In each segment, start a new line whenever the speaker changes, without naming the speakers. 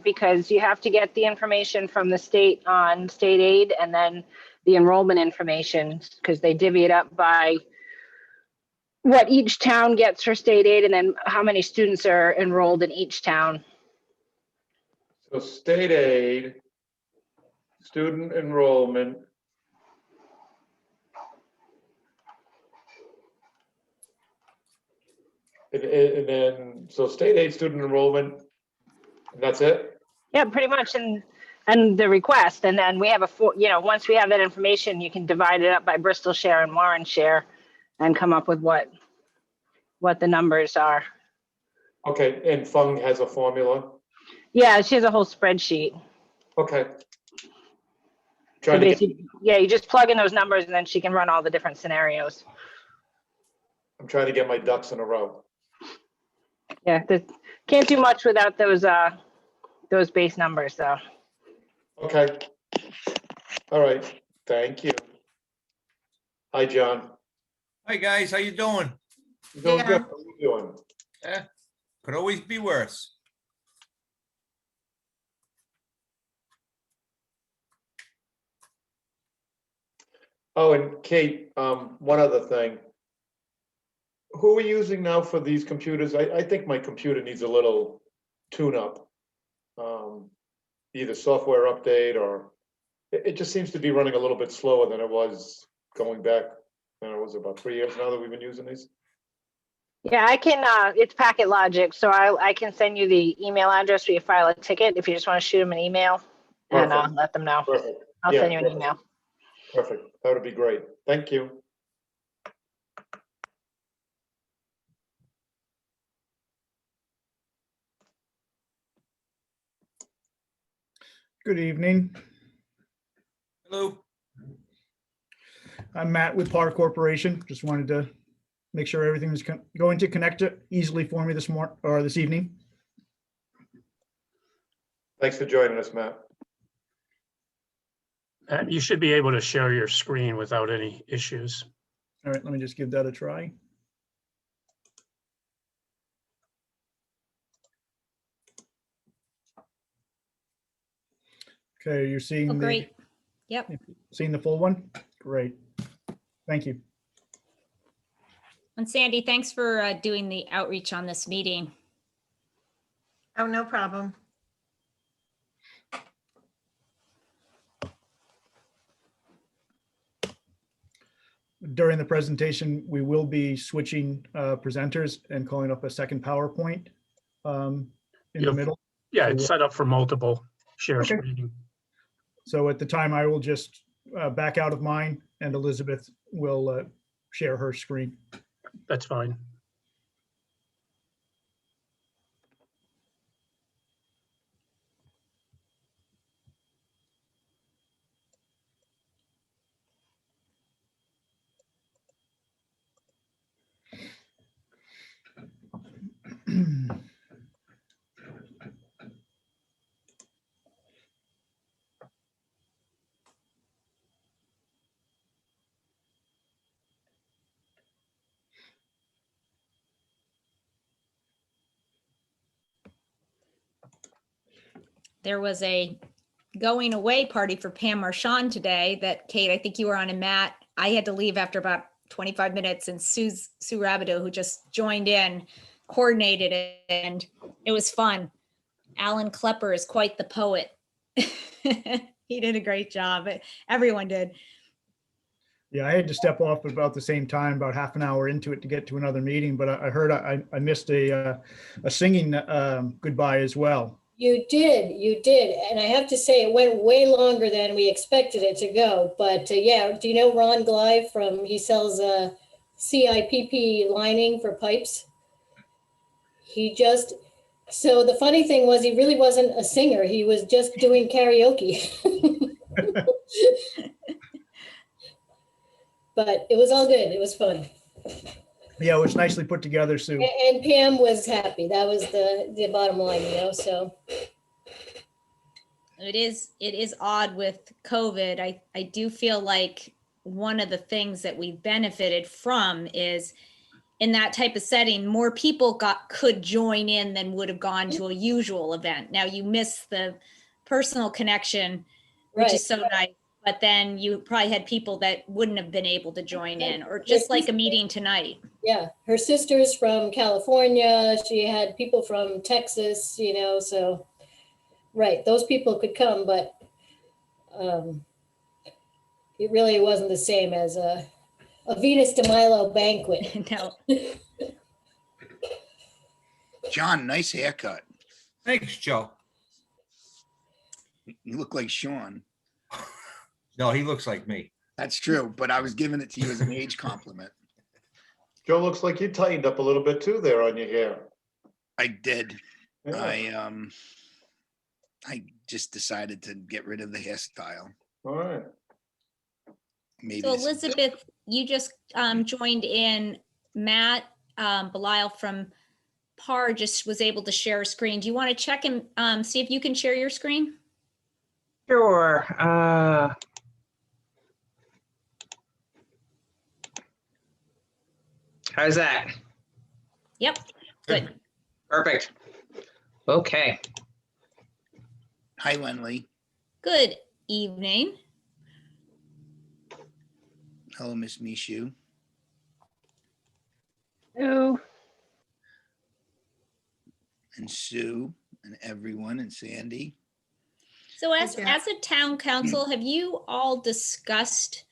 because you have to get the information from the state on state aid and then the enrollment information, because they divvy it up by what each town gets for state aid and then how many students are enrolled in each town.
So state aid, student enrollment. And then, so state aid, student enrollment, and that's it?
Yeah, pretty much. And the request. And then we have once we have that information, you can divide it up by Bristol share and Warren share and come up with what the numbers are.
Okay, and Fung has a formula?
Yeah, she has a whole spreadsheet.
Okay.
So basically, yeah, you just plug in those numbers and then she can run all the different scenarios.
I'm trying to get my ducks in a row.
Yeah, can't do much without those base numbers, though.
Okay. All right. Thank you. Hi, John.
Hi, guys. How you doing?
You doing good? How are you doing?
Could always be worse.
Oh, and Kate, one other thing. Who are we using now for these computers? I think my computer needs a little tune-up. Either software update or it just seems to be running a little bit slower than it was going back. I don't know, was it about 3 years now that we've been using these?
Yeah, I can, it's Packet Logic, so I can send you the email address where you file a ticket if you just want to shoot them an email and let them know.
Perfect.
I'll send you an email.
Perfect. That would be great. Thank you.
Good evening.
Hello.
I'm Matt with Par Corporation. Just wanted to make sure everything is going to connect easily for me this evening.
Thanks for joining us, Matt.
You should be able to share your screen without any issues.
All right, let me just give that a try. Okay, you're seeing
great. Yep.
Seeing the full one? Great. Thank you.
And Sandy, thanks for doing the outreach on this meeting.
Oh, no problem.
During the presentation, we will be switching presenters and calling up a second PowerPoint in the middle.
Yeah, it's set up for multiple share
Okay.
screening.
So at the time, I will just back out of mine and Elizabeth will share her screen.
That's fine.
There was a going away party for Pam Marchand today that Kate, I think you were on, and Matt. I had to leave after about 25 minutes, and Sue Rabideau, who just joined in, coordinated it, and it was fun. Alan Klepper is quite the poet. He did a great job. Everyone did.
Yeah, I had to step off at about the same time, about half an hour into it to get to another meeting, but I heard I missed a singing goodbye as well.
You did. And I have to say, it went way longer than we expected it to go. But yeah, do you know Ron Glyve he sells CIPP lining for pipes? So the funny thing was, he really wasn't a singer. He was just doing karaoke. But it was all good. It was fun.
Yeah, it was nicely put together, Sue.
And Pam was happy. That was the bottom line, so.
It is odd with COVID. I do feel like one of the things that we benefited from is in that type of setting, more people could join in than would have gone to a usual event. Now you miss the personal connection, which
Right.
is so nice, but then you probably had people that wouldn't have been able to join in, or just like a meeting tonight.
Yeah, her sister's from California. She had people from Texas, you know, so, right, those people could come, but it really wasn't the same as a Venus de Milo banquet.
No,
John, nice haircut.
Thanks, Joe.
You look like Sean.
No, he looks like me.
That's true, but I was giving it to you as an age compliment.
Joe, looks like you tightened up a little bit too there on your hair.
I did.
Yeah.
I just decided to get rid of the hairstyle.
All right.
Maybe
so
this is-
Elizabeth, you just joined in. Matt Belial from PAR just was able to share a screen. Do you want to check and see if you can share your screen?
Sure. How's that?
Yep, good.
Perfect. Okay.
Hi, Lenley.
Good evening.
Hello, Miss Mishu.
Oh,
And Sue and everyone and Sandy.
So as
Okay.
a town council, have you all discussed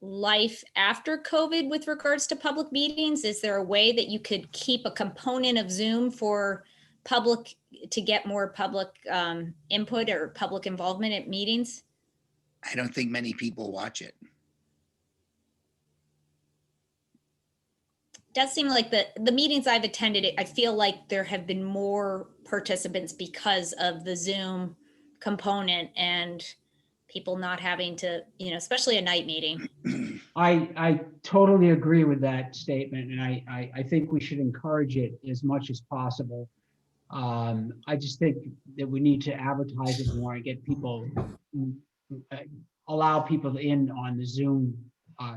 life after COVID with regards to public meetings? Is there a way that you could keep a component of Zoom for public, to get more public input or public involvement at meetings?
I don't think many people watch it.
Does seem like the meetings I've attended, I feel like there have been more participants because of the Zoom component and people not having to, especially a night meeting.
I totally agree with that statement, and I think we should encourage it as much as possible. I just think that we need to advertise it more and get people, allow people in on the Zoom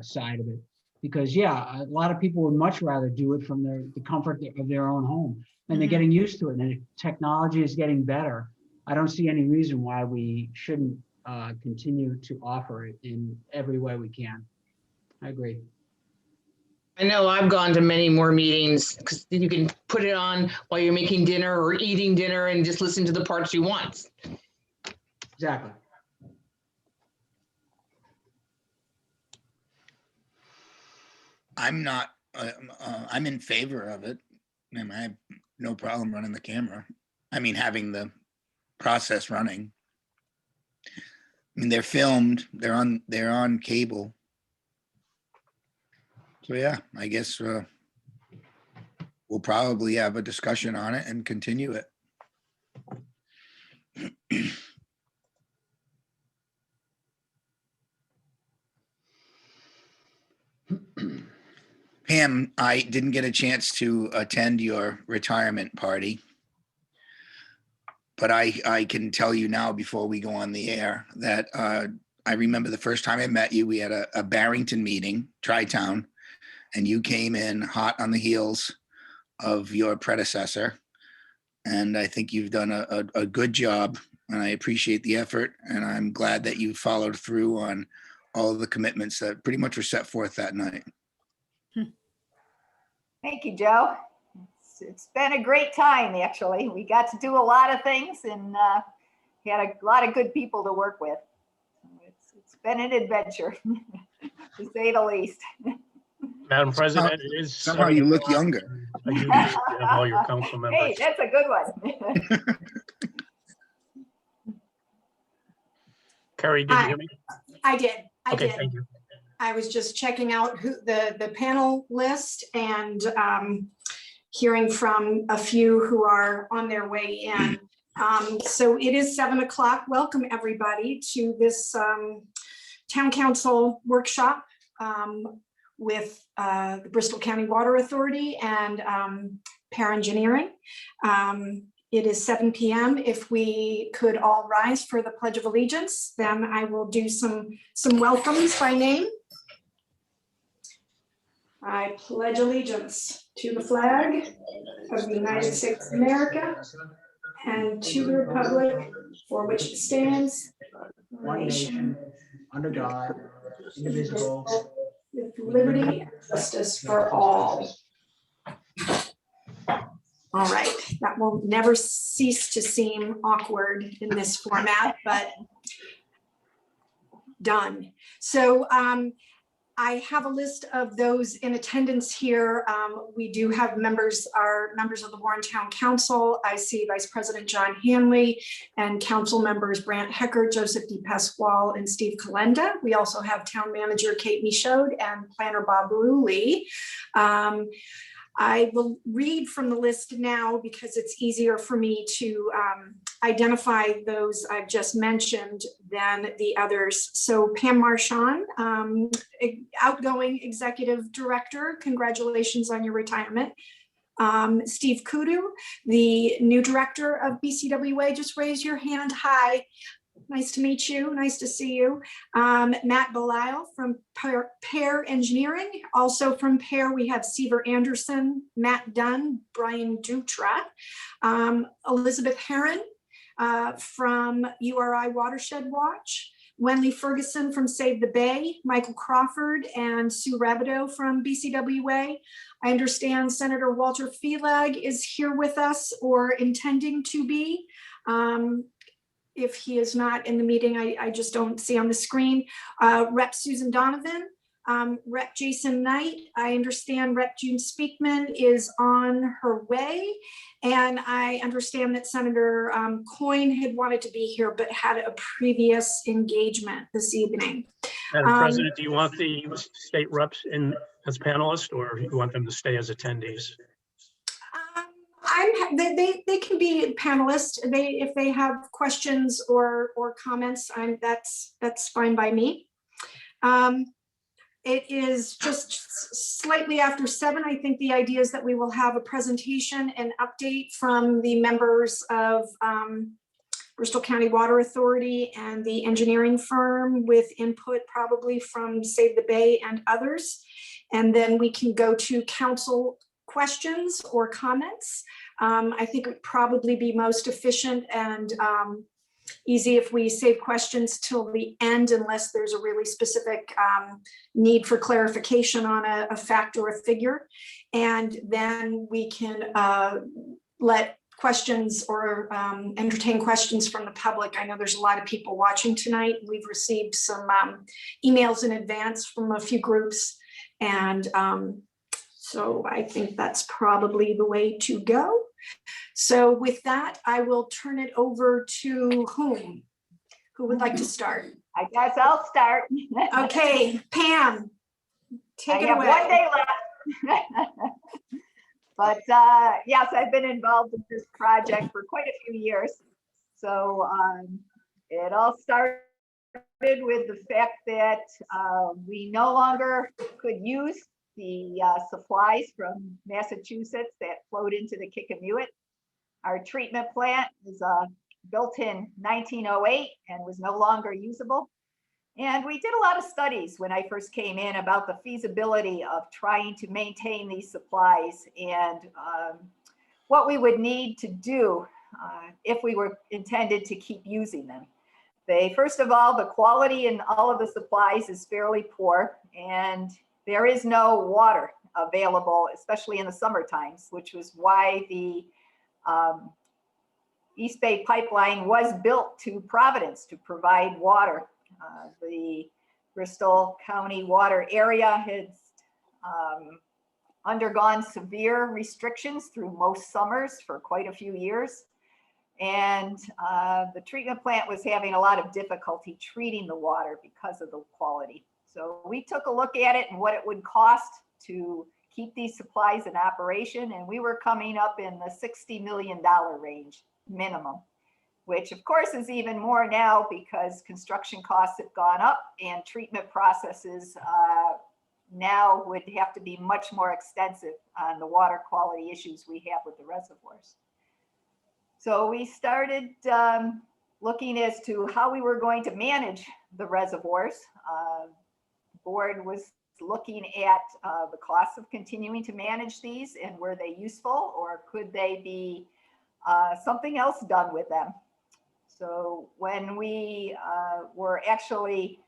side of it. Because yeah, a lot of people would much rather do it from the comfort of their own home, and they're getting used to it, and technology is getting better. I don't see any reason why we shouldn't continue to offer it in every way we can. I agree.
I know I've gone to many more meetings because you can put it on while you're making dinner or eating dinner and just listen to the parts you want.
Exactly.
I'm not, I'm in favor of it. And I have no problem running the camera. I mean, having the process running. I mean, they're filmed, they're on cable. So yeah, I guess we'll probably have a discussion on it and continue it. Pam, I didn't get a chance to attend your retirement party, but I can tell you now before we go on the air that I remember the first time I met you, we had a Barrington meeting, Tri-Town, and you came in hot on the heels of your predecessor. And I think you've done a good job, and I appreciate the effort, and I'm glad that you followed through on all of the commitments that pretty much were set forth that night.
Thank you, Joe. It's been a great time, actually. We got to do a lot of things, and we had a lot of good people to work with. It's been an adventure, to say the least.
Madam President, it is.
Somehow you look younger.
I do appreciate all your council members.
Hey, that's a good one.
Carrie, did you hear me?
I did.
Okay, thank you.
I was just checking out the panel list and hearing from a few who are on their way in. So it is 7 o'clock. Welcome everybody to this town council workshop with the Bristol County Water Authority and Pear Engineering. It is 7 p.m. If we could all rise for the Pledge of Allegiance, then I will do some welcomes by name. I pledge allegiance to the flag of the United States of America and to the republic for which it stands,
One nation, under God, indivisible.
with liberty and justice for all. All right, that will never cease to seem awkward in this format, but done. So I have a list of those in attendance here. We do have members of the Warren Town Council. I see Vice President John Hanley and council members Brant Hecker, Joseph D. Pasquale, and Steve Kalenda. We also have Town Manager Kate Michaud and Planner Bob Ruley. I will read from the list now because it's easier for me to identify those I've just mentioned than the others. So Pam Marchand, outgoing Executive Director, congratulations on your retirement. Steve Kudu, the new Director of BCWA, just raise your hand. Hi. Nice to meet you. Nice to see you. Matt Belisle from Pear Engineering. Also from Pear, we have Seaver Anderson, Matt Dunn, Brian Dutra, Elizabeth Herron from URI Watershed Watch, Wenley Ferguson from Save the Bay, Michael Crawford and Sue Rabideau from BCWA. I understand Senator Walter Felag is here with us or intending to be. If he is not in the meeting, I just don't see on the screen. Rep Susan Donovan, Rep Jason Knight. I understand Rep June Speakman is on her way. And I understand that Senator Coyne had wanted to be here, but had a previous engagement this evening.
Madam President, do you want the state reps in as panelists, or you want them to stay as attendees?
They can be panelists. If they have questions or comments, that's fine by me. It is just slightly after 7. I think the idea is that we will have a presentation and update from the members of Bristol County Water Authority and the engineering firm with input probably from Save the Bay and others. And then we can go to council questions or comments. I think it would probably be most efficient and easy if we save questions till the end, unless there's a really specific need for clarification on a fact or a figure. And then we can let questions or entertain questions from the public. I know there's a lot of people watching tonight. We've received some emails in advance from a few groups. And so I think that's probably the way to go. So with that, I will turn it over to whom? Who would like to start?
I guess I'll start.
Okay, Pam, take it
I have
away.
1 day left. But yes, I've been involved in this project for quite a few years. So it all started with the fact that we no longer could use the supplies from Massachusetts that flowed into the Kickamuit. Our treatment plant was built in 1908 and was no longer usable. And we did a lot of studies when I first came in about the feasibility of trying to maintain these supplies and what we would need to do if we were intended to keep using them. First of all, the quality in all of the supplies is fairly poor, and there is no water available, especially in the summer times, which was why the East Bay Pipeline was built to Providence to provide water. The Bristol County water area has undergone severe restrictions through most summers for quite a few years. And the treatment plant was having a lot of difficulty treating the water because of the quality. So we took a look at it and what it would cost to keep these supplies in operation. And we were coming up in the $60 million range minimum, which of course is even more now because construction costs have gone up and treatment processes now would have to be much more extensive on the water quality issues we have with the reservoirs. So we started looking as to how we were going to manage the reservoirs. The board was looking at the costs of continuing to manage these, and were they useful, or could they be something else done with them? So when we were actually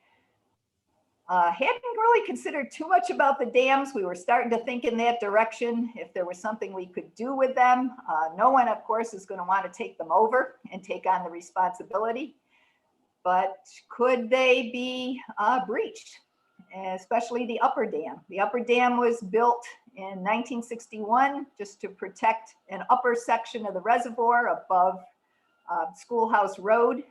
hadn't really considered too much about the dams, we were starting to think in that direction, if there was something we could do with them. No one, of course, is going to want to take them over and take on the responsibility, but could they be breached, especially the upper dam? The upper dam was built in 1961 just to protect an upper section of the reservoir above Schoolhouse Road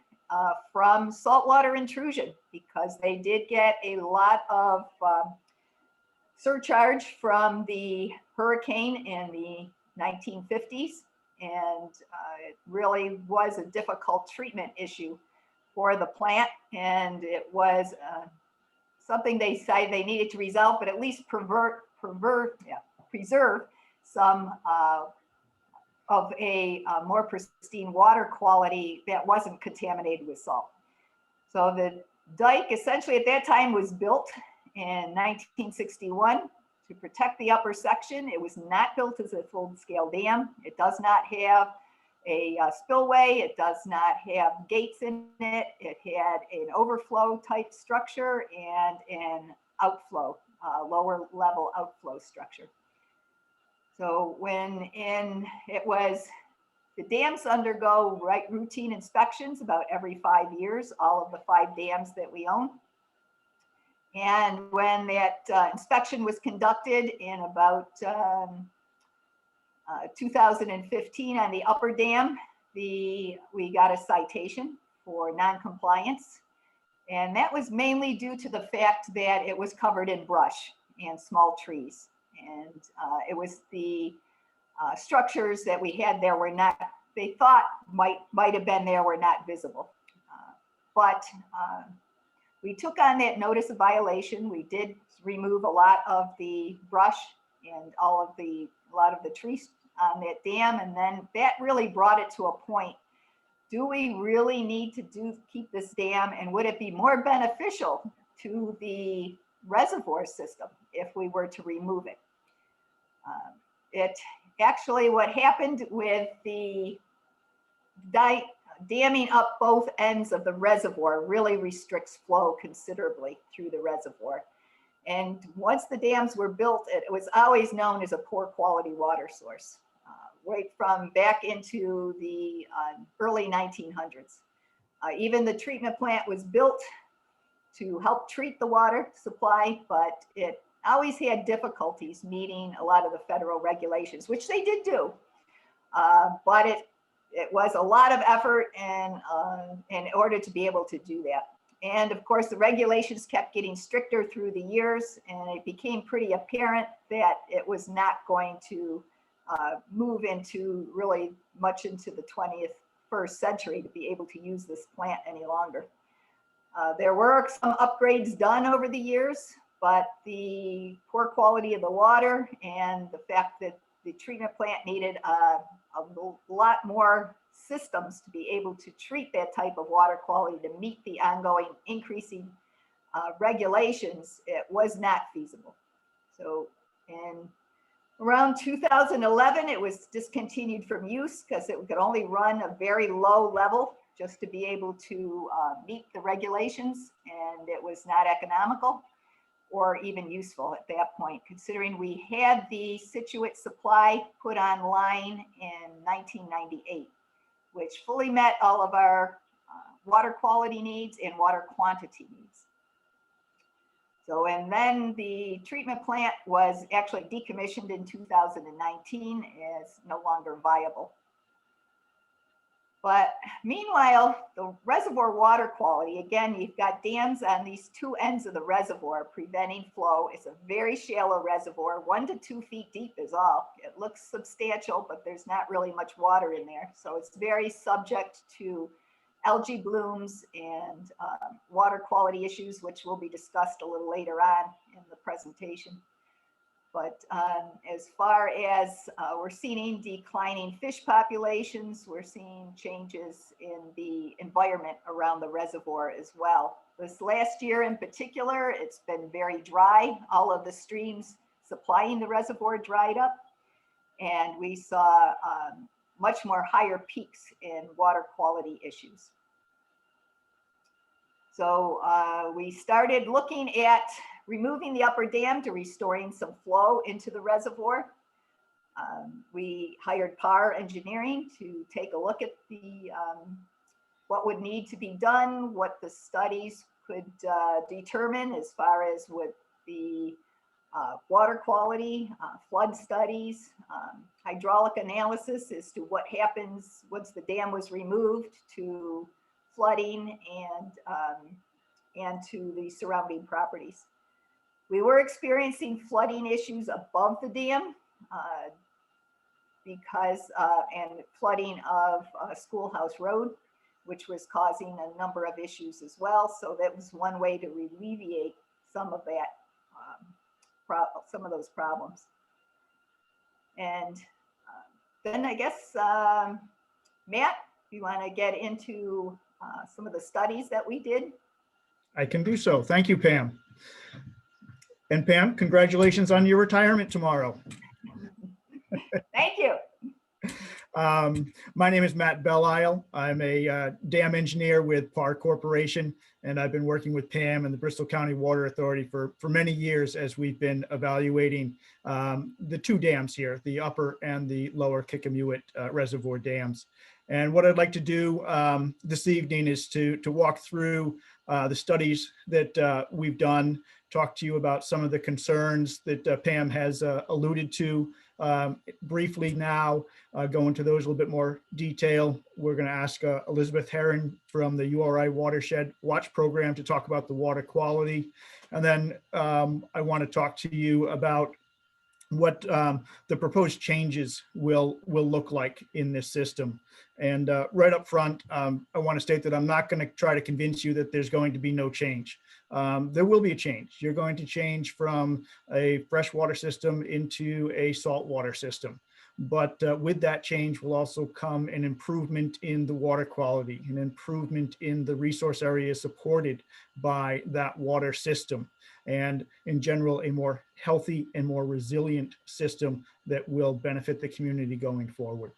from saltwater intrusion, because they did get a lot of surcharge from the hurricane in the 1950s, and it really was a difficult treatment issue for the plant, and it was something they decided they needed to resolve, but at least preserve some of a more pristine water quality that wasn't contaminated with salt. So the dike essentially at that time was built in 1961 to protect the upper section. It was not built as a full-scale dam. It does not have a spillway. It does not have gates in it. It had an overflow type structure and an outflow, lower level outflow structure. So the dams undergo routine inspections about every 5 years, all of the 5 dams that we own. And when that inspection was conducted in about 2015 on the upper dam, we got a citation for non-compliance. And that was mainly due to the fact that it was covered in brush and small trees. And it was the structures that we had there were not, they thought might have been there, were not visible. But we took on that notice of violation. We did remove a lot of the brush and a lot of the trees on that dam. And then that really brought it to a point. Do we really need to keep this dam, and would it be more beneficial to the reservoir system if we were to remove it? Actually, what happened with the damming up both ends of the reservoir really restricts flow considerably through the reservoir. And once the dams were built, it was always known as a poor quality water source, right from back into the early 1900s. Even the treatment plant was built to help treat the water supply, but it always had difficulties meeting a lot of the federal regulations, which they did do. But it was a lot of effort in order to be able to do that. And of course, the regulations kept getting stricter through the years, and it became pretty apparent that it was not going to move into really much into the 21st century to be able to use this plant any longer. There were some upgrades done over the years, but the poor quality of the water and the fact that the treatment plant needed a lot more systems to be able to treat that type of water quality to meet the ongoing increasing regulations, it was not feasible. So in around 2011, it was discontinued from use because it could only run a very low level just to be able to meet the regulations, and it was not economical or even useful at that point, considering we had the Scituate supply put online in 1998, which fully met all of our water quality needs and water quantity needs. So, and then the treatment plant was actually decommissioned in 2019 as no longer viable. But meanwhile, the reservoir water quality, again, you've got dams on these two ends of the reservoir preventing flow. It's a very shallow reservoir, 1 to 2 feet deep is all. It looks substantial, but there's not really much water in there. So it's very subject to algae blooms and water quality issues, which will be discussed a little later on in the presentation. But as far as we're seeing declining fish populations, we're seeing changes in the environment around the reservoir as well. This last year in particular, it's been very dry. All of the streams supplying the reservoir dried up, and we saw much more higher peaks in water quality issues. So we started looking at removing the upper dam to restoring some flow into the reservoir. We hired PAR Engineering to take a look at the what would need to be done, what the studies could determine as far as with the water quality, flood studies, hydraulic analysis as to what happens once the dam was removed to flooding and to the surrounding properties. We were experiencing flooding issues above the dam and flooding of Schoolhouse Road, which was causing a number of issues as well. So that was one way to alleviate some of that, some of those problems. And then I guess, Matt, you want to get into some of the studies that we did?
I can do so. Thank you, Pam. And Pam, congratulations on your retirement tomorrow.
Thank you.
My name is Matt Belisle. I'm a dam engineer with PAR Corporation, and I've been working with Pam and the Bristol County Water Authority for many years as we've been evaluating the two dams here, the upper and the lower Meeting-BCWA reservoir dams. And what I'd like to do this evening is to walk through the studies that we've done, talk to you about some of the concerns that Pam has alluded to briefly now, go into those a little bit more detail. We're going to ask Elizabeth Herron from the URI Watershed Watch Program to talk about the water quality. And then I want to talk to you about what the proposed changes will look like in this system. And right up front, I want to state that I'm not going to try to convince you that there's going to be no change. There will be a change. You're going to change from a freshwater system into a saltwater system. But with that change will also come an improvement in the water quality, an improvement in the resource area supported by that water system, and in general, a more healthy and more resilient system that will benefit the community going forward.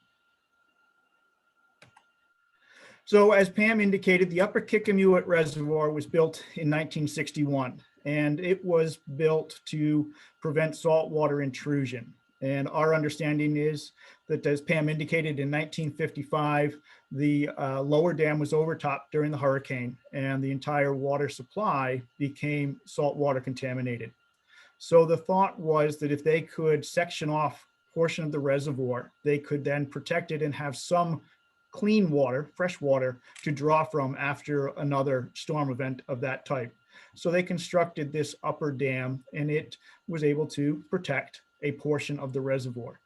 So as Pam indicated, the upper Meeting-BCWA reservoir was built in 1961, and it was built to prevent saltwater intrusion. And our understanding is that, as Pam indicated, in 1955, the lower dam was overtopped during the hurricane, and the entire water supply became saltwater contaminated. So the thought was that if they could section off a portion of the reservoir, they could then protect it and have some clean water, fresh water, to draw from after another storm event of that type. So they constructed this upper dam, and it was able to protect a portion of the reservoir.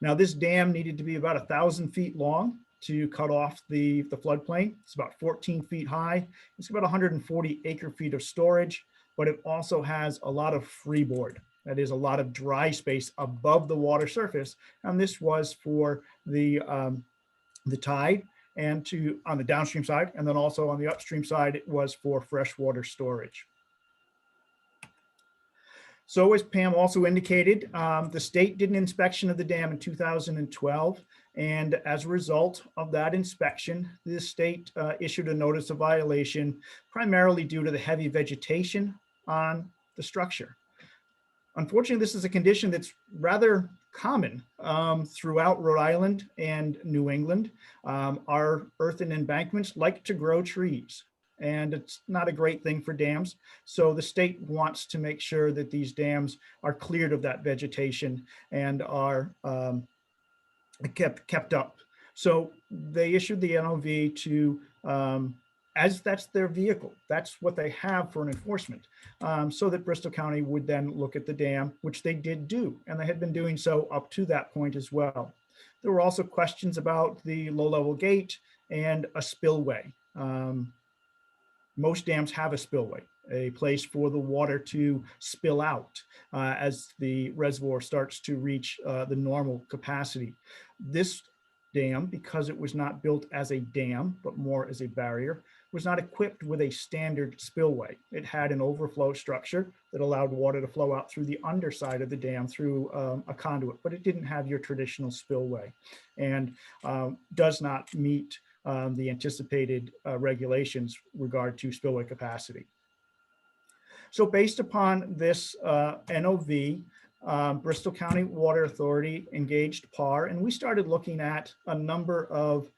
Now, this dam needed to be about 1,000 feet long to cut off the floodplain. It's about 14 feet high. It's about 140 acre feet of storage, but it also has a lot of freeboard. That is a lot of dry space above the water surface. And this was for the tide and on the downstream side, and then also on the upstream side, it was for freshwater storage. So as Pam also indicated, the state did an inspection of the dam in 2012. And as a result of that inspection, the state issued a notice of violation, primarily due to the heavy vegetation on the structure. Unfortunately, this is a condition that's rather common throughout Rhode Island and New England. Our earthen embankments like to grow trees, and it's not a great thing for dams. So the state wants to make sure that these dams are cleared of that vegetation and are kept up. So they issued the NOV to, as that's their vehicle, that's what they have for an enforcement, so that Bristol County would then look at the dam, which they did do, and they had been doing so up to that point as well. There were also questions about the low-level gate and a spillway. Most dams have a spillway, a place for the water to spill out as the reservoir starts to reach the normal capacity. This dam, because it was not built as a dam, but more as a barrier, was not equipped with a standard spillway. It had an overflow structure that allowed water to flow out through the underside of the dam through a conduit, but it didn't have your traditional spillway and does not meet the anticipated regulations regard to spillway capacity. So based upon this NOV, Bristol County Water Authority engaged PAR, and we started looking at a number of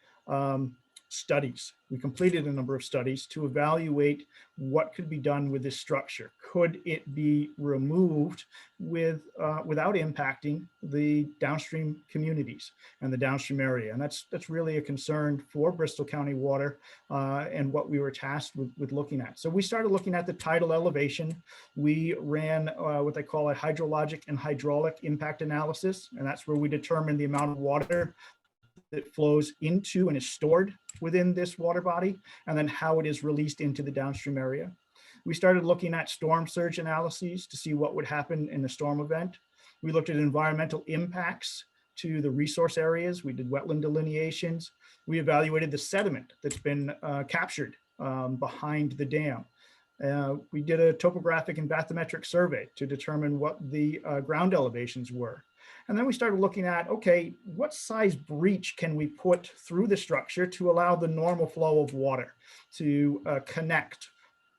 studies. We completed a number of studies to evaluate what could be done with this structure. Could it be removed without impacting the downstream communities and the downstream area? And that's really a concern for Bristol County Water and what we were tasked with looking at. So we started looking at the tidal elevation. We ran what they call a hydrologic and hydraulic impact analysis, and that's where we determined the amount of water that flows into and is stored within this water body, and then how it is released into the downstream area. We started looking at storm surge analyses to see what would happen in a storm event. We looked at environmental impacts to the resource areas. We did wetland delineations. We evaluated the sediment that's been captured behind the dam. We did a topographic and bathymetric survey to determine what the ground elevations were. And then we started looking at, okay, what size breach can we put through the structure to allow the normal flow of water to connect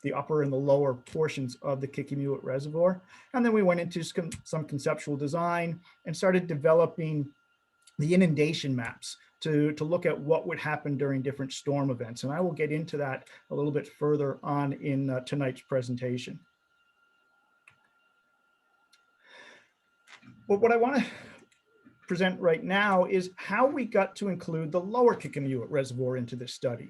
the upper and the lower portions of the Kickamuit Reservoir. And then we went into some conceptual design and started developing the inundation maps to look at what would happen during different storm events. And I will get into that a little bit further on in tonight's presentation. But what I want to present right now is how we got to include the lower Kickamuit Reservoir into this study.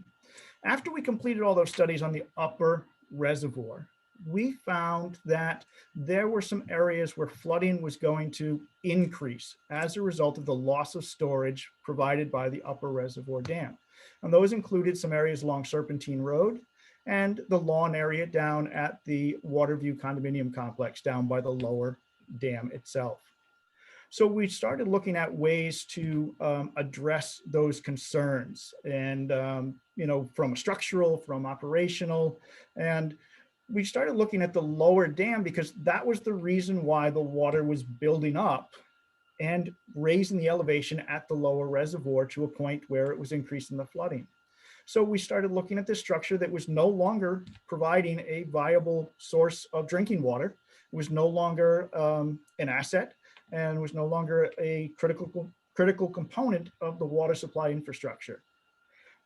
After we completed all those studies on the upper reservoir, we found that there were some areas where flooding was going to increase as a result of the loss of storage provided by the upper reservoir dam. And those included some areas along Serpentine Road and the lawn area down at the Waterview condominium complex down by the lower dam itself. So we started looking at ways to address those concerns, and from a structural, from operational, and we started looking at the lower dam because that was the reason why the water was building up and raising the elevation at the lower reservoir to a point where it was increasing the flooding. So we started looking at this structure that was no longer providing a viable source of drinking water, was no longer an asset, and was no longer a critical component of the water supply infrastructure.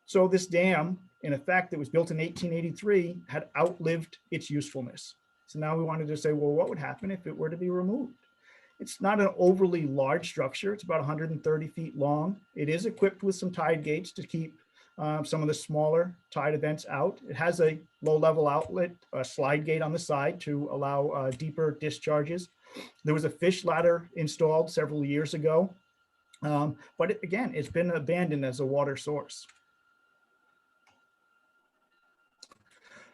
So this dam, in effect, that was built in 1883, had outlived its usefulness. So now we wanted to say, well, what would happen if it were to be removed? It's not an overly large structure. It's about 130 feet long. It is equipped with some tide gates to keep some of the smaller tide events out. It has a low-level outlet, a slide gate on the side to allow deeper discharges. There was a fish ladder installed several years ago, but it's been abandoned as a water source.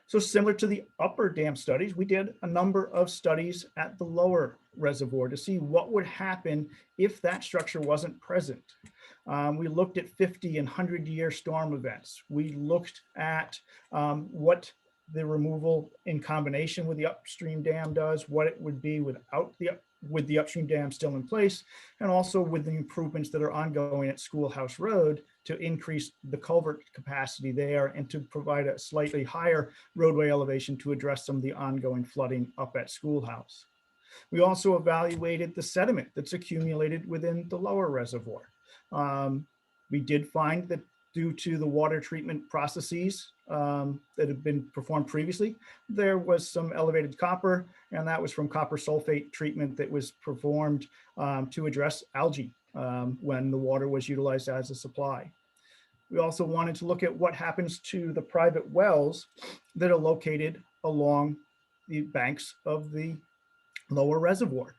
So similar to the upper dam studies, we did a number of studies at the lower reservoir to see what would happen if that structure wasn't present. We looked at 50 and 100-year storm events. We looked at what the removal in combination with the upstream dam does, what it would be without with the upstream dam still in place, and also with the improvements that are ongoing at Schoolhouse Road to increase the culvert capacity there and to provide a slightly higher roadway elevation to address some of the ongoing flooding up at Schoolhouse. We also evaluated the sediment that's accumulated within the lower reservoir. We did find that due to the water treatment processes that had been performed previously, there was some elevated copper, and that was from copper sulfate treatment that was performed to address algae when the water was utilized as a supply. We also wanted to look at what happens to the private wells that are located along the banks of the lower reservoir.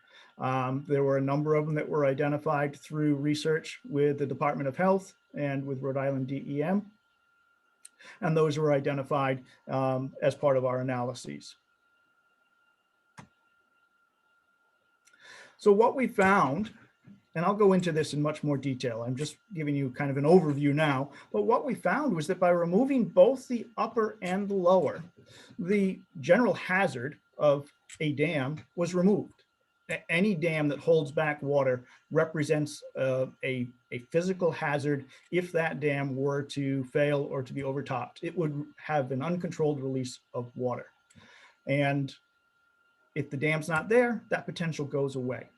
There were a number of them that were identified through research with the Department of Health and with Rhode Island DEM. And those were identified as part of our analyses. So what we found, and I'll go into this in much more detail, I'm just giving you kind of an overview now, but what we found was that by removing both the upper and the lower, the general hazard of a dam was removed. Any dam that holds back water represents a physical hazard. If that dam were to fail or to be overtopped, it would have an uncontrolled release of water. And if the dam's not there, that potential goes away.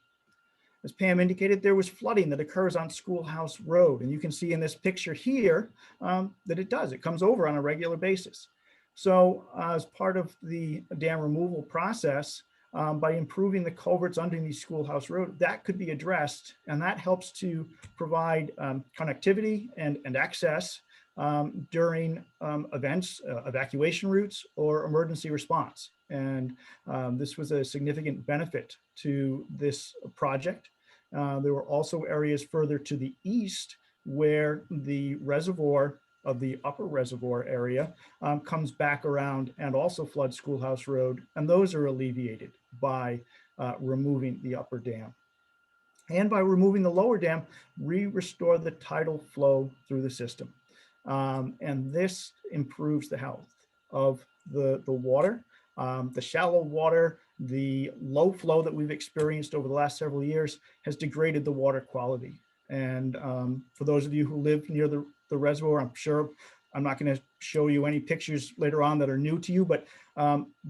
As Pam indicated, there was flooding that occurs on Schoolhouse Road. And you can see in this picture here that it does. It comes over on a regular basis. So as part of the dam removal process, by improving the culverts underneath Schoolhouse Road, that could be addressed. And that helps to provide connectivity and access during events, evacuation routes, or emergency response. And this was a significant benefit to this project. There were also areas further to the east where the reservoir of the upper reservoir area comes back around and also floods Schoolhouse Road. And those are alleviated by removing the upper dam. And by removing the lower dam, we restore the tidal flow through the system. And this improves the health of the water, the shallow water. The low flow that we've experienced over the last several years has degraded the water quality. And for those of you who live near the reservoir, I'm sure I'm not going to show you any pictures later on that are new to you, but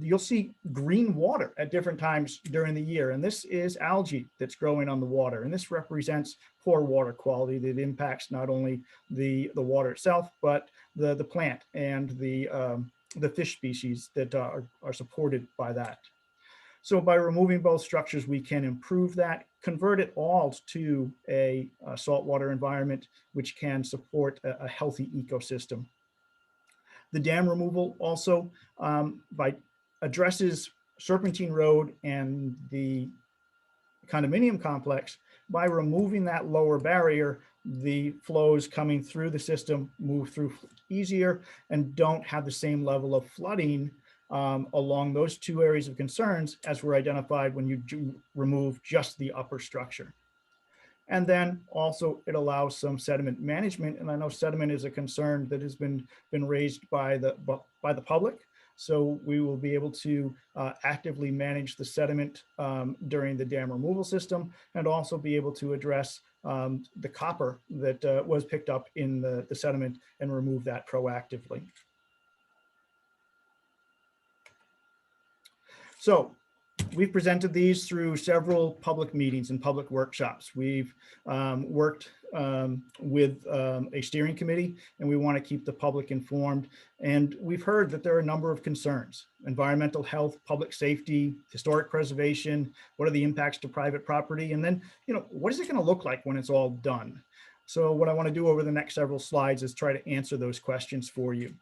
you'll see green water at different times during the year. And this is algae that's growing on the water. And this represents poor water quality that impacts not only the water itself, but the plant and the fish species that are supported by that. So by removing both structures, we can improve that, convert it all to a saltwater environment, which can support a healthy ecosystem. The dam removal also addresses Serpentine Road and the condominium complex. By removing that lower barrier, the flows coming through the system move through easier and don't have the same level of flooding along those two areas of concerns as were identified when you remove just the upper structure. And then also it allows some sediment management. And I know sediment is a concern that has been raised by the public. So we will be able to actively manage the sediment during the dam removal system, and also be able to address the copper that was picked up in the sediment and remove that proactively. So we've presented these through several public meetings and public workshops. We've worked with a steering committee, and we want to keep the public informed. And we've heard that there are a number of concerns: environmental health, public safety, historic preservation. What are the impacts to private property? And then, what is it going to look like when it's all done? So what I want to do over the next several slides is try to answer those questions for you.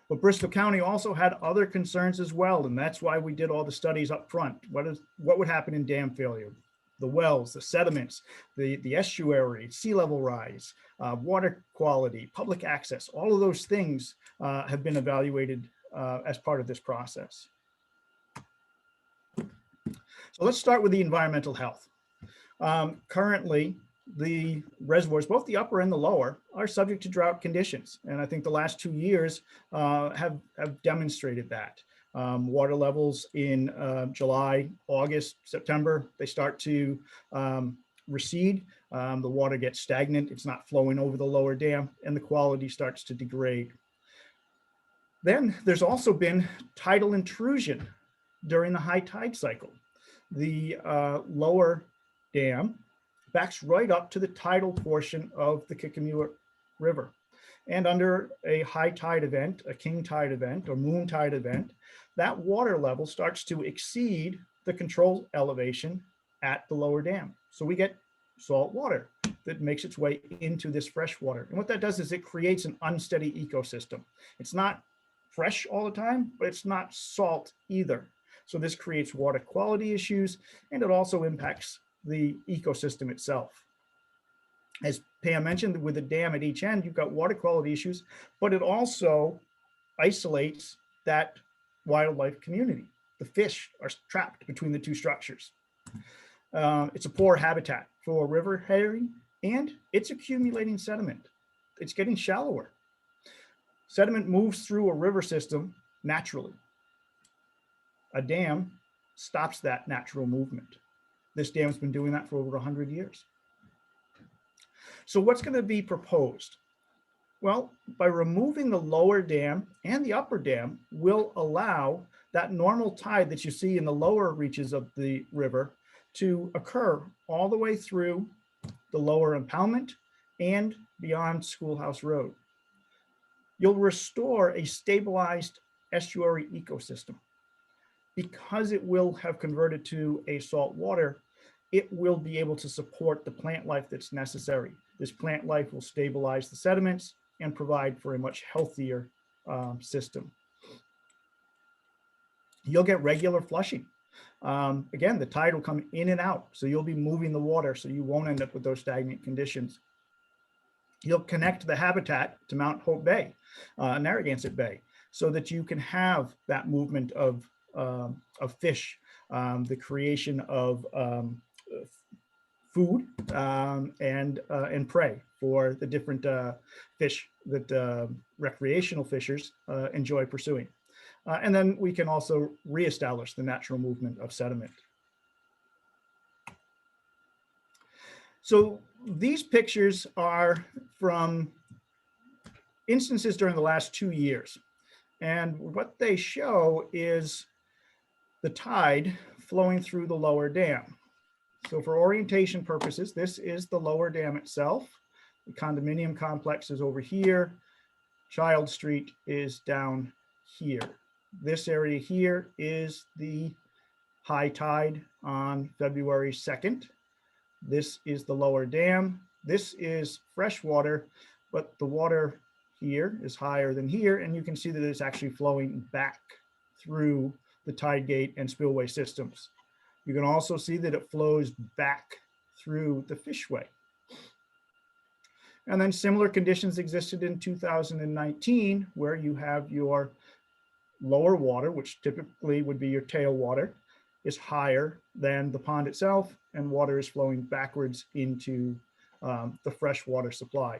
But Bristol County also had other concerns as well, and that's why we did all the studies up front. What would happen in dam failure? The wells, the sediments, the estuary, sea level rise, water quality, public access, all of those things have been evaluated as part of this process. So let's start with the environmental health. Currently, the reservoirs, both the upper and the lower, are subject to drought conditions. And I think the last 2 years have demonstrated that. Water levels in July, August, September, they start to recede. The water gets stagnant. It's not flowing over the lower dam, and the quality starts to degrade. Then there's also been tidal intrusion during the high tide cycle. The lower dam backs right up to the tidal portion of the Kickapoo River. And under a high tide event, a king tide event, or moon tide event, that water level starts to exceed the control elevation at the lower dam. So we get salt water that makes its way into this fresh water. And what that does is it creates an unsteady ecosystem. It's not fresh all the time, but it's not salt either. So this creates water quality issues, and it also impacts the ecosystem itself. As Pam mentioned, with a dam at each end, you've got water quality issues, but it also isolates that wildlife community. the fish are trapped between the two structures. It's a poor habitat for river herring, and it's accumulating sediment. It's getting shallower. Sediment moves through a river system naturally. A dam stops that natural movement. This dam's been doing that for over 100 years. So what's going to be proposed? Well, by removing the lower dam and the upper dam will allow that normal tide that you see in the lower reaches of the river to occur all the way through the lower impoundment and beyond Schoolhouse Road. You'll restore a stabilized estuary ecosystem. Because it will have converted to a salt water, it will be able to support the plant life that's necessary. This plant life will stabilize the sediments and provide for a much healthier system. You'll get regular flushing. Again, the tide will come in and out, so you'll be moving the water, so you won't end up with those stagnant conditions. You'll connect the habitat to Mount Hope Bay, Narragansett Bay, so that you can have that movement of fish, the creation of food and prey for the different fish that recreational fishers enjoy pursuing. And then we can also reestablish the natural movement of sediment. So these pictures are from instances during the last 2 years. And what they show is the tide flowing through the lower dam. So for orientation purposes, this is the lower dam itself. The condominium complex is over here. Child Street is down here. This area here is the high tide on February 2nd. This is the lower dam. This is fresh water, but the water here is higher than here, and you can see that it's actually flowing back through the tide gate and spillway systems. You can also see that it flows back through the fishway. And then similar conditions existed in 2019, where you have your lower water, which typically would be your tailwater, is higher than the pond itself, and water is flowing backwards into the freshwater supply.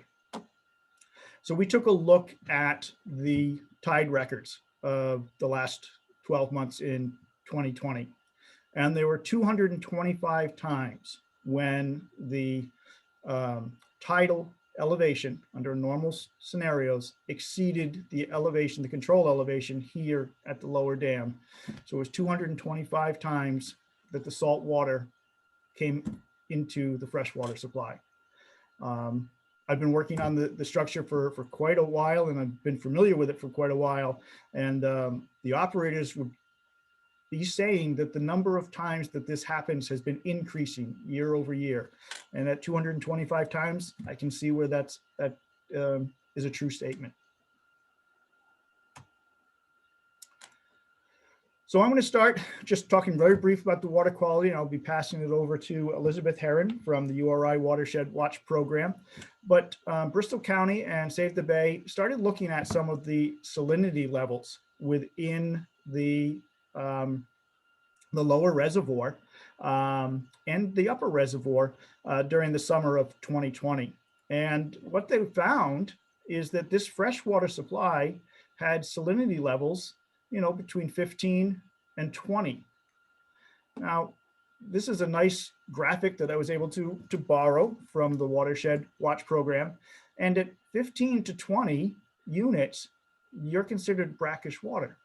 So we took a look at the tide records of the last 12 months in 2020. And there were 225 times when the tidal elevation under normal scenarios exceeded the elevation, the control elevation here at the lower dam. So it was 225 times that the salt water came into the freshwater supply. I've been working on the structure for quite a while, and I've been familiar with it for quite a while. And the operators would be saying that the number of times that this happens has been increasing year over year. And at 225 times, I can see where that is a true statement. So I'm going to start just talking very brief about the water quality, and I'll be passing it over to Elizabeth Herron from the URI Watershed Watch Program. But Bristol County and Save the Bay started looking at some of the salinity levels within the lower reservoir and the upper reservoir during the summer of 2020. And what they found is that this freshwater supply had salinity levels, between 15 and 20. Now, this is a nice graphic that I was able to borrow from the Watershed Watch Program. And at 15 to 20 units, you're considered brackish water.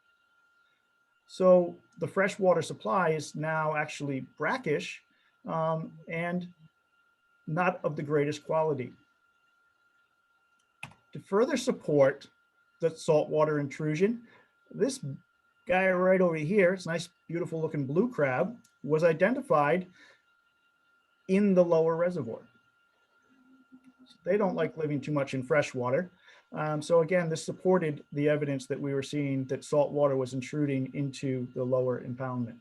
So the freshwater supply is now actually brackish and not of the greatest quality. To further support the saltwater intrusion, this guy right over here, it's a nice, beautiful looking blue crab, was identified in the lower reservoir. They don't like living too much in fresh water. So again, this supported the evidence that we were seeing that salt water was intruding into the lower impoundment.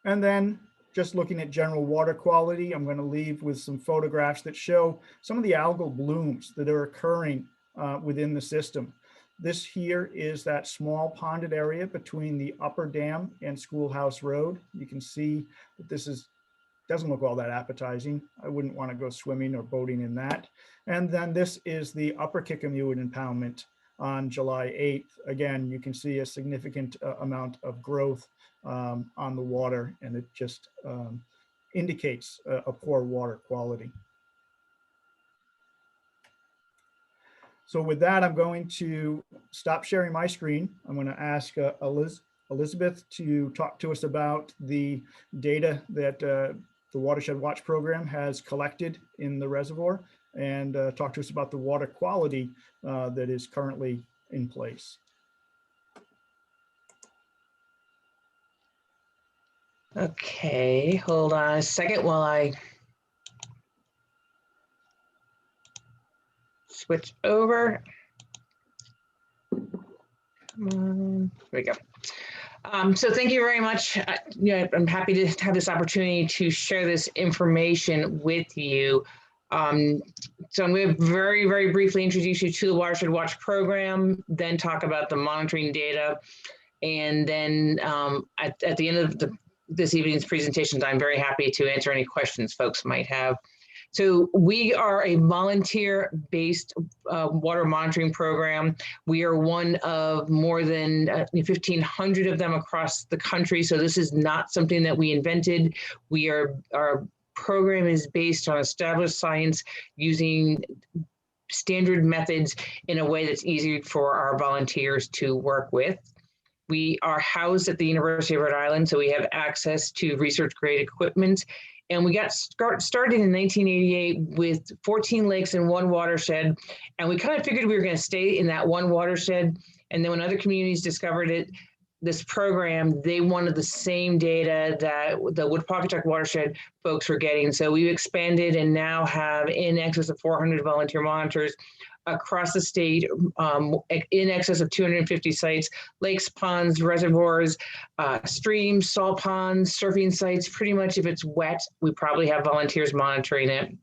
And then just looking at general water quality, I'm going to leave with some photographs that show some of the algal blooms that are occurring within the system. This here is that small ponded area between the upper dam and Schoolhouse Road. You can see that this doesn't look all that appetizing. I wouldn't want to go swimming or boating in that. And then this is the Upper Kickamuit impoundment on July 8th. Again, you can see a significant amount of growth on the water, and it just indicates a poor water quality. So with that, I'm going to stop sharing my screen. I'm going to ask Elizabeth to talk to us about the data that the Watershed Watch program has collected in the reservoir, and talk to us about the water quality that is currently in place.
Okay, hold on a second while I switch over. Here we go. So thank you very much. I'm happy to have this opportunity to share this information with you. So I'm going to very, very briefly introduce you to the Watershed Watch program, then talk about the monitoring data. And then at the end of this evening's presentations, I'm very happy to answer any questions folks might have. So we are a volunteer-based water monitoring program. We are one of more than 1,500 of them across the country. So this is not something that we invented. Our program is based on established science using standard methods in a way that's easy for our volunteers to work with. We are housed at the University of Rhode Island, so we have access to research-grade equipment. And we got started in 1988 with 14 lakes in one watershed. And we kind of figured we were going to stay in that one watershed. And then when other communities discovered this program, they wanted the same data that the Wood-Pawcatuck watershed folks were getting. So we've expanded and now have in excess of 400 volunteer monitors across the state, in excess of 250 sites, lakes, ponds, reservoirs, streams, salt ponds, surfing sites. Pretty much if it's wet, we probably have volunteers monitoring it.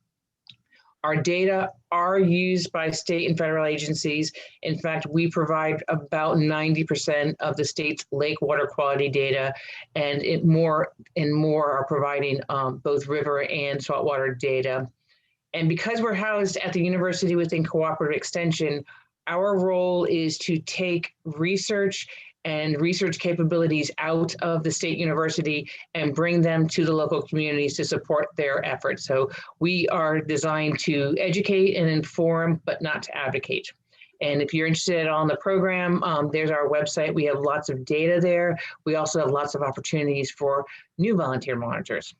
Our data are used by state and federal agencies. In fact, we provide about 90% of the state's lake water quality data, and more are providing both river and saltwater data. And because we're housed at the university within cooperative extension, our role is to take research and research capabilities out of the state university and bring them to the local communities to support their efforts. So we are designed to educate and inform, but not to advocate. And if you're interested on the program, there's our website. We have lots of data there. We also have lots of opportunities for new volunteer monitors.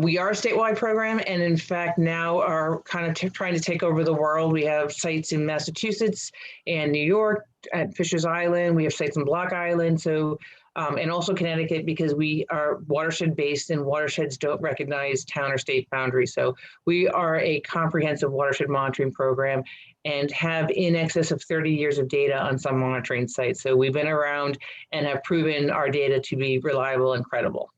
We are a statewide program, and in fact now are kind of trying to take over the world. We have sites in Massachusetts and New York at Fisher's Island. We have sites in Block Island, so and also Connecticut, because we are watershed based and watersheds don't recognize town or state boundaries. So we are a comprehensive watershed monitoring program and have in excess of 30 years of data on some monitoring sites. So we've been around and have proven our data to be reliable and credible.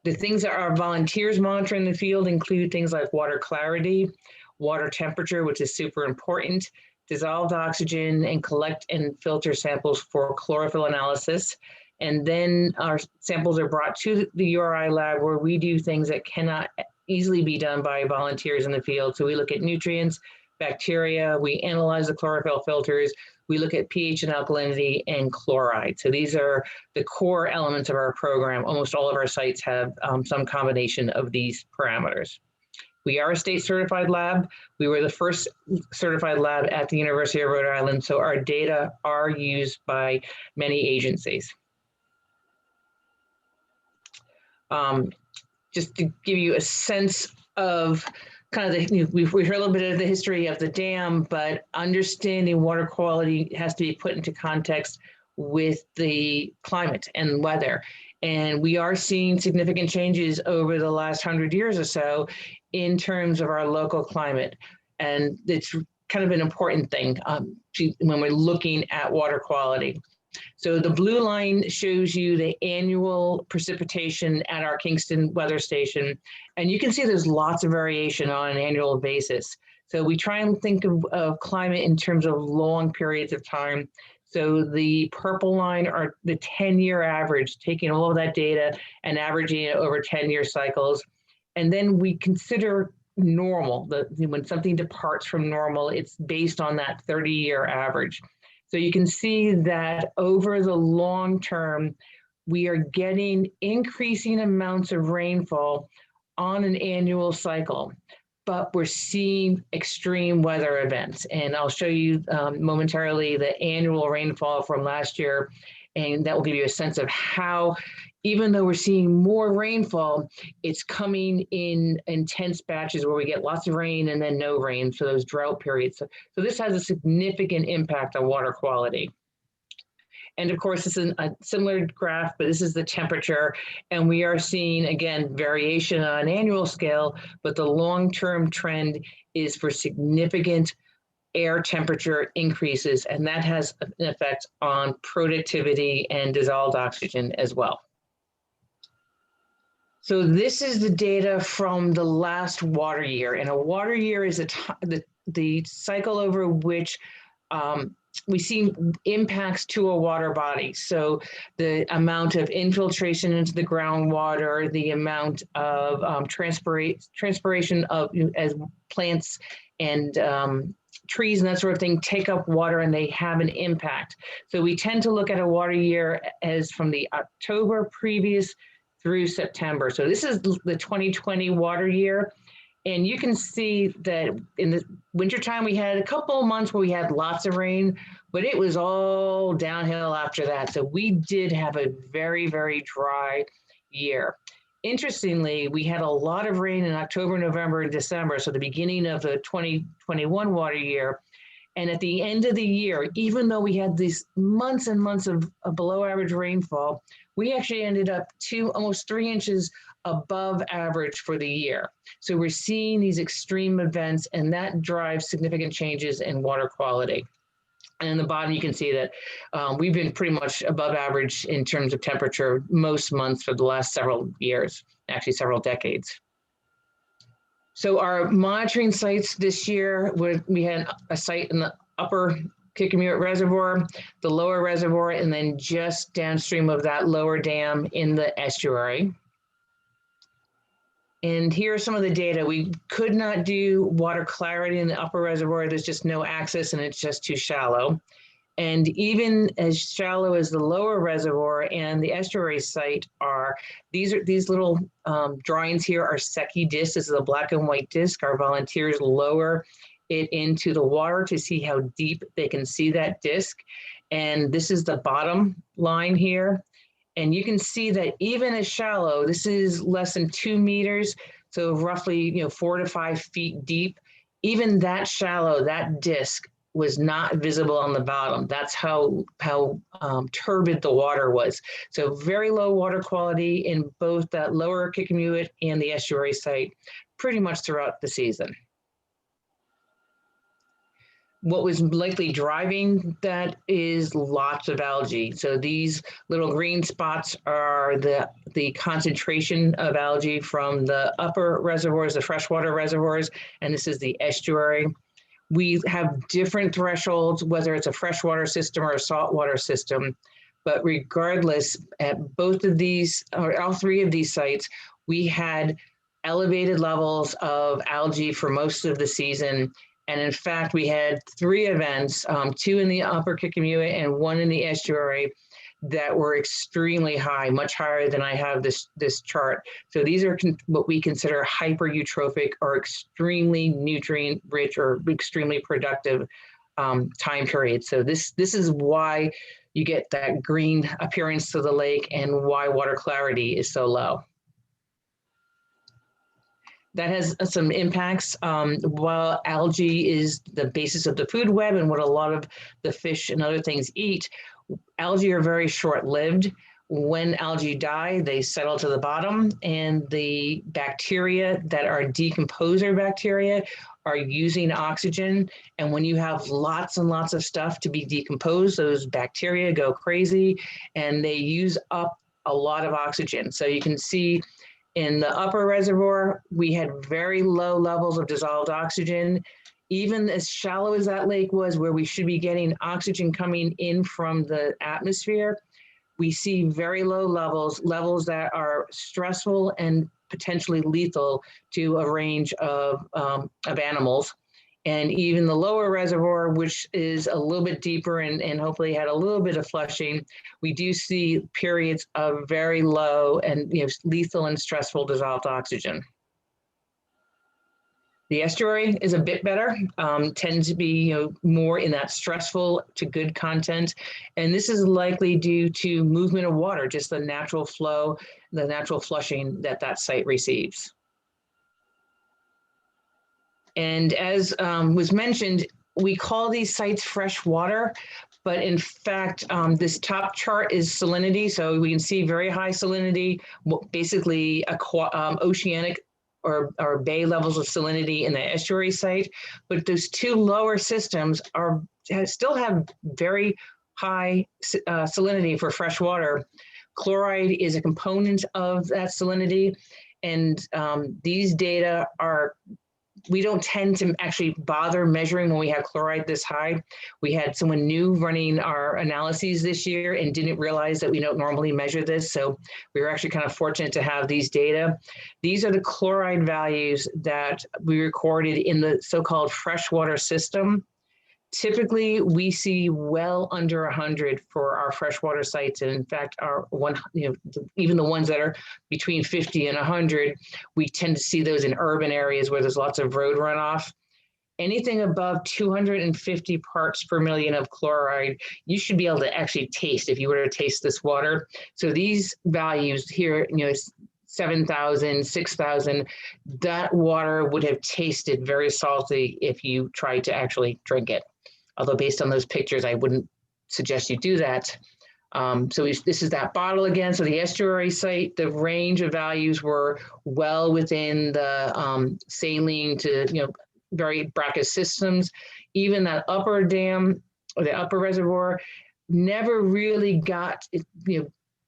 The things that our volunteers monitor in the field include things like water clarity, water temperature, which is super important, dissolved oxygen, and collect and filter samples for chlorophyll analysis. And then our samples are brought to the URI lab where we do things that cannot easily be done by volunteers in the field. So we look at nutrients, bacteria, we analyze the chlorophyll filters, we look at pH and alkalinity and chloride. So these are the core elements of our program. Almost all of our sites have some combination of these parameters. We are a state certified lab. We were the first certified lab at the University of Rhode Island, so our data are used by many agencies. Just to give you a sense of kind of we've heard a little bit of the history of the dam, but understanding water quality has to be put into context with the climate and weather. And we are seeing significant changes over the last 100 years or so in terms of our local climate. And it's kind of an important thing when we're looking at water quality. So the blue line shows you the annual precipitation at our Kingston weather station. And you can see there's lots of variation on an annual basis. So we try and think of climate in terms of long periods of time. So the purple line are the 10-year average, taking all of that data and averaging it over 10-year cycles. And then we consider normal, when something departs from normal, it's based on that 30-year average. So you can see that over the long term, we are getting increasing amounts of rainfall on an annual cycle, but we're seeing extreme weather events. And I'll show you momentarily the annual rainfall from last year, and that will give you a sense of how, even though we're seeing more rainfall, it's coming in intense batches where we get lots of rain and then no rain for those drought periods. So this has a significant impact on water quality. And of course, this is a similar graph, but this is the temperature. And we are seeing, again, variation on an annual scale, but the long-term trend is for significant air temperature increases, and that has an effect on productivity and dissolved oxygen as well. So this is the data from the last water year, and a water year is the cycle over which we see impacts to a water body. So the amount of infiltration into the groundwater, the amount of transpiration of, as plants and trees and that sort of thing take up water and they have an impact. So we tend to look at a water year as from the October previous through September. So this is the 2020 water year. And you can see that in the wintertime, we had a couple of months where we had lots of rain, but it was all downhill after that. So we did have a very, very dry year. Interestingly, we had a lot of rain in October, November, and December, so the beginning of the 2021 water year. And at the end of the year, even though we had these months and months of below average rainfall, we actually ended up almost 3 inches above average for the year. So we're seeing these extreme events, and that drives significant changes in water quality. And in the bottom, you can see that we've been pretty much above average in terms of temperature most months for the last several years, actually several decades. So our monitoring sites this year, we had a site in the upper Kickamuit Reservoir, the lower reservoir, and then just downstream of that lower dam in the estuary. And here are some of the data. We could not do water clarity in the upper reservoir. There's just no access and it's just too shallow. And even as shallow as the lower reservoir and the estuary site are, these little drawings here are Secchi discs. This is a black and white disc. Our volunteers lower it into the water to see how deep they can see that disc. And this is the bottom line here. And you can see that even as shallow, this is less than 2 meters, so roughly 4 to 5 feet deep. Even that shallow, that disc was not visible on the bottom. That's how turbid the water was. So very low water quality in both that lower Kickamuit and the estuary site, pretty much throughout the season. What was likely driving that is lots of algae. So these little green spots are the concentration of algae from the upper reservoirs, the freshwater reservoirs, and this is the estuary. We have different thresholds, whether it's a freshwater system or a saltwater system, but regardless, at both of these, or all 3 of these sites, we had elevated levels of algae for most of the season. And in fact, we had 3 events, 2 in the upper Kickamuit and 1 in the estuary, that were extremely high, much higher than I have this chart. So these are what we consider hypereutrophic or extremely nutrient rich or extremely productive time periods. So this is why you get that green appearance to the lake and why water clarity is so low. That has some impacts. While algae is the basis of the food web and what a lot of the fish and other things eat, algae are very short-lived. when algae die, they settle to the bottom, and the bacteria that are decomposer bacteria are using oxygen. And when you have lots and lots of stuff to be decomposed, those bacteria go crazy and they use up a lot of oxygen. So you can see in the upper reservoir, we had very low levels of dissolved oxygen. Even as shallow as that lake was, where we should be getting oxygen coming in from the atmosphere, we see very low levels that are stressful and potentially lethal to a range of animals. And even the lower reservoir, which is a little bit deeper and hopefully had a little bit of flushing, we do see periods of very low and lethal and stressful dissolved oxygen. The estuary is a bit better, tends to be more in that stressful to good content. And this is likely due to movement of water, just the natural flow, the natural flushing that that site receives. And as was mentioned, we call these sites fresh water, but in fact, this top chart is salinity. So we can see very high salinity, basically oceanic or bay levels of salinity in the estuary site, but those two lower systems still have very high salinity for fresh water. Chloride is a component of that salinity, and these data we don't tend to actually bother measuring when we have chloride this high. We had someone new running our analyses this year and didn't realize that we don't normally measure this. So we were actually kind of fortunate to have these data. These are the chloride values that we recorded in the so-called freshwater system. Typically, we see well under 100 for our freshwater sites. And in fact, even the ones that are between 50 and 100, we tend to see those in urban areas where there's lots of road runoff. Anything above 250 parts per million of chloride, you should be able to actually taste if you were to taste this water. So these values here, 7,000, 6,000, that water would have tasted very salty if you tried to actually drink it. Although based on those pictures, I wouldn't suggest you do that. This is that bottle again. So the estuary site, the range of values were well within the saline to very brackish systems. Even that upper dam or the upper reservoir never really got,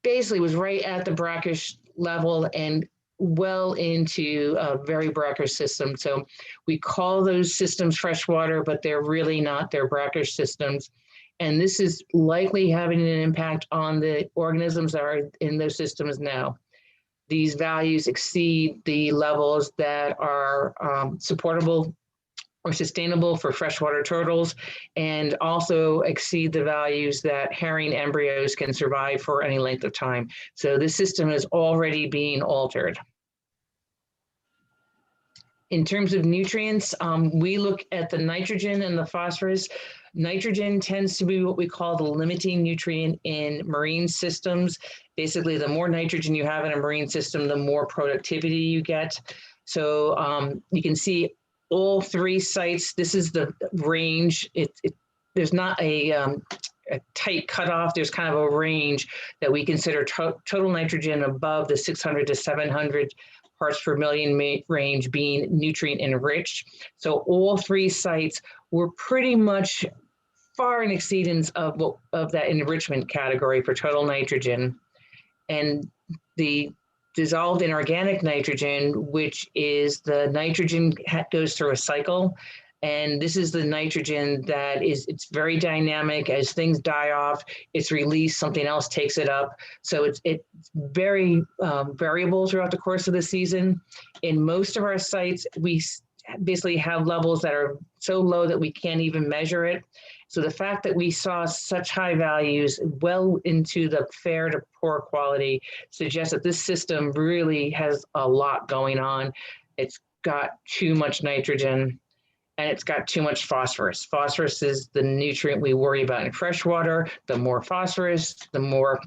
basically was right at the brackish level and well into a very brackish system. So we call those systems freshwater, but they're really not, they're brackish systems. And this is likely having an impact on the organisms that are in those systems now. These values exceed the levels that are supportable or sustainable for freshwater turtles, and also exceed the values that herring embryos can survive for any length of time. So this system is already being altered. In terms of nutrients, we look at the nitrogen and the phosphorus. Nitrogen tends to be what we call the limiting nutrient in marine systems. Basically, the more nitrogen you have in a marine system, the more productivity you get. So you can see all three sites. This is the range. There's not a tight cutoff. There's kind of a range that we consider total nitrogen above the 600 to 700 parts per million range being nutrient enriched. So all three sites were pretty much far in exceedance of that enrichment category for total nitrogen. And the dissolved inorganic nitrogen, which is the nitrogen goes through a cycle. And this is the nitrogen that it's very dynamic. As things die off, it's released, something else takes it up. So it's very variable throughout the course of the season. In most of our sites, we basically have levels that are so low that we can't even measure it. So the fact that we saw such high values well into the fair to poor quality suggests that this system really has a lot going on. It's got too much nitrogen, and it's got too much phosphorus. Phosphorus is the nutrient we worry about in freshwater. The more phosphorus, the more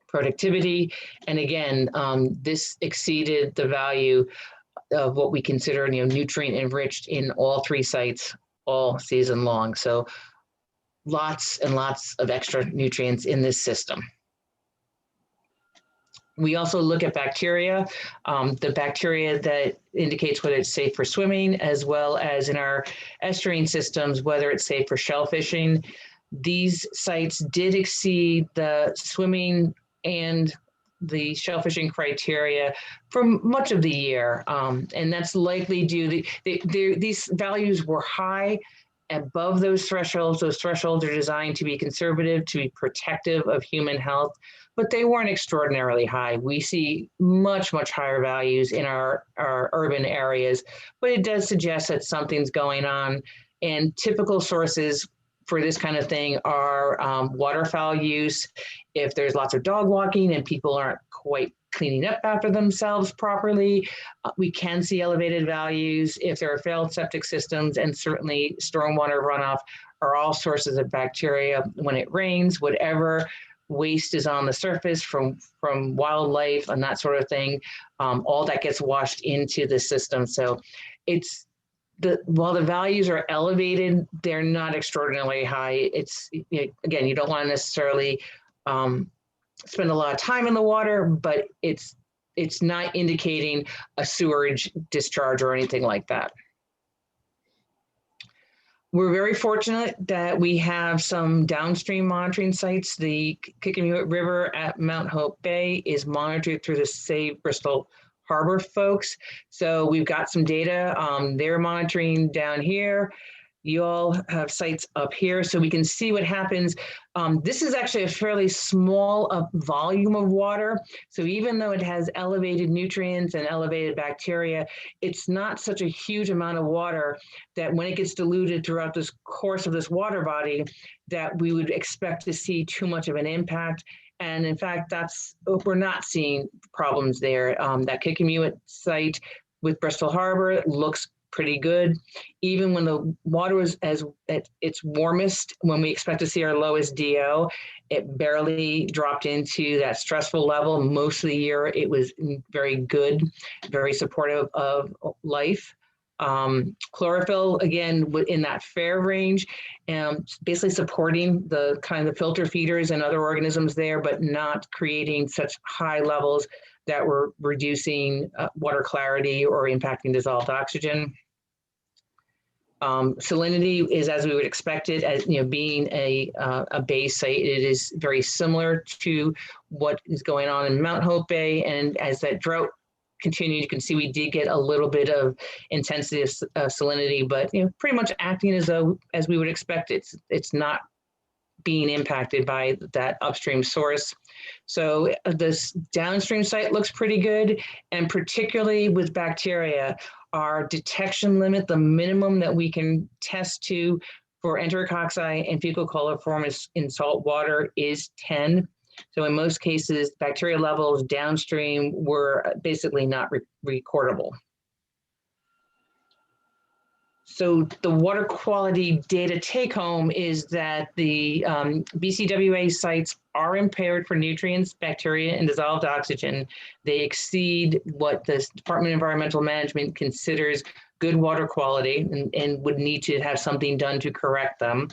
productivity. And again, this exceeded the value of what we consider nutrient enriched in all three sites all season long. So lots and lots of extra nutrients in this system. We also look at bacteria, the bacteria that indicates whether it's safe for swimming, as well as in our estuarine systems, whether it's safe for shellfishing. These sites did exceed the swimming and the shellfishing criteria for much of the year. And that's likely due to these values were high above those thresholds. Those thresholds are designed to be conservative, to be protective of human health, but they weren't extraordinarily high. We see much, much higher values in our urban areas, but it does suggest that something's going on. And typical sources for this kind of thing are waterfowl use. If there's lots of dog walking and people aren't quite cleaning up after themselves properly, we can see elevated values. If there are failed septic systems, and certainly stormwater runoff are all sources of bacteria. When it rains, whatever waste is on the surface from wildlife and that sort of thing, all that gets washed into the system. So it's, while the values are elevated, they're not extraordinarily high. It's, again, you don't want to necessarily spend a lot of time in the water, but it's not indicating a sewerage discharge or anything like that. We're very fortunate that we have some downstream monitoring sites. The Kickamuit River at Mount Hope Bay is monitored through the Save Bristol Harbor folks. So we've got some data. They're monitoring down here. You all have sites up here, so we can see what happens. This is actually a fairly small volume of water. So even though it has elevated nutrients and elevated bacteria, it's not such a huge amount of water that when it gets diluted throughout this course of this water body, that we would expect to see too much of an impact. And in fact, we're not seeing problems there. That Kickamuit site with Bristol Harbor looks pretty good. Even when the water is at its warmest, when we expect to see our lowest DO, it barely dropped into that stressful level. Most of the year, it was very good, very supportive of life. Chlorophyll, again, in that fair range, basically supporting the kind of filter feeders and other organisms there, but not creating such high levels that were reducing water clarity or impacting dissolved oxygen. Salinity is as we would expect it, as being a base site. It is very similar to what is going on in Mount Hope Bay, and as that drought continued, you can see we did get a little bit of intensity of salinity, but pretty much acting as we would expect. It's not being impacted by that upstream source. So this downstream site looks pretty good, and particularly with bacteria, our detection limit, the minimum that we can test to for enterococci and fecal coliformis in salt water is 10. So in most cases, bacteria levels downstream were basically not recordable. So the water quality data take home is that the BCWA sites are impaired for nutrients, bacteria, and dissolved oxygen. They exceed what the Department of Environmental Management considers good water quality and would need to have something done to correct them.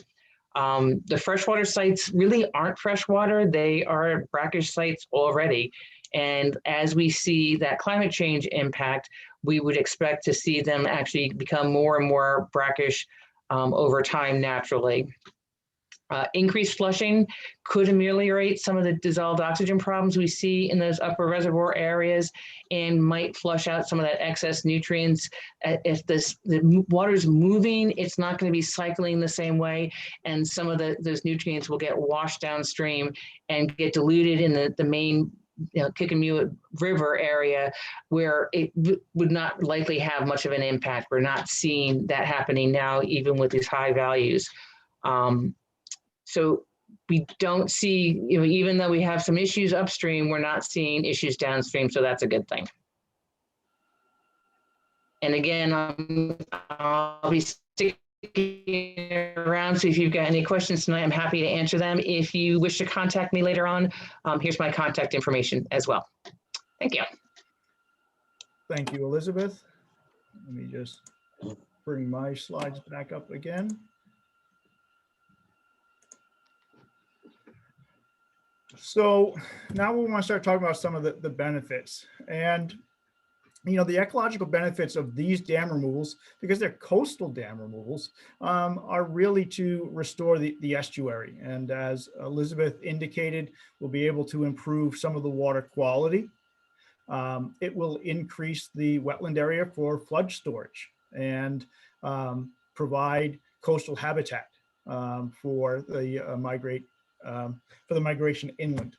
The freshwater sites really aren't freshwater. They are brackish sites already. And as we see that climate change impact, we would expect to see them actually become more and more brackish over time naturally. Increased flushing could ameliorate some of the dissolved oxygen problems we see in those upper reservoir areas and might flush out some of that excess nutrients. If the water is moving, it's not going to be cycling the same way, and some of those nutrients will get washed downstream and get diluted in the main Kickamuit River area, where it would not likely have much of an impact. We're not seeing that happening now, even with these high values. So we don't see, even though we have some issues upstream, we're not seeing issues downstream, so that's a good thing. And again, I'll be sticking around, so if you've got any questions tonight, I'm happy to answer them. If you wish to contact me later on, here's my contact information as well. Thank you.
Thank you, Elizabeth. Let me just bring my slides back up again. So now we want to start talking about some of the benefits. And, you know, the ecological benefits of these dam removals, because they're coastal dam removals, are really to restore the estuary. And as Elizabeth indicated, we'll be able to improve some of the water quality. It will increase the wetland area for flood storage and provide coastal habitat for the migration inland.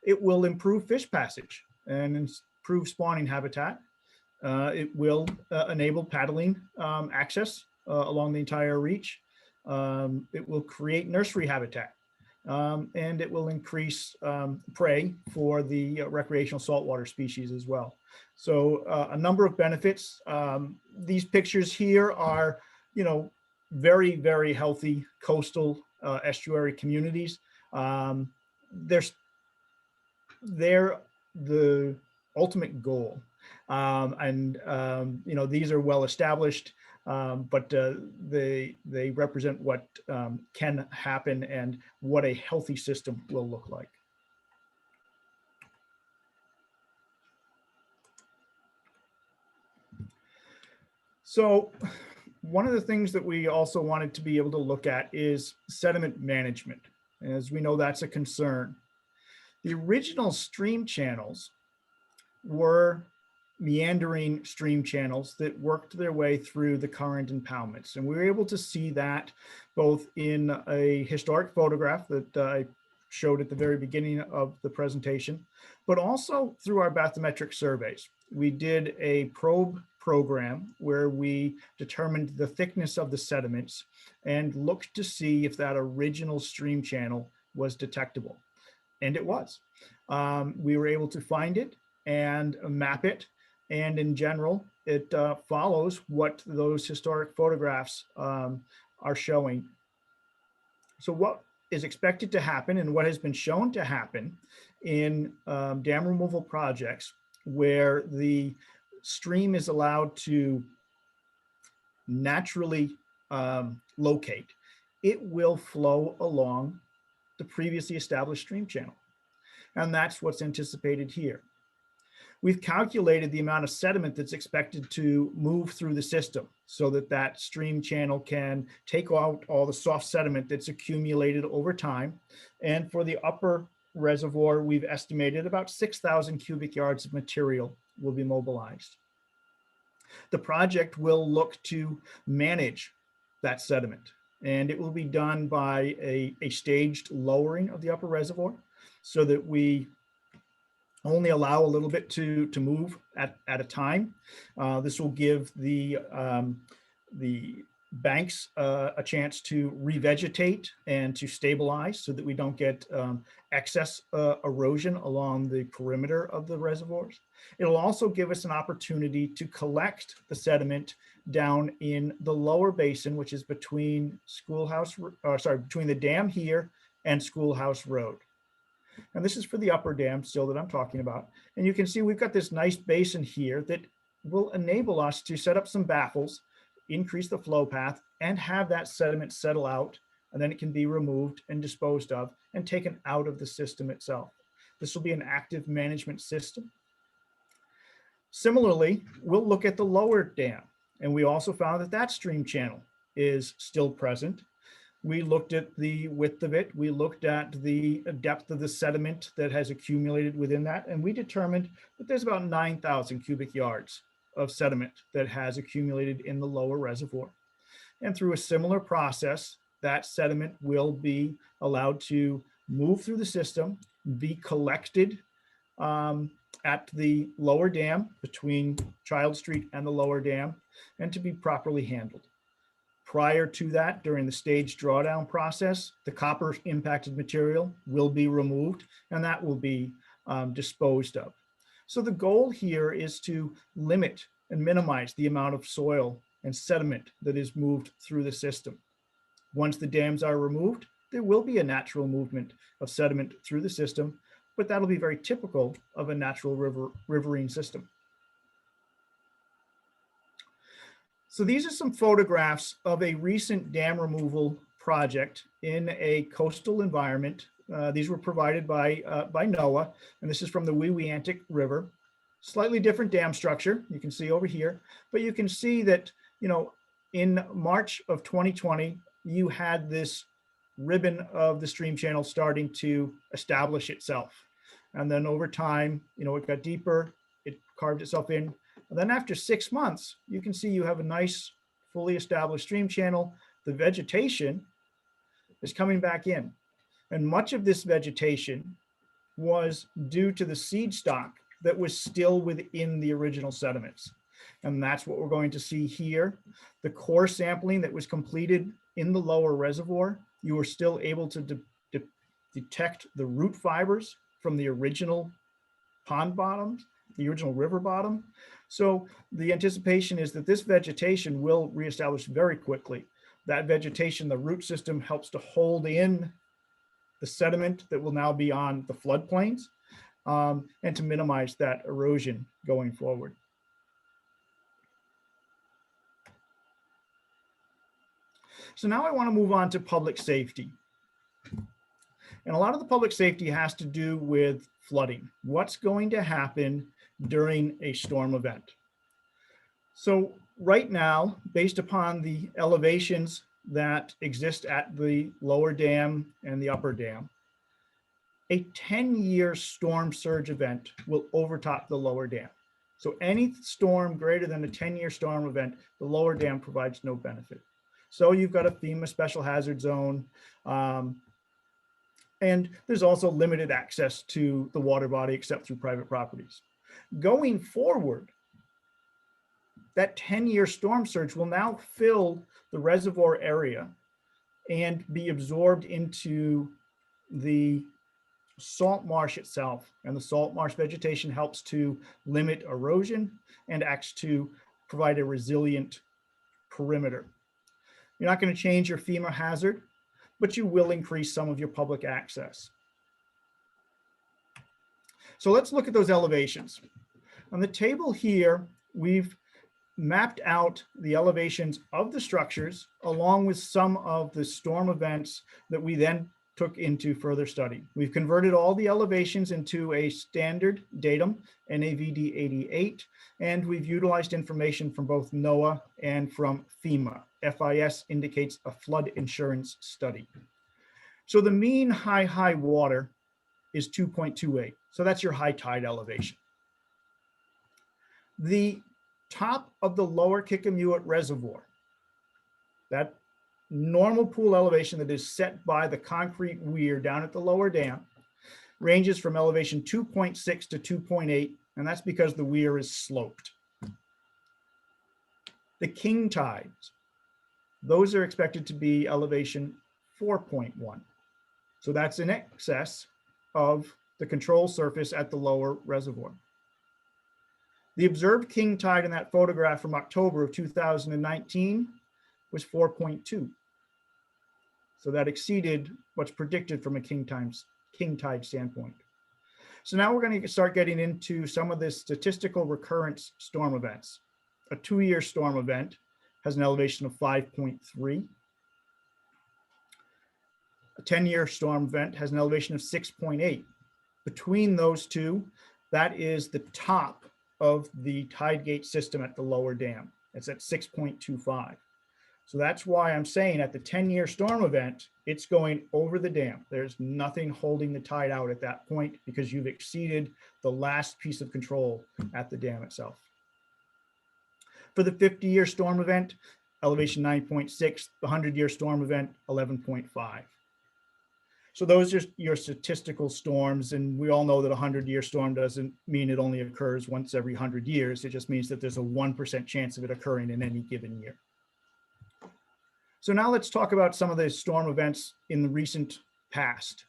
It will improve fish passage and improve spawning habitat. It will enable paddling access along the entire reach. It will create nursery habitat. And it will increase prey for the recreational saltwater species as well. So a number of benefits. These pictures here are, you know, very, very healthy coastal estuary communities. They're the ultimate goal. You know, these are well established, but they represent what can happen and what a healthy system will look like. So one of the things that we also wanted to be able to look at is sediment management. As we know, that's a concern. The original stream channels were meandering stream channels that worked their way through the current impoundments. And we were able to see that both in a historic photograph that I showed at the very beginning of the presentation, but also through our bathymetric surveys. We did a probe program where we determined the thickness of the sediments and looked to see if that original stream channel was detectable. And it was. We were able to find it and map it. And in general, it follows what those historic photographs are showing. So what is expected to happen and what has been shown to happen in dam removal projects where the stream is allowed to naturally locate, it will flow along the previously established stream channel. And that's what's anticipated here. We've calculated the amount of sediment that's expected to move through the system so that that stream channel can take out all the soft sediment that's accumulated over time. And for the upper reservoir, we've estimated about 6,000 cubic yards of material will be mobilized. The project will look to manage that sediment, and it will be done by a staged lowering of the upper reservoir so that we only allow a little bit to move at a time. This will give the banks a chance to revegetate and to stabilize so that we don't get excess erosion along the perimeter of the reservoirs. It'll also give us an opportunity to collect the sediment down in the lower basin, which is between between the dam here and Schoolhouse Road. And this is for the upper dam still that I'm talking about. And you can see we've got this nice basin here that will enable us to set up some baffles, increase the flow path, and have that sediment settle out, and then it can be removed and disposed of and taken out of the system itself. This will be an active management system. Similarly, we'll look at the lower dam, and we also found that that stream channel is still present. We looked at the width of it. We looked at the depth of the sediment that has accumulated within that. And we determined that there's about 9,000 cubic yards of sediment that has accumulated in the lower reservoir. And through a similar process, that sediment will be allowed to move through the system, be collected at the lower dam between Child Street and the lower dam, and to be properly handled. Prior to that, during the staged drawdown process, the copper impacted material will be removed and that will be disposed of. So the goal here is to limit and minimize the amount of soil and sediment that is moved through the system. Once the dams are removed, there will be a natural movement of sediment through the system, but that'll be very typical of a natural riverine system. So these are some photographs of a recent dam removal project in a coastal environment These were provided by NOAA, and this is from the Weweantic River. Slightly different dam structure, you can see over here, but you can see that, in March of 2020, you had this ribbon of the stream channel starting to establish itself. And then over time, it got deeper, it carved itself in. And then after 6 months, you can see you have a nice, fully established stream channel. The vegetation is coming back in. And much of this vegetation was due to the seed stock that was still within the original sediments. And that's what we're going to see here. The core sampling that was completed in the lower reservoir, you were still able to detect the root fibers from the original pond bottoms, the original river bottom. So the anticipation is that this vegetation will reestablish very quickly. That vegetation, the root system, helps to hold in the sediment that will now be on the floodplains, and to minimize that erosion going forward. So now I want to move on to public safety. And a lot of the public safety has to do with flooding. What's going to happen during a storm event? So right now, based upon the elevations that exist at the lower dam and the upper dam, a 10-year storm surge event will overtop the lower dam. So any storm greater than a 10-year storm event, the lower dam provides no benefit. So you've got a FEMA special hazard zone, and there's also limited access to the water body except through private properties. Going forward, that 10-year storm surge will now fill the reservoir area and be absorbed into the salt marsh itself. And the salt marsh vegetation helps to limit erosion and acts to provide a resilient perimeter. You're not going to change your FEMA hazard, but you will increase some of your public access. So let's look at those elevations. On the table here, we've mapped out the elevations of the structures along with some of the storm events that we then took into further study. We've converted all the elevations into a standard datum, NAVD 88, and we've utilized information from both NOAA and from FEMA. FIS indicates a flood insurance study. So the mean high water is 2.28. So that's your high tide elevation. The top of the lower Kickamuit Reservoir, that normal pool elevation that is set by the concrete weir down at the lower dam, ranges from elevation 2.6 to 2.8, and that's because the weir is sloped. The king tides, those are expected to be elevation 4.1. So that's in excess of the control surface at the lower reservoir. The observed king tide in that photograph from October of 2019 was 4.2. So that exceeded what's predicted from a king tide standpoint. So now we're going to start getting into some of the statistical recurrence storm events. A 2-year storm event has an elevation of 5.3. A 10-year storm event has an elevation of 6.8. Between those two, that is the top of the tide gate system at the lower dam. It's at 6.25. So that's why I'm saying at the 10-year storm event, it's going over the dam. There's nothing holding the tide out at that point because you've exceeded the last piece of control at the dam itself. For the 50-year storm event, elevation 9.6, the 100-year storm event, 11.5. So those are your statistical storms, and we all know that a 100-year storm doesn't mean it only occurs once every 100 years. It just means that there's a 1% chance of it occurring in any given year. So now let's talk about some of the storm events in the recent past.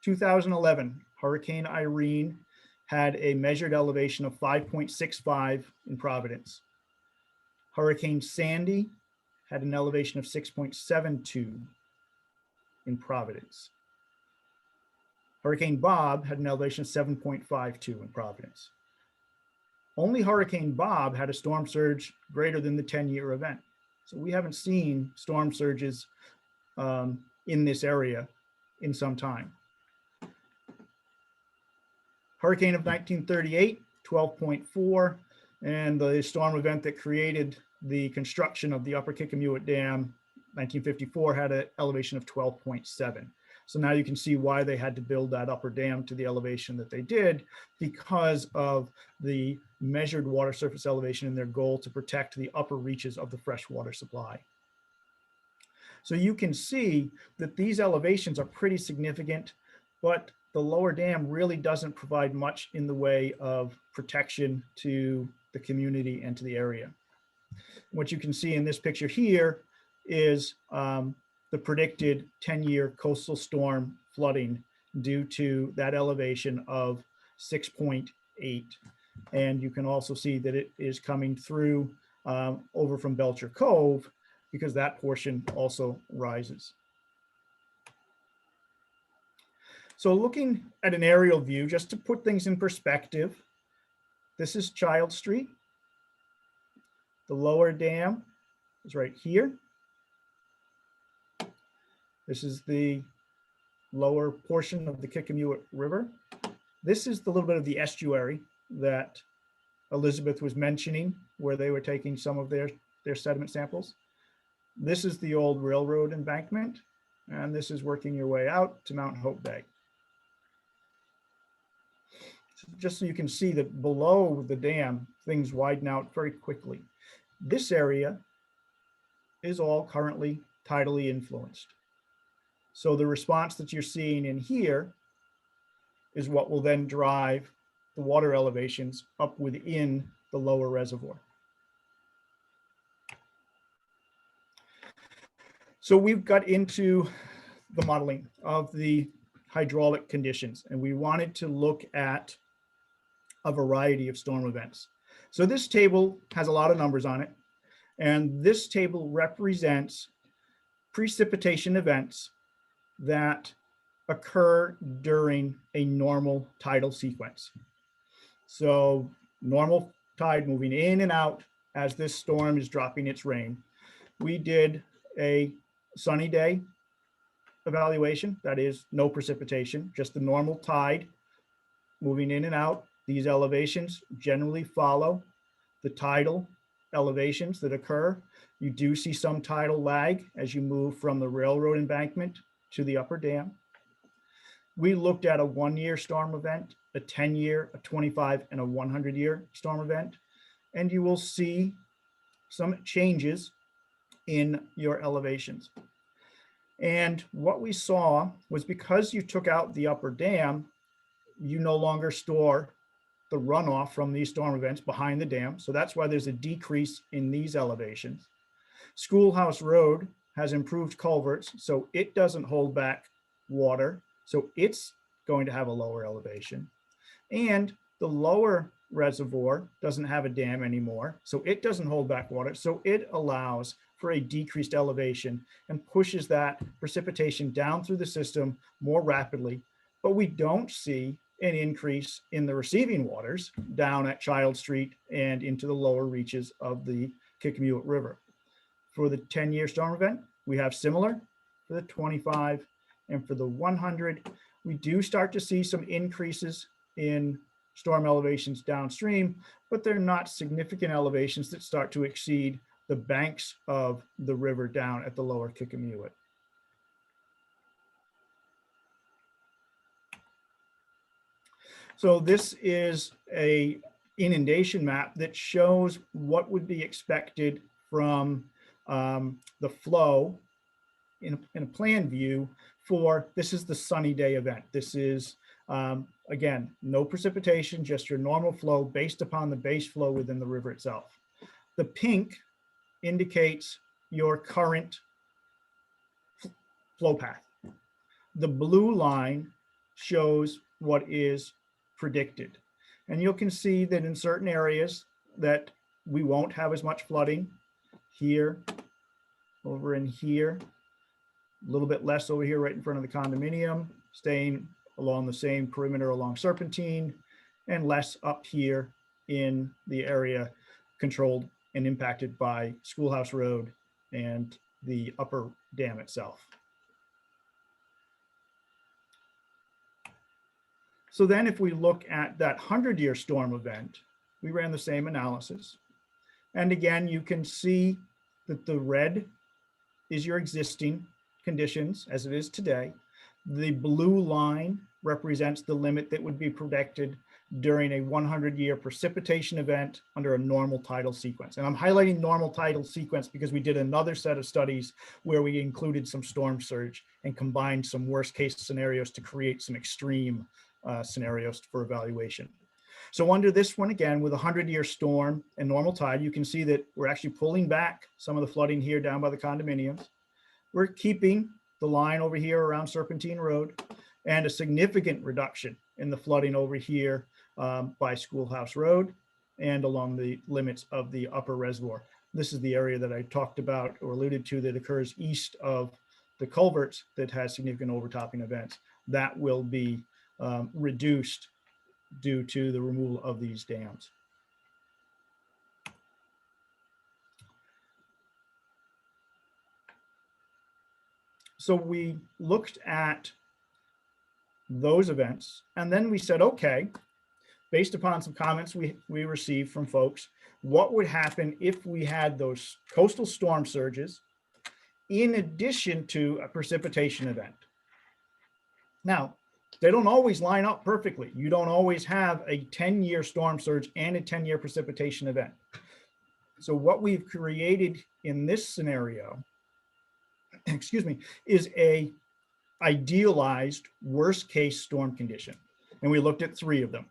2011, Hurricane Irene had a measured elevation of 5.65 in Providence. Hurricane Sandy had an elevation of 6.72 in Providence. Hurricane Bob had an elevation of 7.52 in Providence. Only Hurricane Bob had a storm surge greater than the 10-year event. So we haven't seen storm surges in this area in some time. Hurricane of 1938, 12.4, and the storm event that created the construction of the Upper Kickamuit Dam, 1954, had an elevation of 12.7. So now you can see why they had to build that upper dam to the elevation that they did, because of the measured water surface elevation and their goal to protect the upper reaches of the freshwater supply. So you can see that these elevations are pretty significant, but the lower dam really doesn't provide much in the way of protection to the community and to the area. What you can see in this picture here is the predicted 10-year coastal storm flooding due to that elevation of 6.8. And you can also see that it is coming through over from Belcher Cove, because that portion also rises. So looking at an aerial view, just to put things in perspective, this is Child Street. The lower dam is right here. This is the lower portion of the Kickamuit River. This is the little bit of the estuary that Elizabeth was mentioning, where they were taking some of their sediment samples. This is the old railroad embankment, and this is working your way out to Mount Hope Bay. So just so you can see that below the dam, things widen out very quickly. This area is all currently tidally influenced. So the response that you're seeing in here is what will then drive the water elevations up within the lower reservoir. So we've got into the modeling of the hydraulic conditions, and we wanted to look at a variety of storm events. So this table has a lot of numbers on it, and this table represents precipitation events that occur during a normal tidal sequence. So normal tide moving in and out as this storm is dropping its rain. We did a sunny day evaluation, that is no precipitation, just the normal tide moving in and out. These elevations generally follow the tidal elevations that occur. You do see some tidal lag as you move from the railroad embankment to the upper dam. We looked at a 1-year storm event, a 10-year, a 25, and a 100-year storm event, and you will see some changes in your elevations. And what we saw was, because you took out the upper dam, you no longer store the runoff from these storm events behind the dam. So that's why there's a decrease in these elevations. Schoolhouse Road has improved culverts, so it doesn't hold back water. So it's going to have a lower elevation. And the lower reservoir doesn't have a dam anymore, so it doesn't hold back water. So it allows for a decreased elevation and pushes that precipitation down through the system more rapidly. But we don't see an increase in the receiving waters down at Child Street and into the lower reaches of the Kickamuit River. For the 10-year storm event, we have similar for the 25, and for the 100, we do start to see some increases in storm elevations downstream, but they're not significant elevations that start to exceed the banks of the river down at the lower Kickamuit. So this is a inundation map that shows what would be expected from the flow in a plan view for, this is the sunny day event. This is, again, no precipitation, just your normal flow based upon the base flow within the river itself. The pink indicates your current flow path. The blue line shows what is predicted. And you can see that in certain areas that we won't have as much flooding here, over in here, a little bit less over here right in front of the condominium, staying along the same perimeter along Serpentine, and less up here in the area controlled and impacted by Schoolhouse Road and the upper dam itself. So then if we look at that 100-year storm event, we ran the same analysis. And again, you can see that the red is your existing conditions as it is today. The blue line represents the limit that would be predicted during a 100-year precipitation event under a normal tidal sequence. And I'm highlighting normal tidal sequence because we did another set of studies where we included some storm surge and combined some worst case scenarios to create some extreme scenarios for evaluation. So under this one, again, with a 100-year storm and normal tide, you can see that we're actually pulling back some of the flooding here down by the condominiums. We're keeping the line over here around Serpentine Road, and a significant reduction in the flooding over here by Schoolhouse Road and along the limits of the upper reservoir. This is the area that I talked about or alluded to that occurs east of the culverts that has significant overtopping events. That will be reduced due to the removal of these dams. So we looked at those events, and then we said, okay, based upon some comments we received from folks, what would happen if we had those coastal storm surges in addition to a precipitation event? Now, they don't always line up perfectly. You don't always have a 10-year storm surge and a 10-year precipitation event. So what we've created in this scenario, excuse me, is a idealized worst case storm condition. And we looked at 3 of them: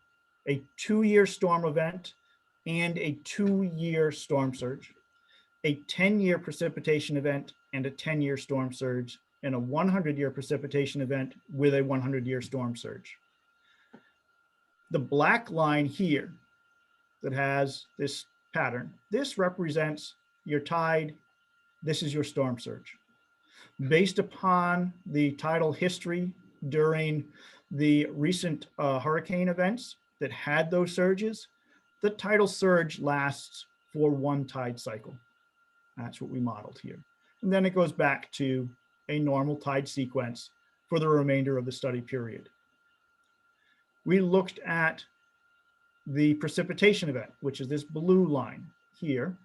a 2-year storm event and a 2-year storm surge, a 10-year precipitation event and a 10-year storm surge, and a 100-year precipitation event with a 100-year storm surge. The black line here that has this pattern, this represents your tide, this is your storm surge. Based upon the tidal history during the recent hurricane events that had those surges, the tidal surge lasts for 1 tide cycle. That's what we modeled here. And then it goes back to a normal tide sequence for the remainder of the study period. We looked at the precipitation event, which is this blue line here.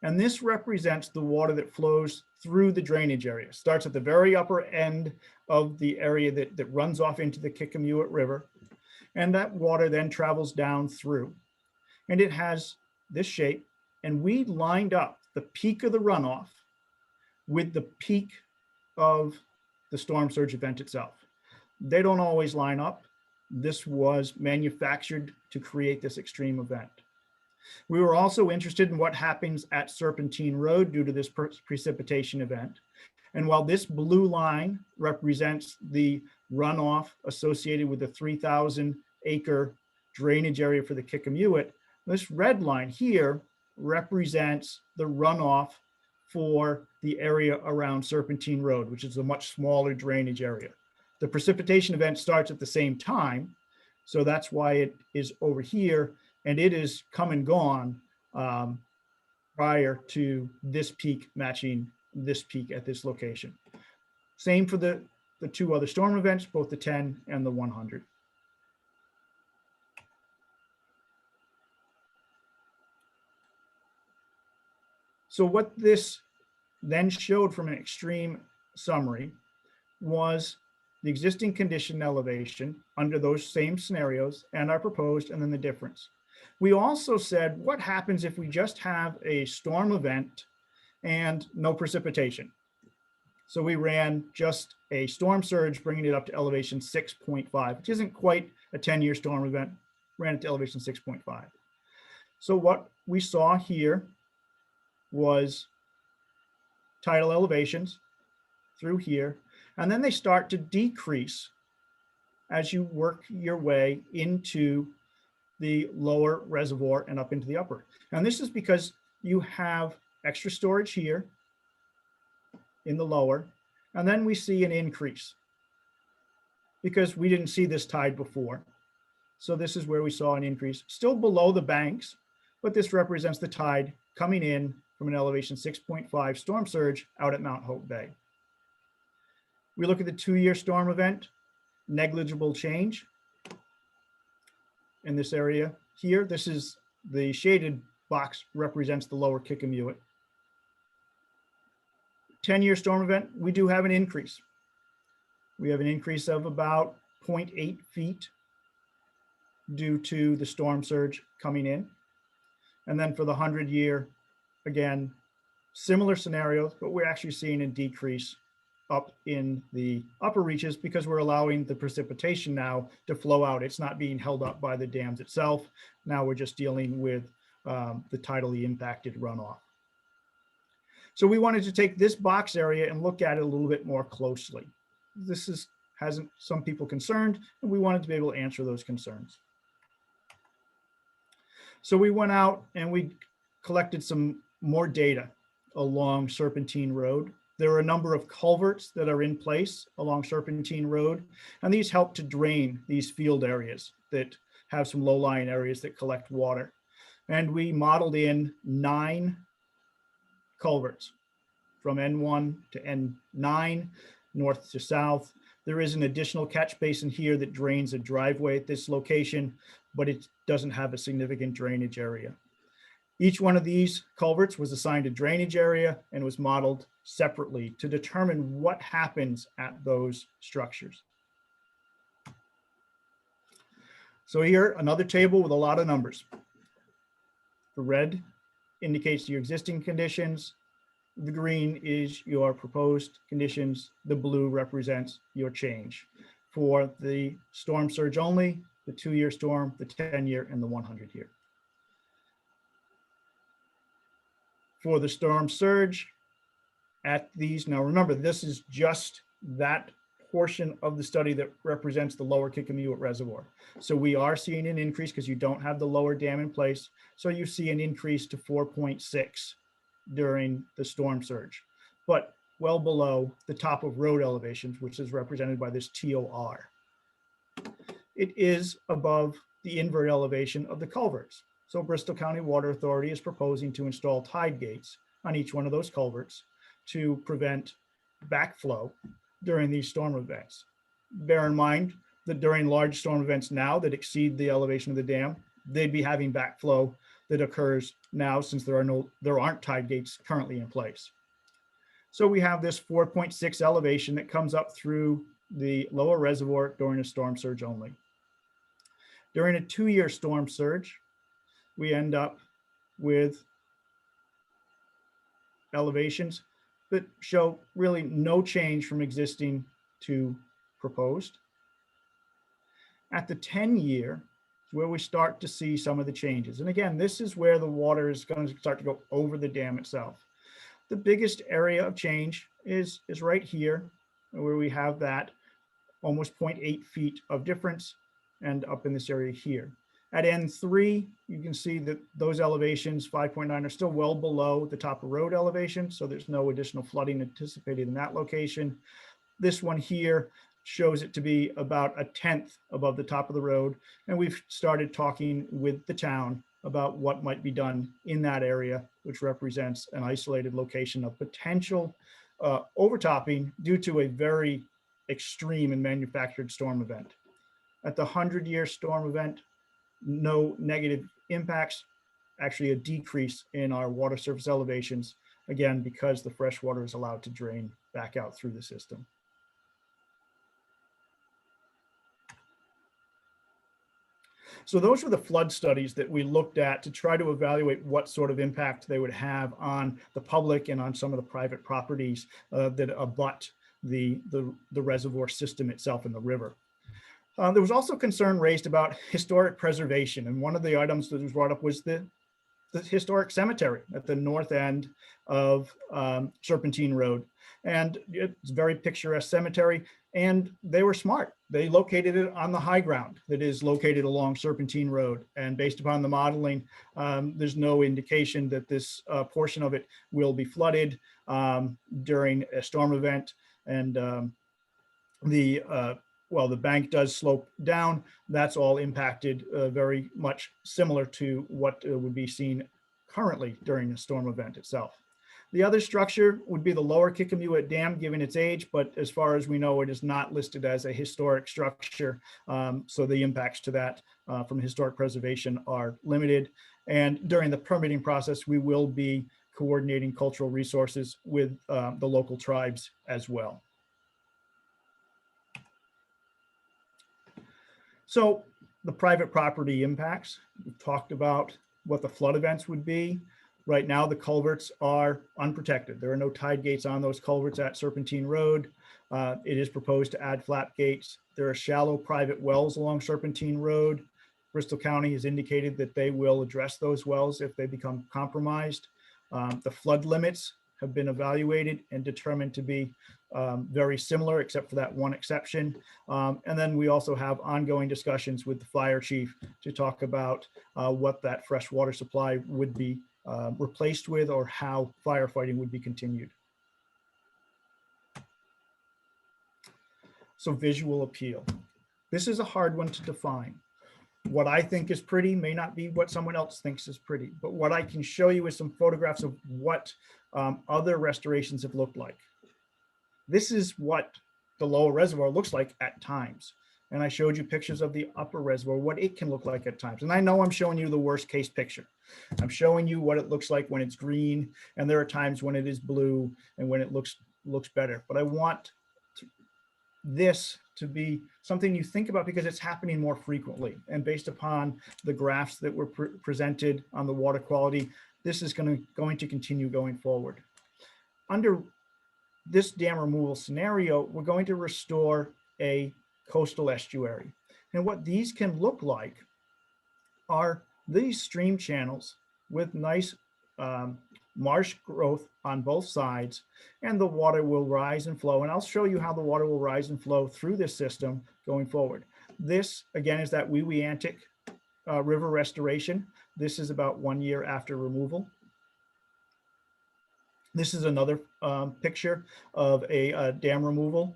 And this represents the water that flows through the drainage area. It starts at the very upper end of the area that runs off into the Meeting-BCWA River. And that water then travels down through. And it has this shape. And we lined up the peak of the runoff with the peak of the storm surge event itself. They don't always line up. This was manufactured to create this extreme event. We were also interested in what happens at Serpentine Road due to this precipitation event. And while this blue line represents the runoff associated with the 3,000-acre drainage area for the Meeting-BCWA, this red line here represents the runoff for the area around Serpentine Road, which is a much smaller drainage area. The precipitation event starts at the same time, so that's why it is over here, and it is come and gone prior to this peak matching this peak at this location. Same for the 2 other storm events, both the 10 and the 100. So what this then showed from an extreme summary was the existing condition elevation under those same scenarios and our proposed, and then the difference. We also said, what happens if we just have a storm event and no precipitation? So we ran just a storm surge, bringing it up to elevation 6.5, which isn't quite a 10-year storm event, ran it to elevation 6.5. So what we saw here was tidal elevations through here, and then they start to decrease as you work your way into the lower reservoir and up into the upper. And this is because you have extra storage here in the lower, and then we see an increase because we didn't see this tide before. So this is where we saw an increase, still below the banks, but this represents the tide coming in from an elevation 6.5 storm surge out at Mount Hope Bay. We look at the 2-year storm event, negligible change. in this area here. This is the shaded box represents the lower Kickamuit. 10-year storm event, we do have an increase. We have an increase of about 0.8 feet due to the storm surge coming in. And then for the 100-year, again, similar scenarios, but we're actually seeing a decrease up in the upper reaches because we're allowing the precipitation now to flow out. It's not being held up by the dams itself. Now we're just dealing with the tidally impacted runoff. So we wanted to take this box area and look at it a little bit more closely. This has some people concerned, and we wanted to be able to answer those concerns. So we went out and we collected some more data along Serpentine Road. There are a number of culverts that are in place along Serpentine Road, and these help to drain these field areas that have some low-lying areas that collect water. And we modeled in 9 culverts from N1 to N9, north to south. There is an additional catch basin here that drains a driveway at this location, but it doesn't have a significant drainage area. Each one of these culverts was assigned a drainage area and was modeled separately to determine what happens at those structures. So here, another table with a lot of numbers. The red indicates your existing conditions. The green is your proposed conditions. The blue represents your change for the storm surge only, the 2-year storm, the 10-year, and the 100-year. For the storm surge at these, now remember, this is just that portion of the study that represents the lower Kickamuit Reservoir. So we are seeing an increase because you don't have the lower dam in place. So you see an increase to 4.6 during the storm surge, but well below the top of road elevations, which is represented by this TOR. It is above the invert elevation of the culverts. So Bristol County Water Authority is proposing to install tide gates on each one of those culverts to prevent backflow during these storm events. Bear in mind that during large storm events now that exceed the elevation of the dam, they'd be having backflow that occurs now since there aren't tide gates currently in place. So we have this 4.6 elevation that comes up through the lower reservoir during a storm surge only. During a 2-year storm surge, we end up with elevations that show really no change from existing to proposed. At the 10-year, where we start to see some of the changes. And again, this is where the water is going to start to go over the dam itself. The biggest area of change is right here, where we have that almost 0.8 feet of difference, and up in this area here. At N3, you can see that those elevations, 5.9, are still well below the top of road elevation, so there's no additional flooding anticipated in that location. This one here shows it to be about 1/10 above the top of the road, and we've started talking with the town about what might be done in that area, which represents an isolated location of potential overtopping due to a very extreme and manufactured storm event. At the 100-year storm event, no negative impacts, actually a decrease in our water surface elevations, again, because the fresh water is allowed to drain back out through the system. So those were the flood studies that we looked at to try to evaluate what sort of impact they would have on the public and on some of the private properties that abut the reservoir system itself in the river. There was also concern raised about historic preservation. And one of the items that was brought up was the historic cemetery at the north end of Serpentine Road. And it's a very picturesque cemetery. And they were smart. They located it on the high ground that is located along Serpentine Road. And based upon the modeling, there's no indication that this portion of it will be flooded during a storm event. And well, the bank does slope down. That's all impacted very much similar to what would be seen currently during the storm event itself. The other structure would be the lower Kickamuit Dam, given its age, but as far as we know, it is not listed as a historic structure. So the impacts to that from historic preservation are limited. And during the permitting process, we will be coordinating cultural resources with the local tribes as well. So the private property impacts, we've talked about what the flood events would be. Right now, the culverts are unprotected. There are no tide gates on those culverts at Serpentine Road. It is proposed to add flap gates. There are shallow private wells along Serpentine Road. Bristol County has indicated that they will address those wells if they become compromised. The flood limits have been evaluated and determined to be very similar, except for that one exception. And then we also have ongoing discussions with the fire chief to talk about what that fresh water supply would be replaced with, or how firefighting would be continued. So visual appeal. This is a hard one to define. What I think is pretty may not be what someone else thinks is pretty, but what I can show you is some photographs of what other restorations have looked like. This is what the lower reservoir looks like at times. And I showed you pictures of the upper reservoir, what it can look like at times. And I know I'm showing you the worst case picture. I'm showing you what it looks like when it's green, and there are times when it is blue and when it looks better. But I want this to be something you think about because it's happening more frequently. And based upon the graphs that were presented on the water quality, this is going to continue going forward. Under this dam removal scenario, we're going to restore a coastal estuary. And what these can look like are these stream channels with nice marsh growth on both sides, and the water will rise and flow. And I'll show you how the water will rise and flow through this system going forward. This, again, is that Meeting-BCWA river restoration. This is about 1 year after removal. This is another picture of a dam removal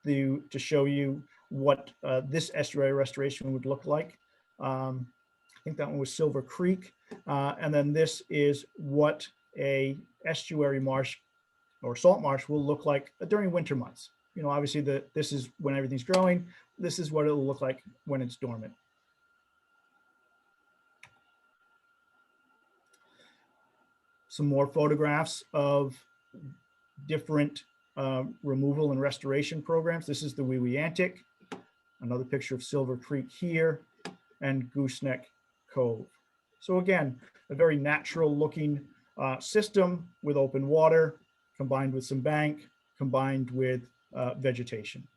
to show you what this estuary restoration would look like. I think that one was Silver Creek. And then this is what a estuary marsh or salt marsh will look like during winter months. You know, obviously this is when everything's growing. This is what it'll look like when it's dormant. Some more photographs of different removal and restoration programs. This is the Meeting-BCWA. Another picture of Silver Creek here, and Gooseneck Cove. So again, a very natural looking system with open water, combined with some bank, combined with vegetation.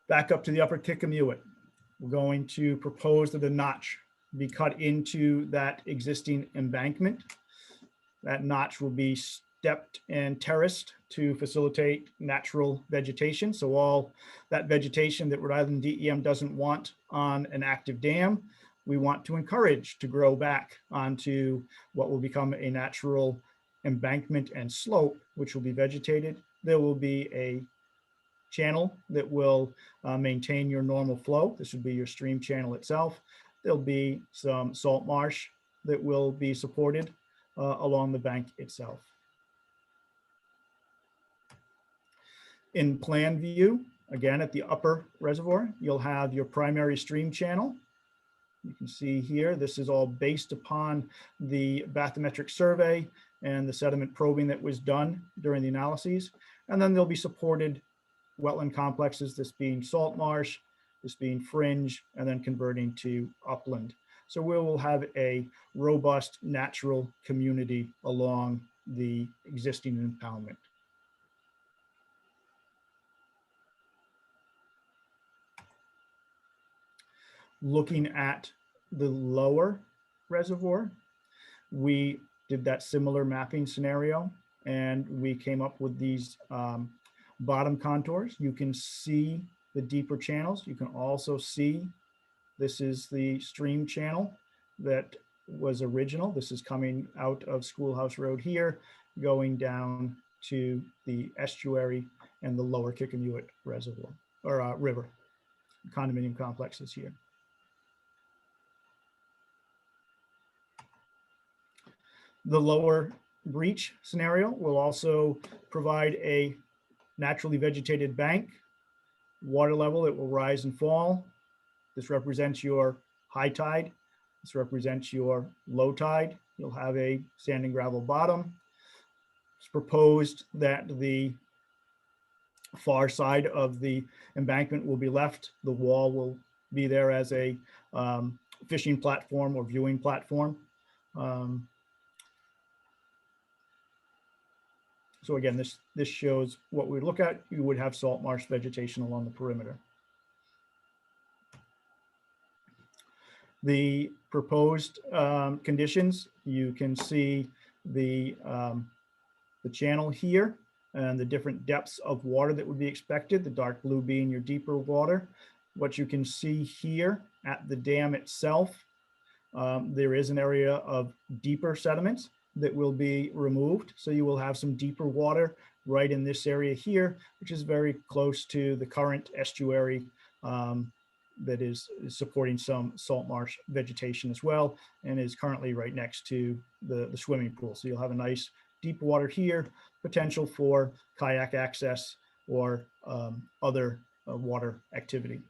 Back up to the upper Meeting-BCWA. We're going to propose that a notch be cut into that existing embankment. That notch will be stepped and terraced to facilitate natural vegetation. So all that vegetation that Rhode Island DEM doesn't want on an active dam, we want to encourage to grow back onto what will become a natural embankment and slope, which will be vegetated. There will be a channel that will maintain your normal flow. This would be your stream channel itself. There'll be some salt marsh that will be supported along the bank itself. In plan view, again, at the upper reservoir, you'll have your primary stream channel. You can see here, this is all based upon the bathymetric survey and the sediment probing that was done during the analyses. And then there'll be supported wetland complexes, this being salt marsh, this being fringe, and then converting to upland. So we will have a robust natural community along the existing impoundment. Looking at the lower reservoir, we did that similar mapping scenario, and we came up with these bottom contours. You can see the deeper channels. You can also see this is the stream channel that was original. This is coming out of Schoolhouse Road here, going down to the estuary and the lower Meeting-BCWA reservoir or river. Condominium complexes here. The lower breach scenario will also provide a naturally vegetated bank. Water level, it will rise and fall. This represents your high tide. This represents your low tide. You'll have a sand and gravel bottom. It's proposed that the far side of the embankment will be left. The wall will be there as a fishing platform or viewing platform. So again, this shows what we look at. You would have salt marsh vegetation along the perimeter. The proposed conditions, you can see the channel here and the different depths of water that would be expected, the dark blue being your deeper water. What you can see here at the dam itself, there is an area of deeper sediments that will be removed. So you will have some deeper water right in this area here, which is very close to the current estuary that is supporting some salt marsh vegetation as well, and is currently right next to the swimming pool. So you'll have a nice deep water here, potential for kayak access or other water activity.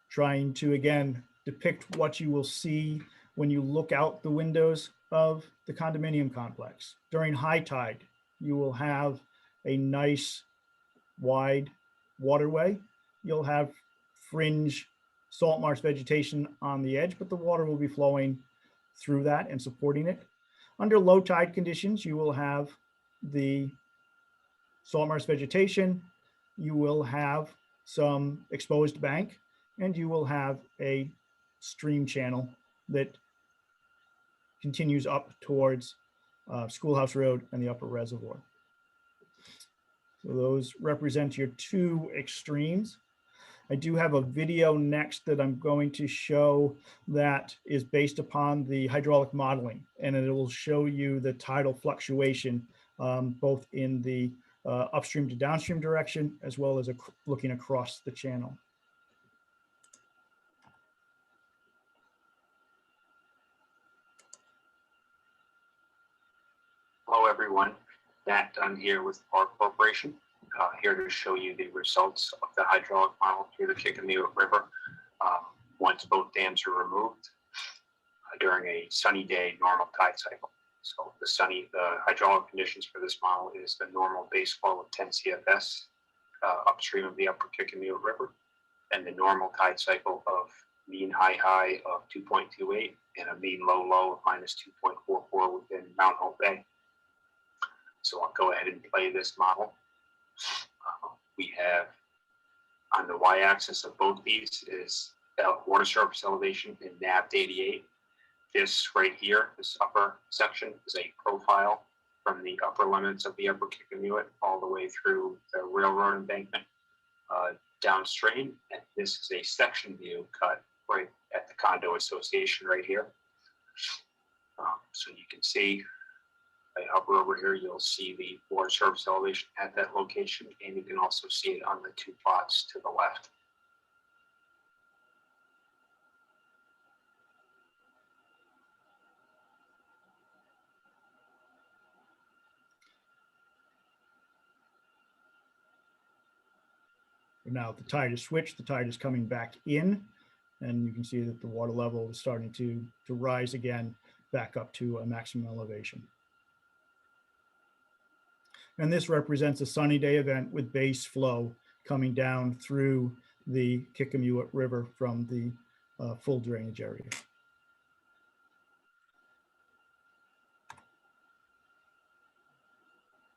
Trying to, again, depict what you will see when you look out the windows of the condominium complex. During high tide, you will have a nice wide waterway. You'll have fringe salt marsh vegetation on the edge, but the water will be flowing through that and supporting it. Under low tide conditions, you will have the salt marsh vegetation. You will have some exposed bank, and you will have a stream channel that continues up towards Schoolhouse Road and the upper reservoir. So those represent your two extremes. I do have a video next that I'm going to show that is based upon the hydraulic modeling, and it will show you the tidal fluctuation both in the upstream to downstream direction, as well as looking across the channel.
Hello, everyone. Matt Dunn here with Park Corporation, here to show you the results of the hydraulic model through the Kickamiut River once both dams are removed during a sunny day normal tide cycle. So the hydraulic conditions for this model is the normal base flow of 10 CFS upstream of the upper Kickamiut River, and the normal tide cycle of mean high of 2.28 and a mean low of minus 2.44 within Mount Hope Bay. So I'll go ahead and play this model. We have on the y-axis of both these is water surface elevation in nav 88. This right here, this upper section, is a profile from the upper limits of the upper Kickamiut all the way through the railroad embankment downstream. And this is a section view cut right at the condo association right here. So you can see, I hover over here, you'll see the water surface elevation at that location, and you can also see it on the two plots to the left.
Now the tide is switched, the tide is coming back in, and you can see that the water level is starting to rise again back up to a maximum elevation. And this represents a sunny day event with base flow coming down through the Kickamiut River from the full drainage area.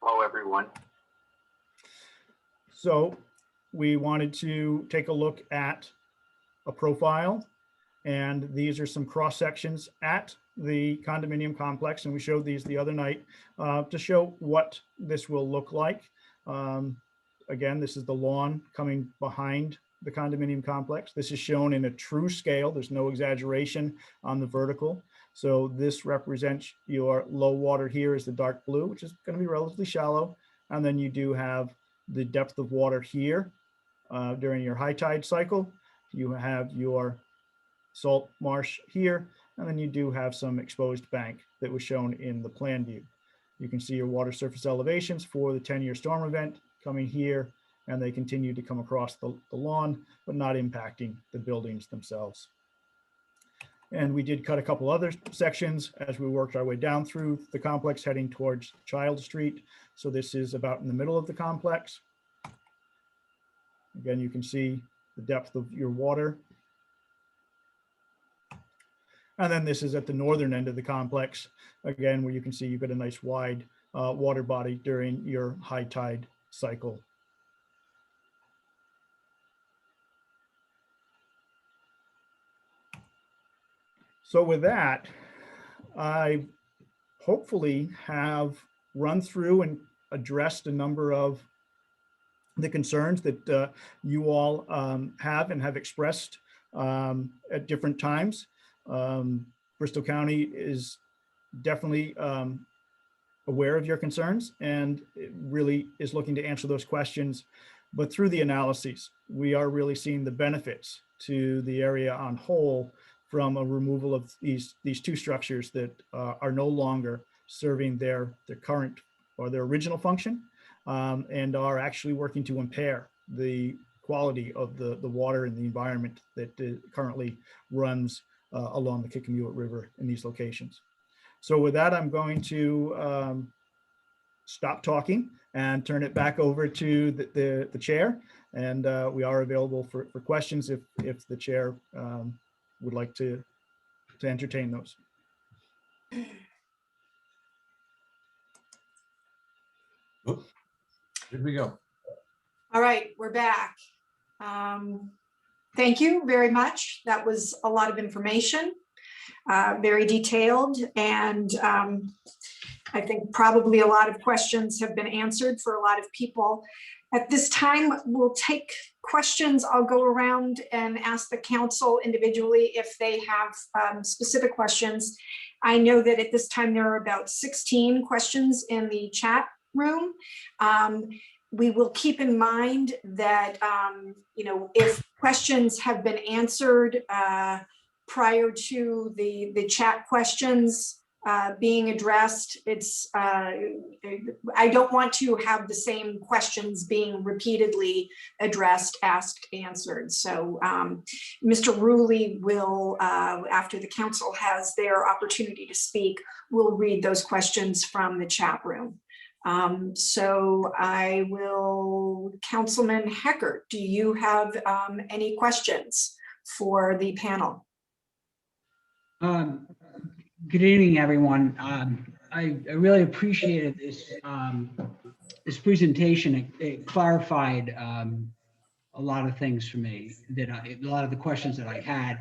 Hello, everyone.
So we wanted to take a look at a profile, and these are some cross sections at the condominium complex, and we showed these the other night to show what this will look like. Again, this is the lawn coming behind the condominium complex. This is shown in a true scale. There's no exaggeration on the vertical. So this represents your low water here is the dark blue, which is going to be relatively shallow. And then you do have the depth of water here during your high tide cycle. You have your salt marsh here, And then you do have some exposed bank that was shown in the plan view. You can see your water surface elevations for the 10-year storm event coming here, and they continue to come across the lawn, but not impacting the buildings themselves. And we did cut a couple other sections as we worked our way down through the complex heading towards Child Street. So this is about in the middle of the complex. Again, you can see the depth of your water. And then this is at the northern end of the complex, again, where you can see you've got a nice wide water body during your high tide cycle. So with that, I hopefully have run through and addressed a number of the concerns that you all have and have expressed at different times. Bristol County is definitely aware of your concerns and it really is looking to answer those questions. But through the analyses, we are really seeing the benefits to the area on whole from a removal of these two structures that are no longer serving their current or their original function, and are actually working to impair the quality of the water and the environment that currently runs along the Meeting-BCWA River in these locations. So with that, I'm going to stop talking and turn it back over to the chair. And we are available for questions if the chair would like to entertain those.
Oop, here we go.
All right, we're back. Thank you very much. That was a lot of information, very detailed, and I think probably a lot of questions have been answered for a lot of people. At this time, we'll take questions. I'll go around and ask the council individually if they have specific questions. I know that at this time there are about 16 questions in the chat room. We will keep in mind that, if questions have been answered prior to the chat questions being addressed, I don't want to have the same questions being repeatedly addressed, asked, answered. So Mr. Rulli will, after the council has their opportunity to speak, will read those questions from the chat room. So I will, Councilman Heckert, do you have any questions for the panel?
Good evening, everyone. I really appreciated this this presentation. It clarified a lot of things for me, a lot of the questions that I had.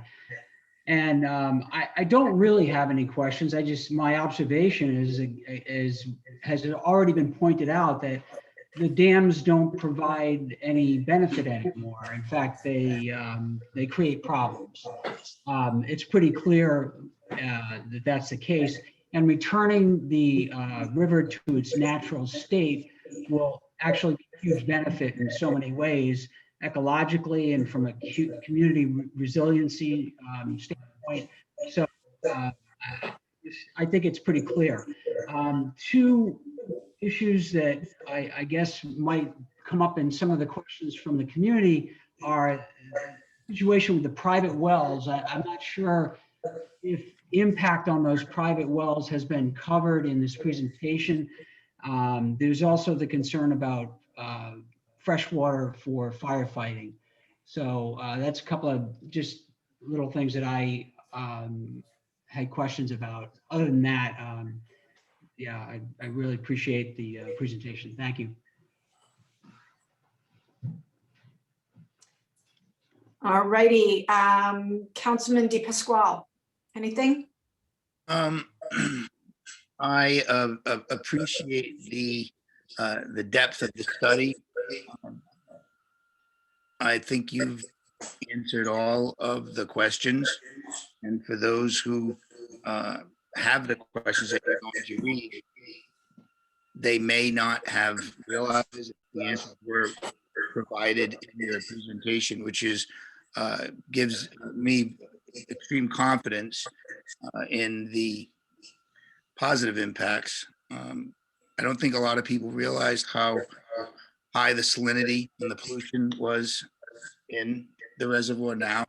And I don't really have any questions. My observation has already been pointed out that the dams don't provide any benefit anymore. In fact, they create problems. It's pretty clear that that's the case. And returning the river to its natural state will actually be a huge benefit in so many ways, ecologically and from a community resiliency standpoint. So I think it's pretty clear. Two issues that I guess might come up in some of the questions from the community are the situation with the private wells. I'm not sure if impact on those private wells has been covered in this presentation. There's also the concern about fresh water for firefighting. So that's a couple of just little things that I had questions about. Other than that, yeah, I really appreciate the presentation. Thank you.
All righty, Councilman DePasquale, anything?
I appreciate the depth of the study. I think you've answered all of the questions, and for those who have the questions that you're going to read, they may not have realized the answers were provided in your presentation, which is gives me extreme confidence in the positive impacts. I don't think a lot of people realized how high the salinity and the pollution was in the reservoir now.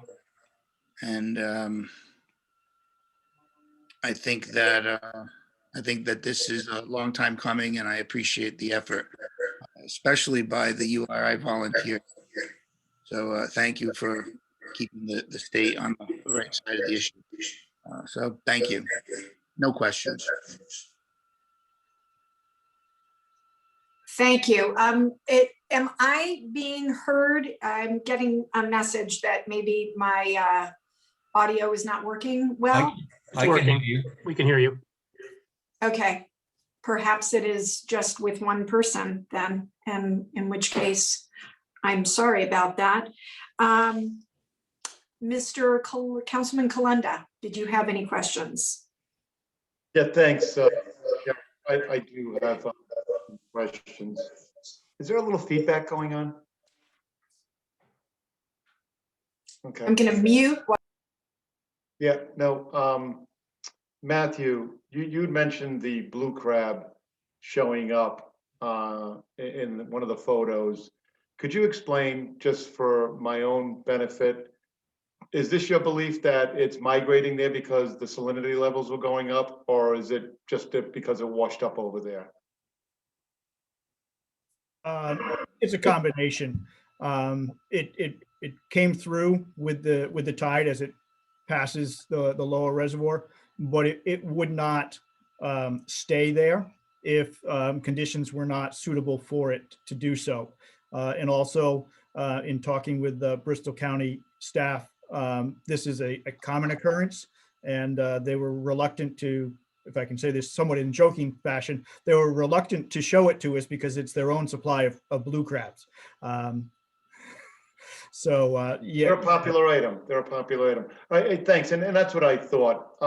And I think that this is a long time coming, and I appreciate the effort, especially by the URI volunteers. So thank you for keeping the state on the right side of the issue. So thank you. No questions.
Thank you. Am I being heard? I'm getting a message that maybe my audio is not working well.
It's working. We can hear you.
Okay, perhaps it is just with one person then, and in which case, I'm sorry about that. Councilman Kalenda, did you have any questions?
Yeah, thanks. Yeah, I do have questions. Is there a little feedback going on? Okay.
I'm gonna mute.
Yeah, no, Matthew, you'd mentioned the blue crab showing up in one of the photos. Could you explain, just for my own benefit, is this your belief that it's migrating there because the salinity levels were going up, or is it just because it washed up over there?
It's a combination. It came through with the tide as it passes the lower reservoir, but it would not stay there if conditions were not suitable for it to do so. And also, in talking with the Bristol County staff, this is a common occurrence, and they were reluctant to, if I can say this somewhat in joking fashion, they were reluctant to show it to us because it's their own supply of blue crabs. Yeah.
They're a popular item. They're a popular item. All right, thanks. And that's what I thought.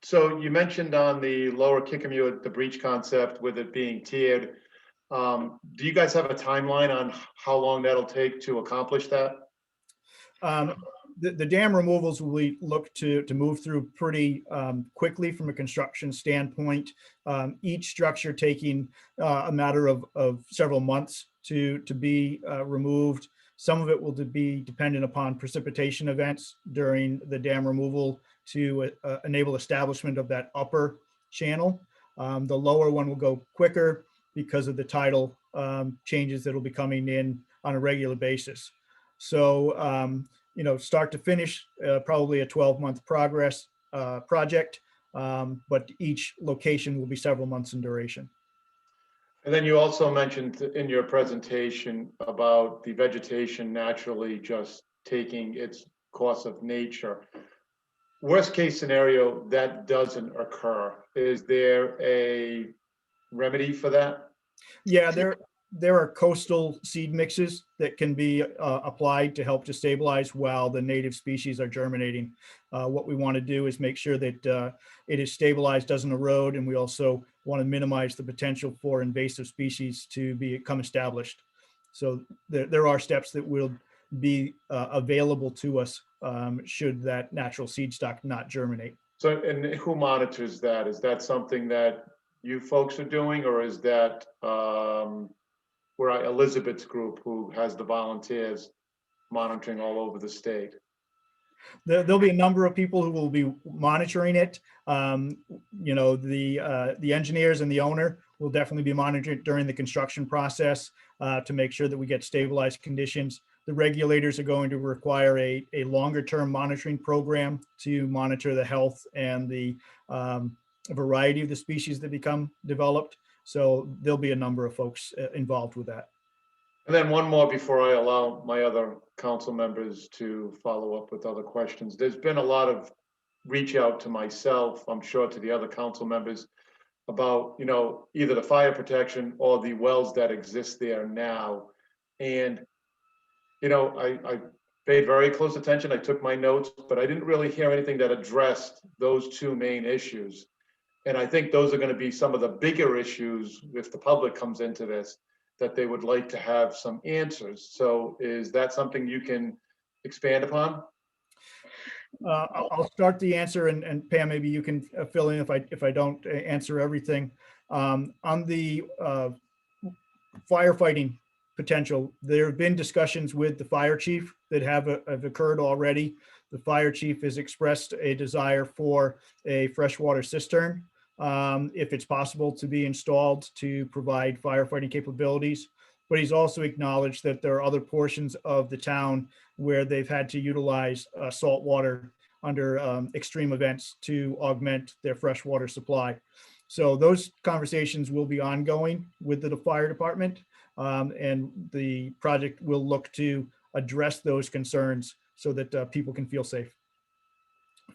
So you mentioned on the lower Kickapoo, the breach concept with it being tiered. Do you guys have a timeline on how long that'll take to accomplish that?
The dam removals we look to move through pretty quickly from a construction standpoint. Each structure taking a matter of several months to be removed. Some of it will be dependent upon precipitation events during the dam removal to enable establishment of that upper channel. The lower one will go quicker because of the tidal changes that will be coming in on a regular basis. So, start to finish, probably a 12-month project, but each location will be several months in duration.
And then you also mentioned in your presentation about the vegetation naturally just taking its course of nature. Worst case scenario, that doesn't occur. Is there a remedy for that?
Yeah, there are coastal seed mixes that can be applied to help to stabilize while the native species are germinating. What we want to do is make sure that it is stabilized, doesn't erode, and we also want to minimize the potential for invasive species to become established. So there are steps that will be available to us should that natural seed stock not germinate.
So, and who monitors that? Is that something that you folks are doing, or is that where Elizabeth's group, who has the volunteers monitoring all over the state?
There'll be a number of people who will be monitoring it. The engineers and the owner will definitely be monitoring it during the construction process to make sure that we get stabilized conditions. The regulators are going to require a longer term monitoring program to monitor the health and the variety of the species that become developed. So there'll be a number of folks involved with that.
And then one more before I allow my other council members to follow up with other questions. There's been a lot of reach out to myself, I'm sure to the other council members, about, either the fire protection or the wells that exist there now. And, I paid very close attention. I took my notes, but I didn't really hear anything that addressed those two main issues. And I think those are going to be some of the bigger issues if the public comes into this, that they would like to have some answers. So is that something you can expand upon?
I'll start the answer, and Pam, maybe you can fill in if I don't answer everything. On the firefighting potential, there have been discussions with the fire chief that have occurred already. The fire chief has expressed a desire for a freshwater cistern, if it's possible to be installed to provide firefighting capabilities. But he's also acknowledged that there are other portions of the town where they've had to utilize salt water under extreme events to augment their freshwater supply. So those conversations will be ongoing with the fire department, and the project will look to address those concerns so that people can feel safe.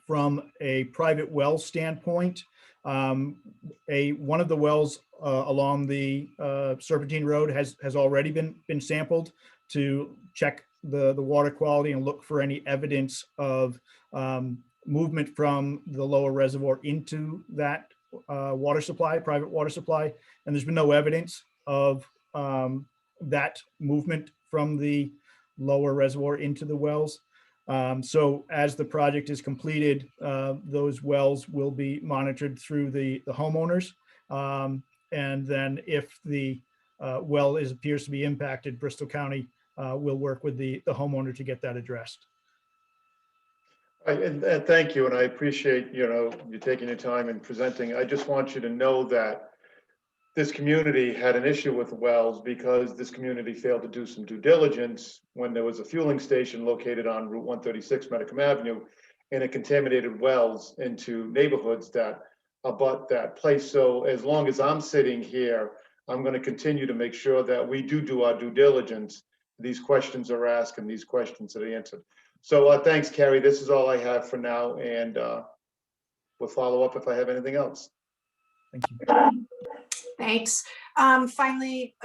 From a private well standpoint, one of the wells along the Serpentine Road has already been sampled to check the water quality and look for any evidence of movement from the lower reservoir into that water supply, private water supply. And there's been no evidence of that movement from the lower reservoir into the wells. So as the project is completed, those wells will be monitored through the homeowners. And then if the well appears to be impacted, Bristol County will work with the homeowner to get that addressed.
And thank you, and I appreciate, you taking your time and presenting. I just want you to know that this community had an issue with wells because this community failed to do some due diligence when there was a fueling station located on Route 136 Medicum Avenue, and it contaminated wells into neighborhoods that abut that place. So as long as I'm sitting here, I'm going to continue to make sure that we do our due diligence. These questions are asked and these questions are answered. So thanks, Carrie. This is all I have for now, and we'll follow up if I have anything else.
Thank you.
Thanks. Finally,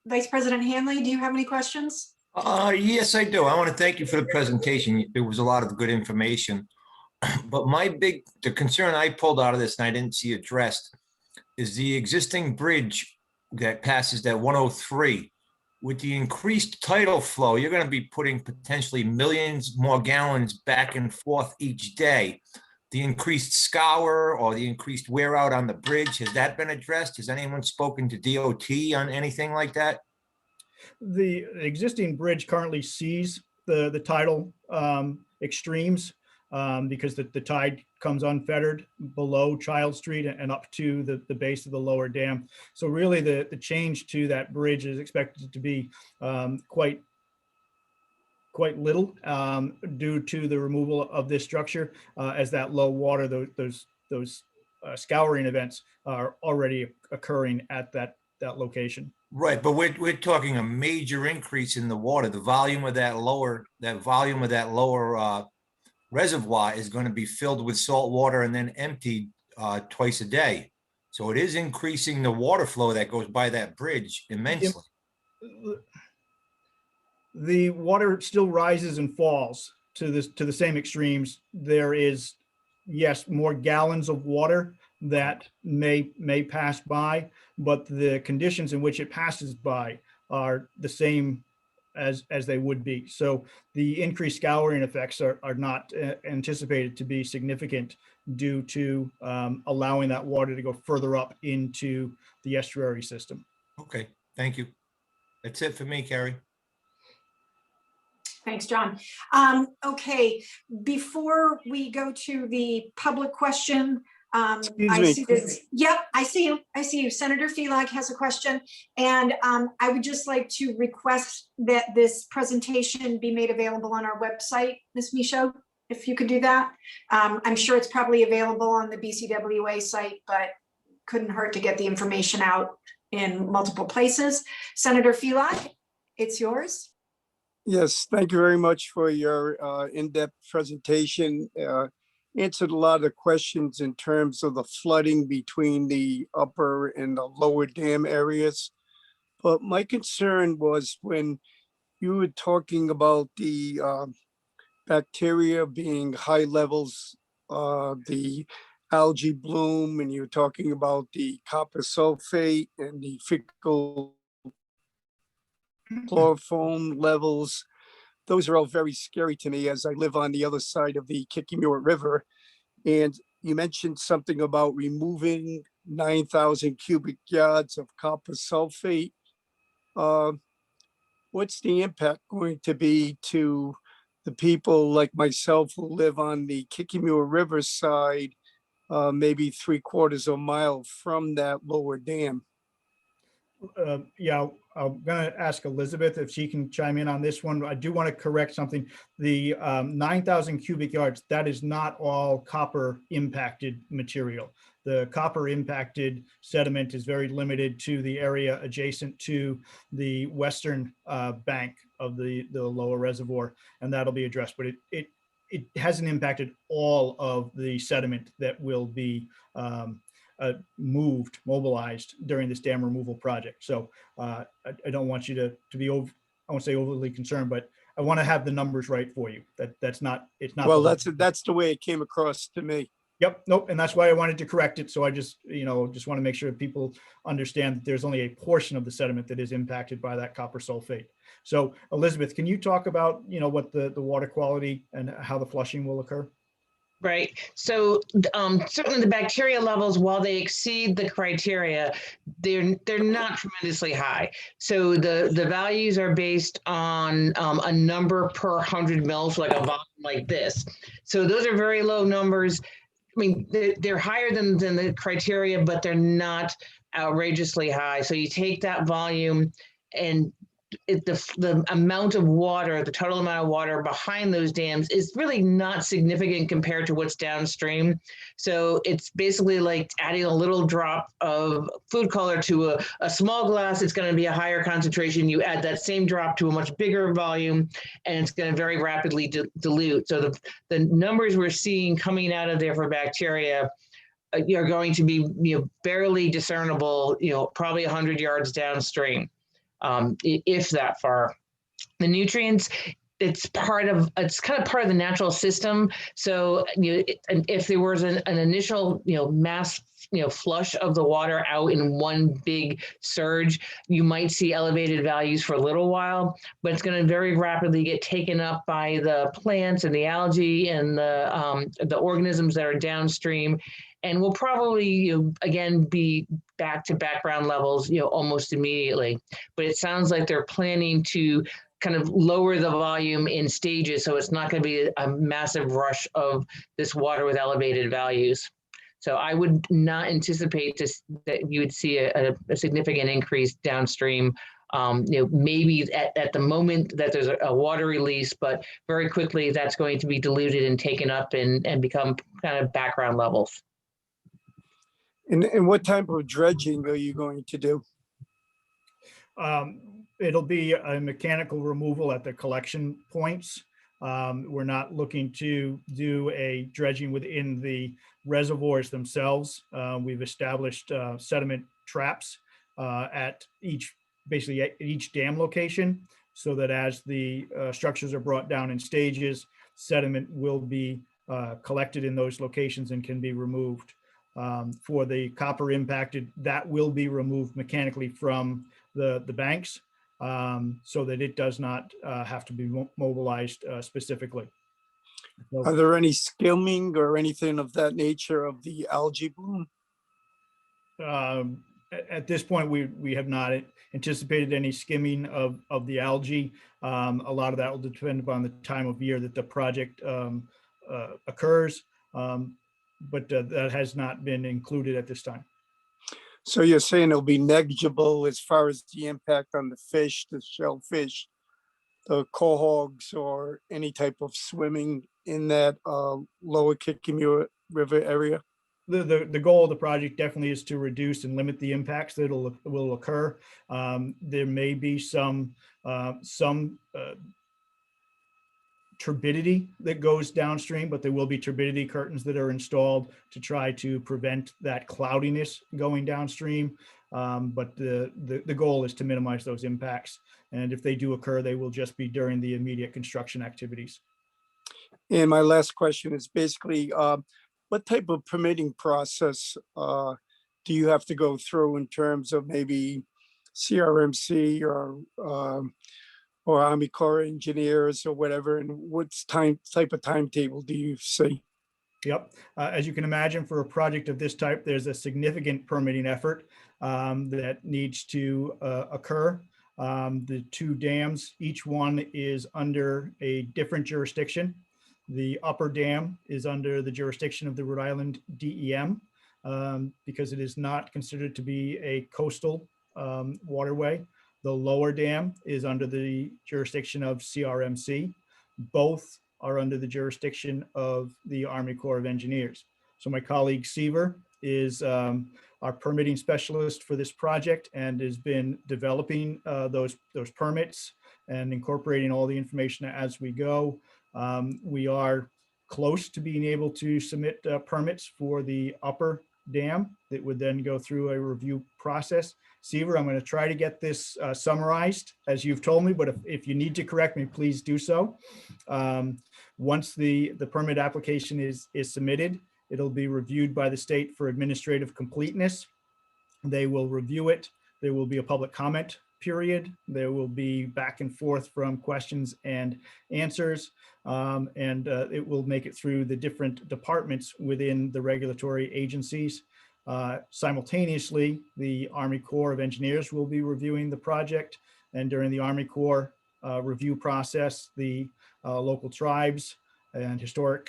Vice President Hanley, do you have any questions?
Yes, I do. I want to thank you for the presentation. There was a lot of good information. But the concern I pulled out of this and I didn't see addressed is the existing bridge that passes that 103. With the increased tidal flow, you're going to be putting potentially millions more gallons back and forth each day. The increased scour or the increased wear out on the bridge, has that been addressed? Has anyone spoken to DOT on anything like that?
The existing bridge currently sees the tidal extremes because the tide comes unfettered below Child Street and up to the base of the lower dam. So really the change to that bridge is expected to be quite little due to the removal of this structure as that low water, those scouring events are already occurring at that location.
Right, but we're talking a major increase in the water. The volume of that lower reservoir is going to be filled with salt water and then emptied twice a day. So it is increasing the water flow that goes by that bridge immensely.
The water still rises and falls to the same extremes. There is, yes, more gallons of water that may pass by, but the conditions in which it passes by are the same as they would be. So the increased scouring effects are not anticipated to be significant due to allowing that water to go further up into the estuary system.
Okay, thank you. That's it for me, Carrie.
Thanks, John. Okay, before we go to the public question, I see this. Yep, I see you. I see you. Senator Felag has a question, and I would just like to request that this presentation be made available on our website, Ms. Michaud, if you could do that. I'm sure it's probably available on the BCWA site, but couldn't hurt to get the information out in multiple places. Senator Felag, it's yours.
Yes, thank you very much for your in-depth presentation. Answered a lot of questions in terms of the flooding between the upper and the lower dam areas. But my concern was when you were talking about the bacteria being high levels, the algae bloom, and you're talking about the copper sulfate and the fecal chloroform levels. those are all very scary to me as I live on the other side of the Kickapoo River. And you mentioned something about removing 9,000 cubic yards of copper sulfate. What's the impact going to be to the people like myself who live on the Kickapoo River side, maybe 3/4 of a mile from that lower dam?
Yeah, I'm gonna ask Elizabeth if she can chime in on this one. I do want to correct something. The 9,000 cubic yards, that is not all copper impacted material. The copper impacted sediment is very limited to the area adjacent to the western bank of the lower reservoir, and that'll be addressed. But it hasn't impacted all of the sediment that will be mobilized during this dam removal project. So I don't want you to be over, I won't say overly concerned, but I want to have the numbers right for you. It's not.
Well, that's the way it came across to me.
Yep, nope, and that's why I wanted to correct it. So I just want to make sure people understand that there's only a portion of the sediment that is impacted by that copper sulfate. So Elizabeth, can you talk about what the water quality and how the flushing will occur?
Right. So certainly the bacteria levels, while they exceed the criteria, they're not tremendously high. So the values are based on a number per 100 mils, like a volume like this. So those are very low numbers. I mean, they're higher than the criteria, but they're not outrageously high. So you take that volume and the amount of water, the total amount of water behind those dams is really not significant compared to what's downstream. So it's basically like adding a little drop of food color to a small glass. It's going to be a higher concentration. You add that same drop to a much bigger volume, and it's going to very rapidly dilute. So the numbers we're seeing coming out of there for bacteria are going to be barely discernible, probably 100 yards downstream. If that far. The nutrients, it's kind of part of the natural system. So if there was an initial mass flush of the water out in one big surge, you might see elevated values for a little while, but it's going to very rapidly get taken up by the plants and the algae and the organisms that are downstream, and will probably again be back to background levels almost immediately. But it sounds like they're planning to kind of lower the volume in stages, so it's not going to be a massive rush of this water with elevated values. So I would not anticipate that you would see a significant increase downstream. Maybe at the moment that there's a water release, but very quickly that's going to be diluted and taken up and become kind of background levels.
And what type of dredging are you going to do?
It'll be a mechanical removal at the collection points. We're not looking to do a dredging within the reservoirs themselves. We've established sediment traps at each dam location, so that as the structures are brought down in stages, sediment will be collected in those locations and can be removed. For the copper impacted, that will be removed mechanically from the banks, so that it does not have to be mobilized specifically. So,
are there any skimming or anything of that nature of the algae bloom?
at this point, we have not anticipated any skimming of the algae. A lot of that will depend upon the time of year that the project occurs. But that has not been included at this time.
So you're saying it'll be negligible as far as the impact on the fish, the shellfish, the quahogs, or any type of swimming in that lower Kickapoo River area?
The goal of the project definitely is to reduce and limit the impacts that will occur. There may be some turbidity that goes downstream, but there will be turbidity curtains that are installed to try to prevent that cloudiness going downstream. But the goal is to minimize those impacts. And if they do occur, they will just be during the immediate construction activities.
And my last question is basically, what type of permitting process do you have to go through in terms of maybe CRMC or or Army Corps of Engineers or whatever, and what's type of timetable do you see?
Yep. As you can imagine, for a project of this type, there's a significant permitting effort that needs to occur. The two dams, each one is under a different jurisdiction. The upper dam is under the jurisdiction of the Rhode Island DEM because it is not considered to be a coastal waterway. The lower dam is under the jurisdiction of CRMC. Both are under the jurisdiction of the Army Corps of Engineers. So my colleague Seaver is our permitting specialist for this project and has been developing those permits and incorporating all the information as we go. We are close to being able to submit permits for the upper dam that would then go through a review process. Seaver, I'm going to try to get this summarized as you've told me, but if you need to correct me, please do so. Once the permit application is submitted, it'll be reviewed by the state for administrative completeness. They will review it. There will be a public comment period. There will be back and forth from questions and answers, and it will make it through the different departments within the regulatory agencies. Simultaneously, the Army Corps of Engineers will be reviewing the project, and during the Army Corps review process, the local tribes and historic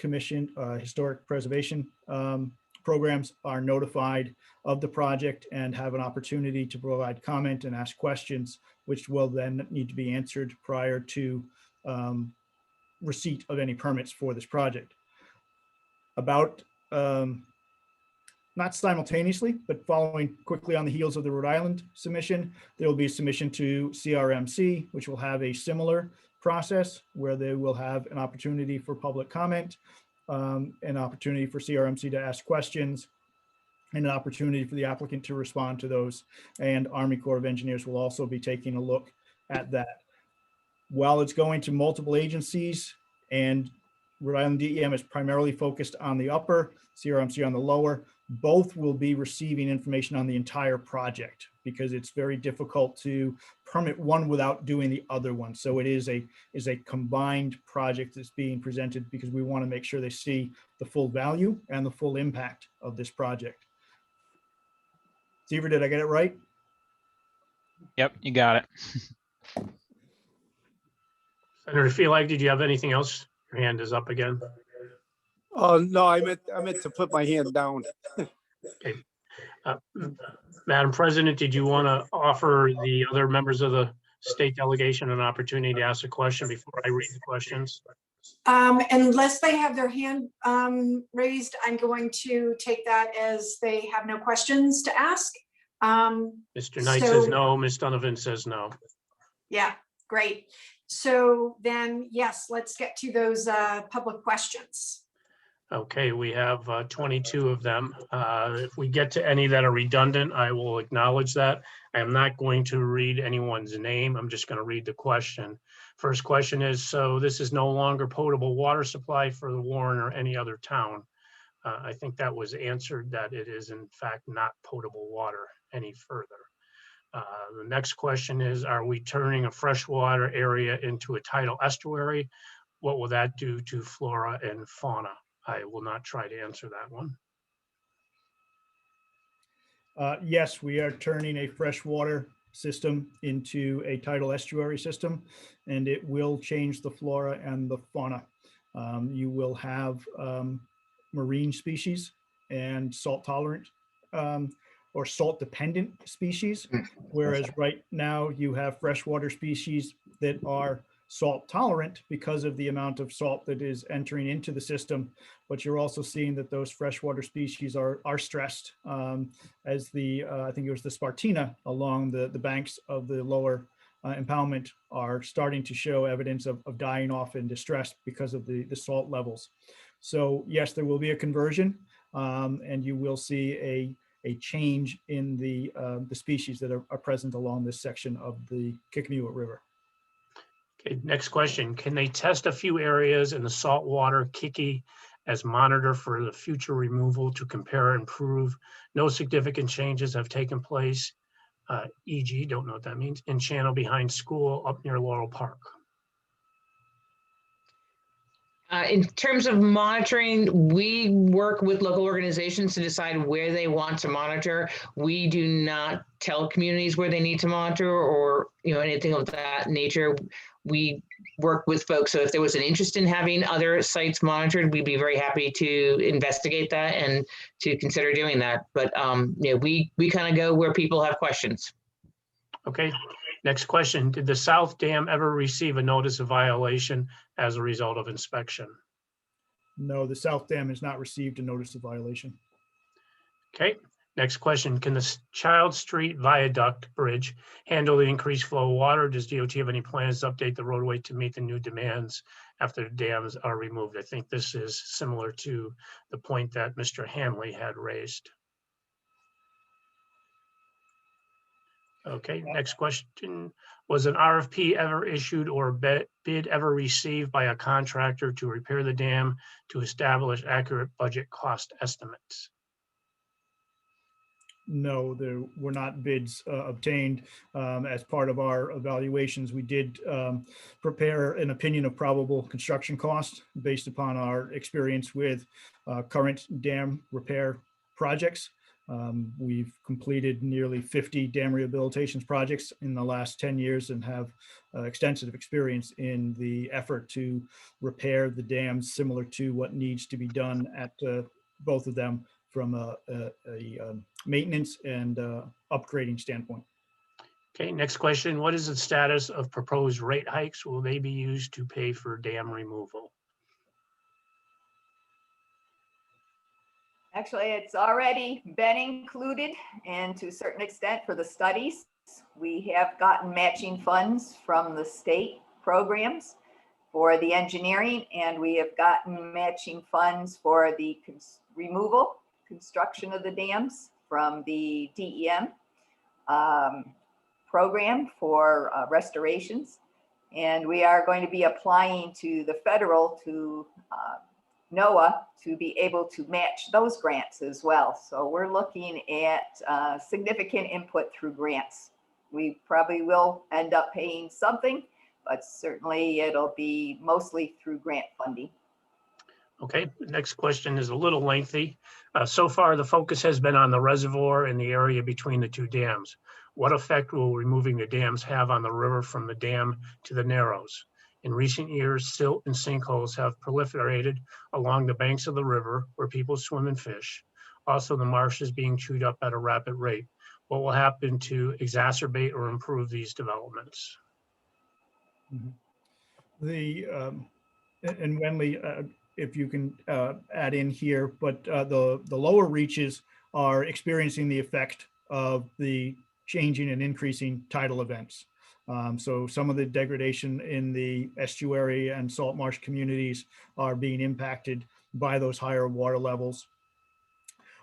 preservation programs are notified of the project and have an opportunity to provide comment and ask questions, which will then need to be answered prior to receipt of any permits for this project. About not simultaneously, but following quickly on the heels of the Rhode Island submission, there will be a submission to CRMC, which will have a similar process where they will have an opportunity for public comment, an opportunity for CRMC to ask questions, and an opportunity for the applicant to respond to those. And Army Corps of Engineers will also be taking a look at that. While it's going to multiple agencies and Rhode Island DEM is primarily focused on the upper, CRMC on the lower, both will be receiving information on the entire project because it's very difficult to permit one without doing the other one. So it is a combined project that's being presented because we want to make sure they see the full value and the full impact of this project. Seaver, did I get it right?
Yep, you got it.
Senator Feelag, did you have anything else? Your hand is up again.
Oh, no, I meant to put my hand down.
Okay. Madam President, did you want to offer the other members of the state delegation an opportunity to ask a question before I read the questions?
Unless they have their hand raised, I'm going to take that as they have no questions to ask.
Mr. Knight says no, Ms. Donovan says no.
Yeah, great. So then, yes, let's get to those public questions.
Okay, we have 22 of them. If we get to any that are redundant, I will acknowledge that. I am not going to read anyone's name. I'm just going to read the question. First question is, so this is no longer potable water supply for the Warren or any other town. I think that was answered that it is in fact not potable water any further. The next question is, are we turning a freshwater area into a tidal estuary? What will that do to flora and fauna? I will not try to answer that one.
Yes, we are turning a freshwater system into a tidal estuary system, and it will change the flora and the fauna. You will have marine species and salt tolerant or salt dependent species, whereas right now you have freshwater species that are salt tolerant because of the amount of salt that is entering into the system. But you're also seeing that those freshwater species are stressed as the, I think it was the Spartina along the banks of the lower impoundment are starting to show evidence of dying off in distress because of the salt levels. So yes, there will be a conversion and you will see a change in the species that are present along this section of the Kickapoo River.
Okay, next question. Can they test a few areas in the saltwater Kiki as monitor for the future removal to compare and prove no significant changes have taken place e.g., don't know what that means, and channel behind school up near Laurel Park.
In terms of monitoring, we work with local organizations to decide where they want to monitor. We do not tell communities where they need to monitor or anything of that nature. We work with folks. So if there was an interest in having other sites monitored, we'd be very happy to investigate that and to consider doing that. But we kind of go where people have questions.
Okay, next question. Did the South Dam ever receive a notice of violation as a result of inspection?
No, the South Dam has not received a notice of violation.
Okay, next question. Can the Child Street Viaduct Bridge handle the increased flow of water? Does DOT have any plans to update the roadway to meet the new demands after the dams are removed? I think this is similar to the point that Mr. Hanley had raised. Okay, next question. Was an RFP ever issued or bid ever received by a contractor to repair the dam to establish accurate budget cost estimates?
No, there were not bids obtained. As part of our evaluations, we did prepare an opinion of probable construction cost based upon our experience with current dam repair projects. We've completed nearly 50 dam rehabilitations projects in the last 10 years and have extensive experience in the effort to repair the dams, similar to what needs to be done at both of them from a maintenance and upgrading standpoint.
Okay, next question. What is the status of proposed rate hikes? Will they be used to pay for dam removal?
Actually, it's already been included, and to a certain extent for the studies. We have gotten matching funds from the state programs for the engineering, and we have gotten matching funds for the construction of the dams from the DEM program for restorations. And we are going to be applying to the federal, to NOAA, to be able to match those grants as well. So we're looking at significant input through grants. We probably will end up paying something, but certainly it'll be mostly through grant funding.
Okay, the next question is a little lengthy. So far, the focus has been on the reservoir and the area between the two dams. What effect will removing the dams have on the river from the dam to the Narrows? In recent years, silt and sinkholes have proliferated along the banks of the river where people swim and fish. Also, the marsh is being chewed up at a rapid rate. What will happen to exacerbate or improve these developments?
And Wenley, if you can add in here, but the lower reaches are experiencing the effect of the changing and increasing tidal events. So some of the degradation in the estuary and salt marsh communities are being impacted by those higher water levels.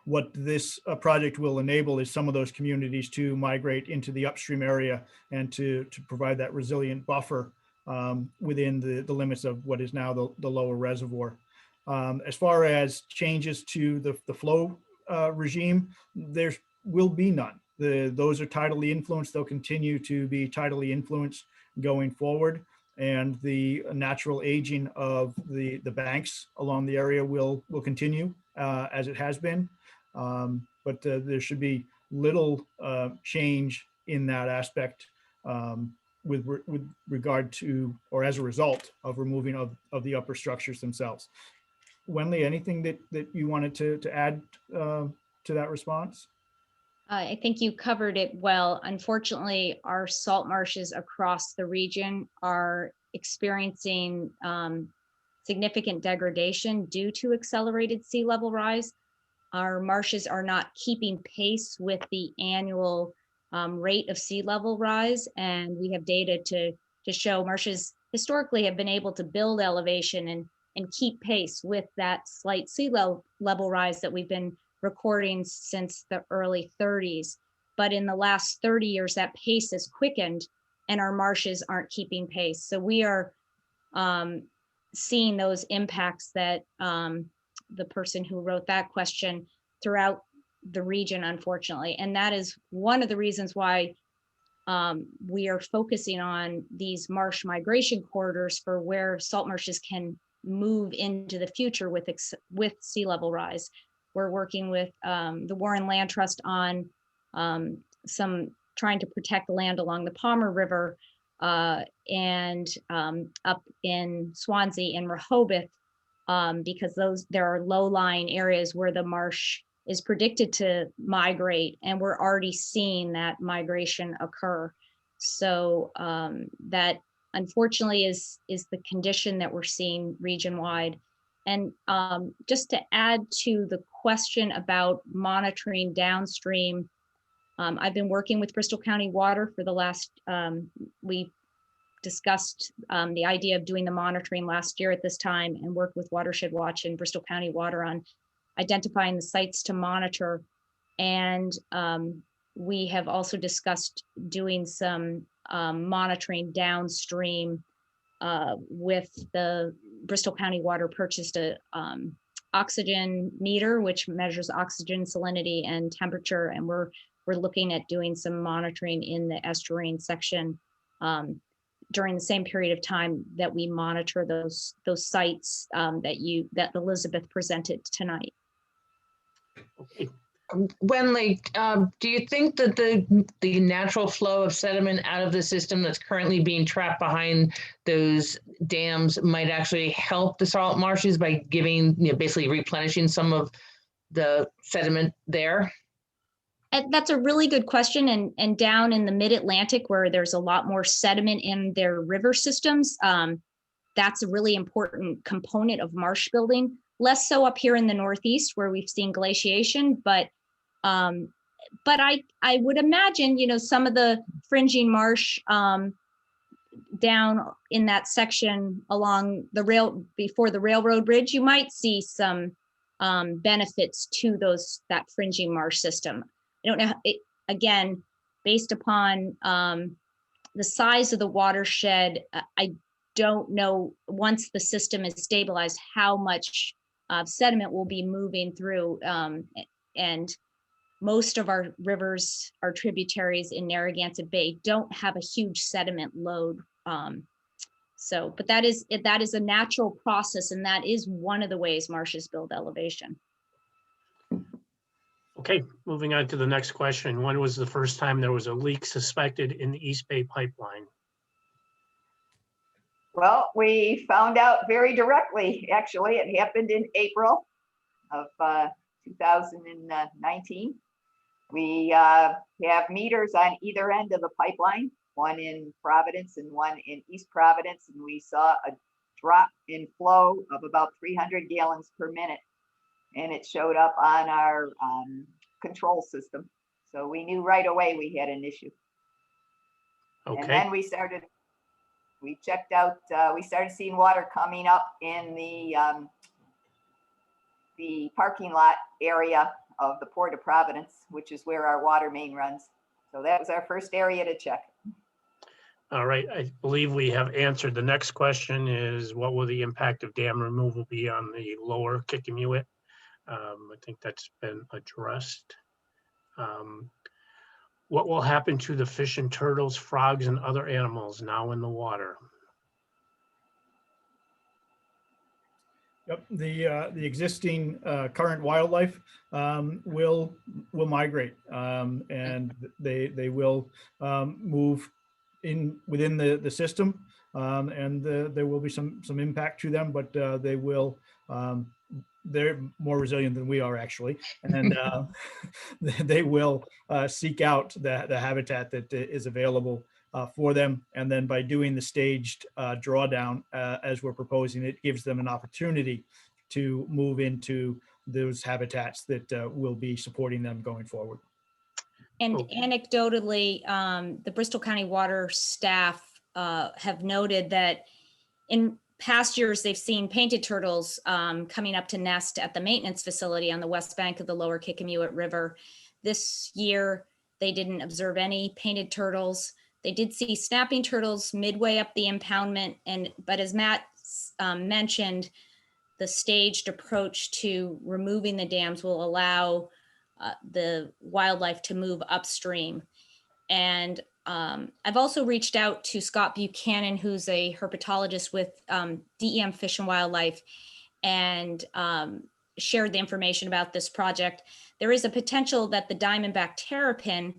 What this project will enable is some of those communities to migrate into the upstream area and to provide that resilient buffer within the limits of what is now the lower reservoir. As far as changes to the flow regime, there will be none. Those are tidally influenced. They'll continue to be tidally influenced going forward. And the natural aging of the banks along the area will continue as it has been. But there should be little change in that aspect with regard to, or as a result of removing of the upper structures themselves. Wenley, anything that you wanted to add to that response?
I think you covered it well. Unfortunately, our salt marshes across the region are experiencing significant degradation due to accelerated sea level rise. Our marshes are not keeping pace with the annual rate of sea level rise, and we have data to show marshes historically have been able to build elevation and keep pace with that slight sea level rise that we've been recording since the early 30s. But in the last 30 years, that pace has quickened and our marshes aren't keeping pace. So we are seeing those impacts that the person who wrote that question throughout the region, unfortunately. And that is one of the reasons why we are focusing on these marsh migration corridors for where salt marshes can move into the future with sea level rise. We're working with the Warren Land Trust on trying to protect land along the Palmer River and up in Swansea and Rehoboth, because there are low-lying areas where the marsh is predicted to migrate, and we're already seeing that migration occur. So that unfortunately is the condition that we're seeing region-wide. And just to add to the question about monitoring downstream, I've been working with Bristol County Water for the last, we discussed the idea of doing the monitoring last year at this time, and worked with Watershed Watch and Bristol County Water on identifying the sites to monitor. And we have also discussed doing some monitoring downstream with the Bristol County Water purchased a oxygen meter, which measures oxygen salinity and temperature. And we're looking at doing some monitoring in the estuarine section during the same period of time that we monitor those sites that Elizabeth presented tonight.
Okay. Wenley, do you think that the natural flow of sediment out of the system that's currently being trapped behind those dams might actually help the salt marshes by giving, basically replenishing some of the sediment there?
And that's a really good question. And down in the mid-Atlantic, where there's a lot more sediment in their river systems, that's a really important component of marsh building. Less so up here in the Northeast, where we've seen glaciation, but I would imagine, some of the fringing marsh down in that section along the before the railroad bridge, you might see some benefits to that fringing marsh system. I don't know, again, based upon the size of the watershed, I don't know, once the system is stabilized, how much sediment will be moving through. And most of our rivers, our tributaries in Narragansett Bay don't have a huge sediment load. But that is a natural process, and that is one of the ways marshes build elevation.
Okay, moving on to the next question. When was the first time there was a leak suspected in the East Bay pipeline?
Well, we found out very directly, actually. It happened in April of 2019. We have meters on either end of the pipeline, one in Providence and one in East Providence, and we saw a drop in flow of about 300 gallons per minute, and it showed up on our control system. So we knew right away we had an issue.
Okay.
And then we checked out, we started seeing water coming up in the parking lot area of the Port of Providence, which is where our water main runs. So that was our first area to check.
All right, I believe we have answered. The next question is, what will the impact of dam removal be on the lower Kickamiewit? I think that's been addressed. What will happen to the fish and turtles, frogs, and other animals now in the water?
Yep, the existing current wildlife will migrate, and they will move within the system, and there will be some impact to them, but they will. They're more resilient than we are, actually, and they will seek out the habitat that is available for them. And then by doing the staged drawdown, as we're proposing, it gives them an opportunity to move into those habitats that will be supporting them going forward.
And anecdotally, the Bristol County Water staff have noted that in past years, they've seen painted turtles coming up to nest at the maintenance facility on the west bank of the lower Kickamiewit River. This year, they didn't observe any painted turtles. They did see snapping turtles midway up the impoundment, but as Matt mentioned, the staged approach to removing the dams will allow the wildlife to move upstream. And I've also reached out to Scott Buchanan, who's a herpetologist with DEM Fish and Wildlife, and shared the information about this project. There is a potential that the diamondback terrapin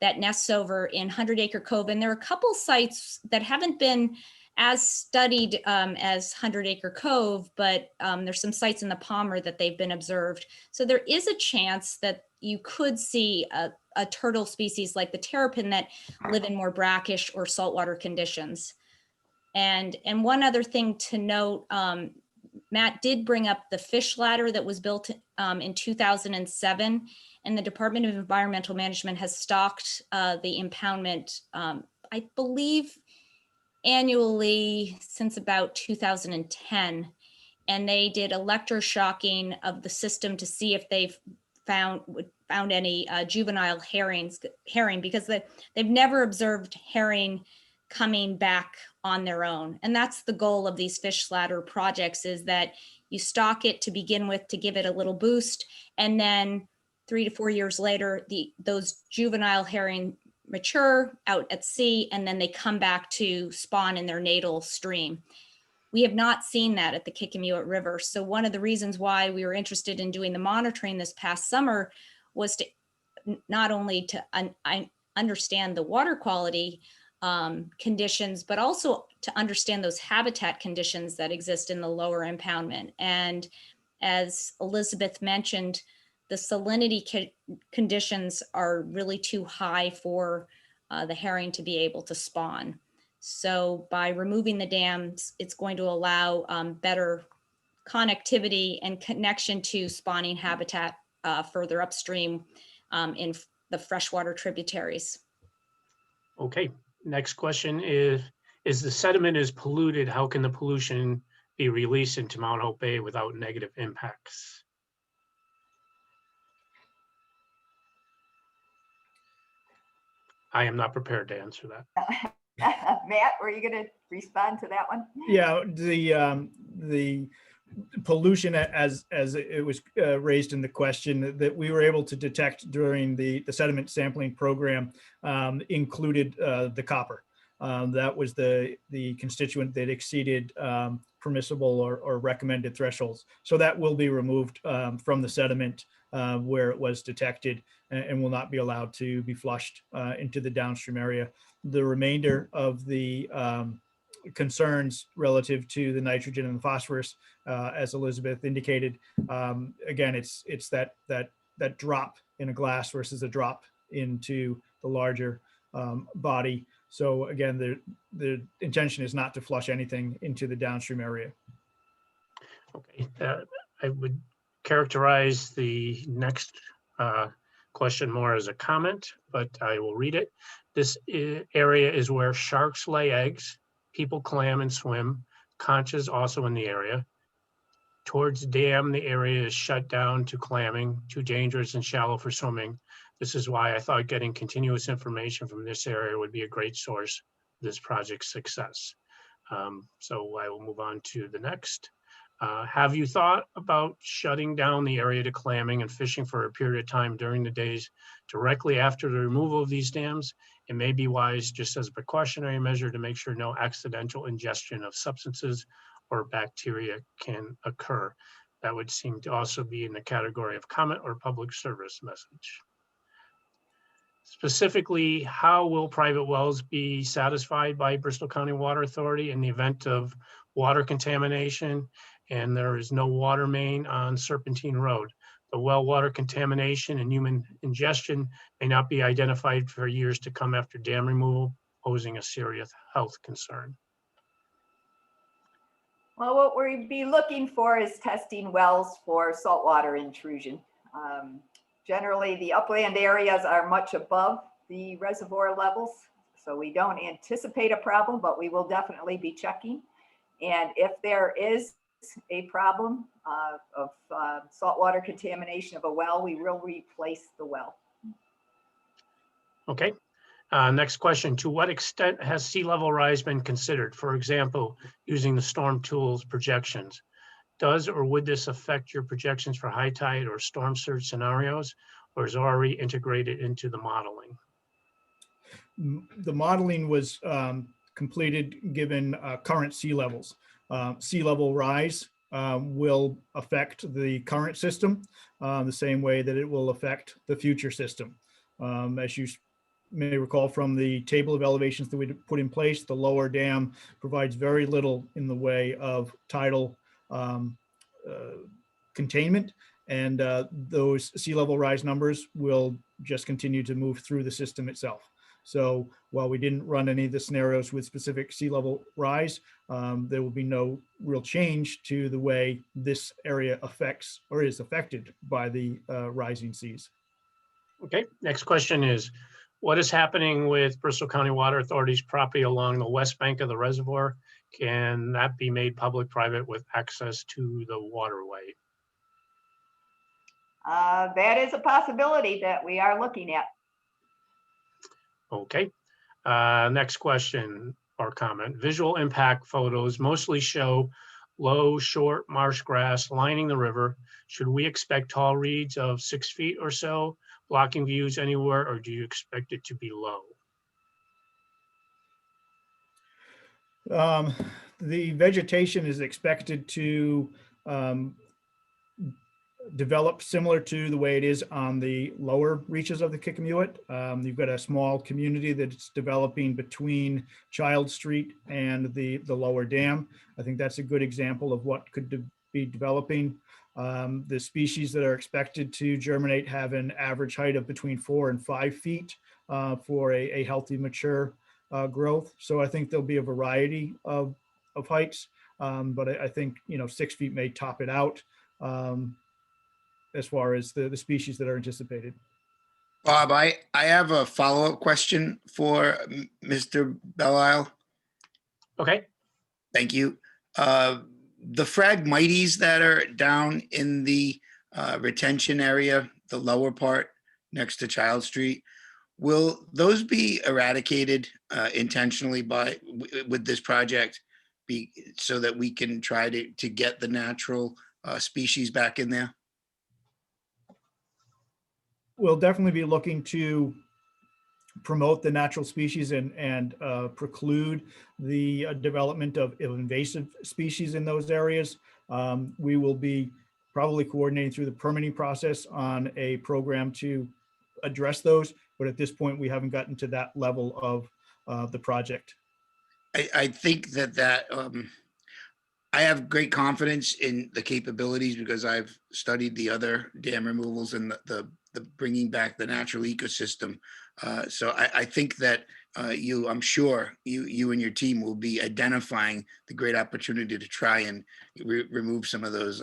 that nests over in 100 Acre Cove, and there are a couple sites that haven't been as studied as 100 Acre Cove, but there's some sites in the Palmer that they've been observed. So there is a chance that you could see a turtle species like the terrapin that live in more brackish or saltwater conditions. And one other thing to note, Matt did bring up the fish ladder that was built in 2007, and the Department of Environmental Management has stocked the impoundment, I believe, annually since about 2010. And they did electroshocking of the system to see if they've found any juvenile herring, because they've never observed herring coming back on their own. And that's the goal of these fish ladder projects, is that you stock it to begin with to give it a little boost, and then 3 to 4 years later, those juvenile herring mature out at sea, and then they come back to spawn in their natal stream. We have not seen that at the Kickamuit River. So one of the reasons why we were interested in doing the monitoring this past summer was to not only to understand the water quality conditions, but also to understand those habitat conditions that exist in the lower impoundment. And as Elizabeth mentioned, the salinity conditions are really too high for the herring to be able to spawn. So by removing the dams, it's going to allow better connectivity and connection to spawning habitat further upstream in the freshwater tributaries.
Okay, next question is the sediment is polluted, how can the pollution be released into Mount Hope Bay without negative impacts? I am not prepared to answer that.
Matt, were you going to respond to that one?
Yeah, the pollution, as it was raised in the question, that we were able to detect during the sediment sampling program included the copper. That was the constituent that exceeded permissible or recommended thresholds. So that will be removed from the sediment where it was detected, and will not be allowed to be flushed into the downstream area. The remainder of the concerns relative to the nitrogen and the phosphorus, as Elizabeth indicated, again, it's that drop in a glass versus a drop into the larger body. So again, the intention is not to flush anything into the downstream area.
Okay, I would characterize the next question more as a comment, but I will read it. This area is where sharks lay eggs, people clam and swim, conchas also in the area. Towards dam, the area is shut down to clamming, too dangerous and shallow for swimming. This is why I thought getting continuous information from this area would be a great source of this project's success. So I will move on to the next. Have you thought about shutting down the area to clamming and fishing for a period of time during the days directly after the removal of these dams? It may be wise, just as a precautionary measure, to make sure no accidental ingestion of substances or bacteria can occur. That would seem to also be in the category of comment or public service message. Specifically, how will private wells be satisfied by Bristol County Water Authority in the event of water contamination and there is no water main on Serpentine Road? The well water contamination and human ingestion may not be identified for years to come after dam removal, posing a serious health concern.
Well, what we'd be looking for is testing wells for saltwater intrusion. Generally, the upland areas are much above the reservoir levels, so we don't anticipate a problem, but we will definitely be checking. And if there is a problem of saltwater contamination of a well, we will replace the well.
Okay. Next question. To what extent has sea level rise been considered? For example, using the storm tools projections. Does or would this affect your projections for high tide or storm surge scenarios, or is already integrated into the modeling?
The modeling was completed given current sea levels. Sea level rise will affect the current system the same way that it will affect the future system. As you may recall from the table of elevations that we put in place, the lower dam provides very little in the way of tidal containment, and those sea level rise numbers will just continue to move through the system itself. So while we didn't run any of the scenarios with specific sea level rise, there will be no real change to the way this area affects or is affected by the rising seas.
Okay, next question is, what is happening with Bristol County Water Authority's property along the west bank of the reservoir? Can that be made public-private with access to the waterway?
That is a possibility that we are looking at.
Okay, next question or comment. Visual impact photos mostly show low, short marsh grass lining the river. Should we expect tall reeds of 6 feet or so blocking views anywhere, or do you expect it to be low?
The vegetation is expected to develop similar to the way it is on the lower reaches of the Kickamuit. You've got a small community that's developing between Child Street and the lower dam. I think that's a good example of what could be developing. The species that are expected to germinate have an average height of between 4 and 5 feet for a healthy, mature growth. So I think there'll be a variety of heights, but I think 6 feet may top it out as far as the species that are anticipated.
Bob, I have a follow-up question for Mr. Belisle.
Okay.
Thank you. The Phragmites that are down in the retention area, the lower part next to Child Street, will those be eradicated intentionally with this project, so that we can try to get the natural species back in there?
We'll definitely be looking to promote the natural species and preclude the development of invasive species in those areas. We will be probably coordinating through the permitting process on a program to address those, but at this point we haven't gotten to that level of the project.
I think that I have great confidence in the capabilities because I've studied the other dam removals and the bringing back the natural ecosystem. So I think that I'm sure you and your team will be identifying the great opportunity to try and remove some of those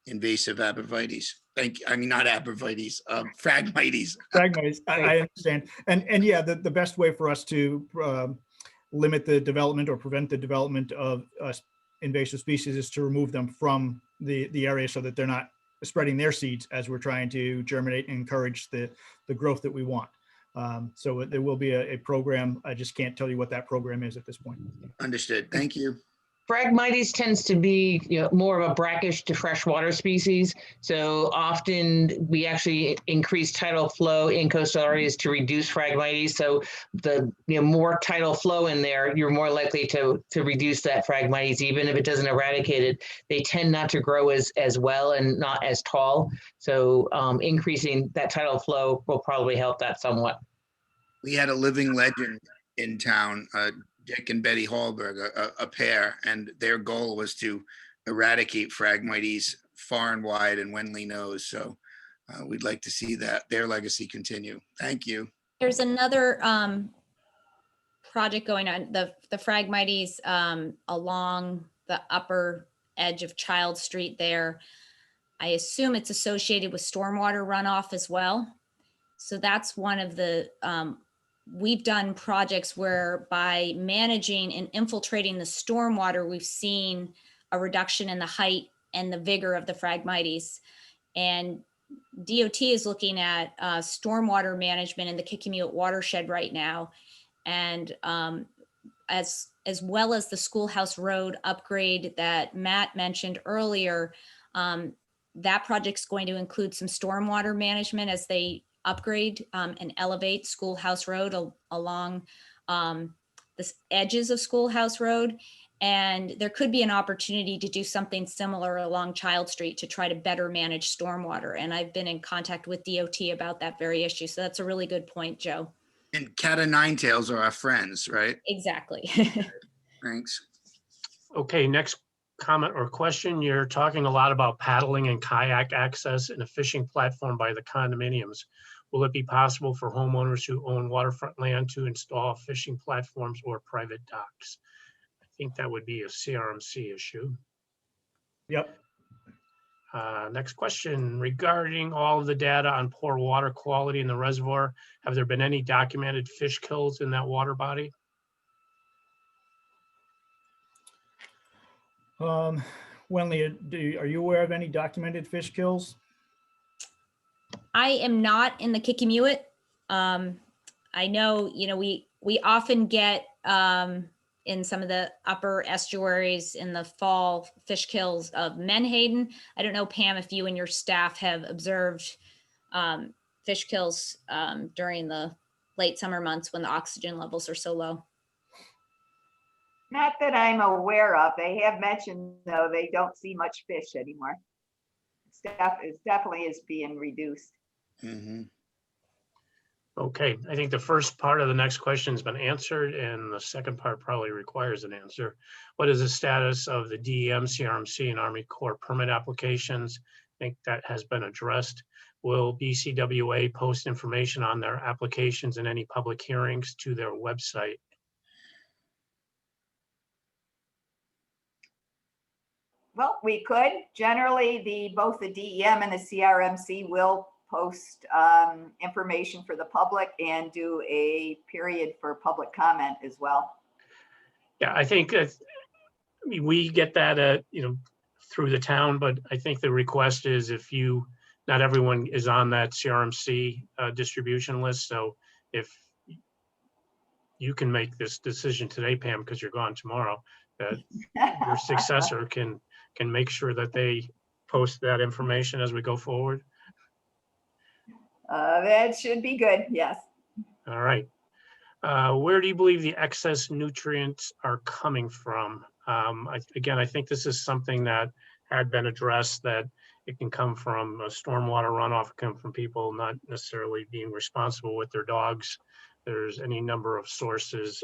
invasive abrevieties. I mean, not abrevieties, Phragmites.
Phragmites, I understand. And yeah, the best way for us to limit the development or prevent the development of invasive species is to remove them from the area so that they're not spreading their seeds as we're trying to germinate and encourage the growth that we want. So there will be a program. I just can't tell you what that program is at this point.
Understood. Thank you.
Phragmites tends to be more of a brackish to freshwater species. So often we actually increase tidal flow in coastal areas to reduce Phragmites. So the more tidal flow in there, you're more likely to reduce that Phragmites, even if it doesn't eradicate it. They tend not to grow as well and not as tall. So increasing that tidal flow will probably help that somewhat.
We had a living legend in town, Dick and Betty Hallberg, a pair, and their goal was to eradicate Phragmites far and wide, and Wenley knows. So we'd like to see their legacy continue. Thank you.
There's another project going on, the Phragmites along the upper edge of Child Street there. I assume it's associated with stormwater runoff as well. So that's one of the we've done projects where by managing and infiltrating the stormwater, we've seen a reduction in the height and the vigor of the Phragmites. And DOT is looking at stormwater management in the Kickamuit watershed right now. And as as well as the Schoolhouse Road upgrade that Matt mentioned earlier. That project's going to include some stormwater management as they upgrade and elevate Schoolhouse Road along the edges of Schoolhouse Road. And there could be an opportunity to do something similar along Child Street to try to better manage stormwater. And I've been in contact with DOT about that very issue. So that's a really good point, Joe.
And cat o' nine tails are our friends, right?
Exactly.
Thanks.
Okay, next comment or question. You're talking a lot about paddling and kayak access and a fishing platform by the condominiums. Will it be possible for homeowners who own waterfront land to install fishing platforms or private docks? I think that would be a CRMC issue.
Yep.
Next question, regarding all of the data on poor water quality in the reservoir, have there been any documented fish kills in that water body?
Wendy, are you aware of any documented fish kills?
I am not in the Kikimuit. I know, we often get in some of the upper estuaries in the fall fish kills of Menhaden. I don't know, Pam, if you and your staff have observed fish kills during the late summer months when the oxygen levels are so low.
Not that I'm aware of. They have mentioned, though, they don't see much fish anymore. Staff definitely is being reduced.
Mm-hmm.
Okay, I think the first part of the next question has been answered, and the second part probably requires an answer. What is the status of the DEM, CRMC, and Army Corps permit applications? I think that has been addressed. Will BCWA post information on their applications and any public hearings to their website?
Well, we could. Generally, both the DEM and the CRMC will post information for the public and do a period for public comment as well.
Yeah, I think we get that, through the town, but I think the request is not everyone is on that CRMC distribution list. So if you can make this decision today, Pam, because you're gone tomorrow, that your successor can make sure that they post that information as we go forward.
That should be good, yes.
All right. Where do you believe the excess nutrients are coming from? Again, I think this is something that had been addressed, that it can come from a stormwater runoff, come from people not necessarily being responsible with their dogs. There's any number of sources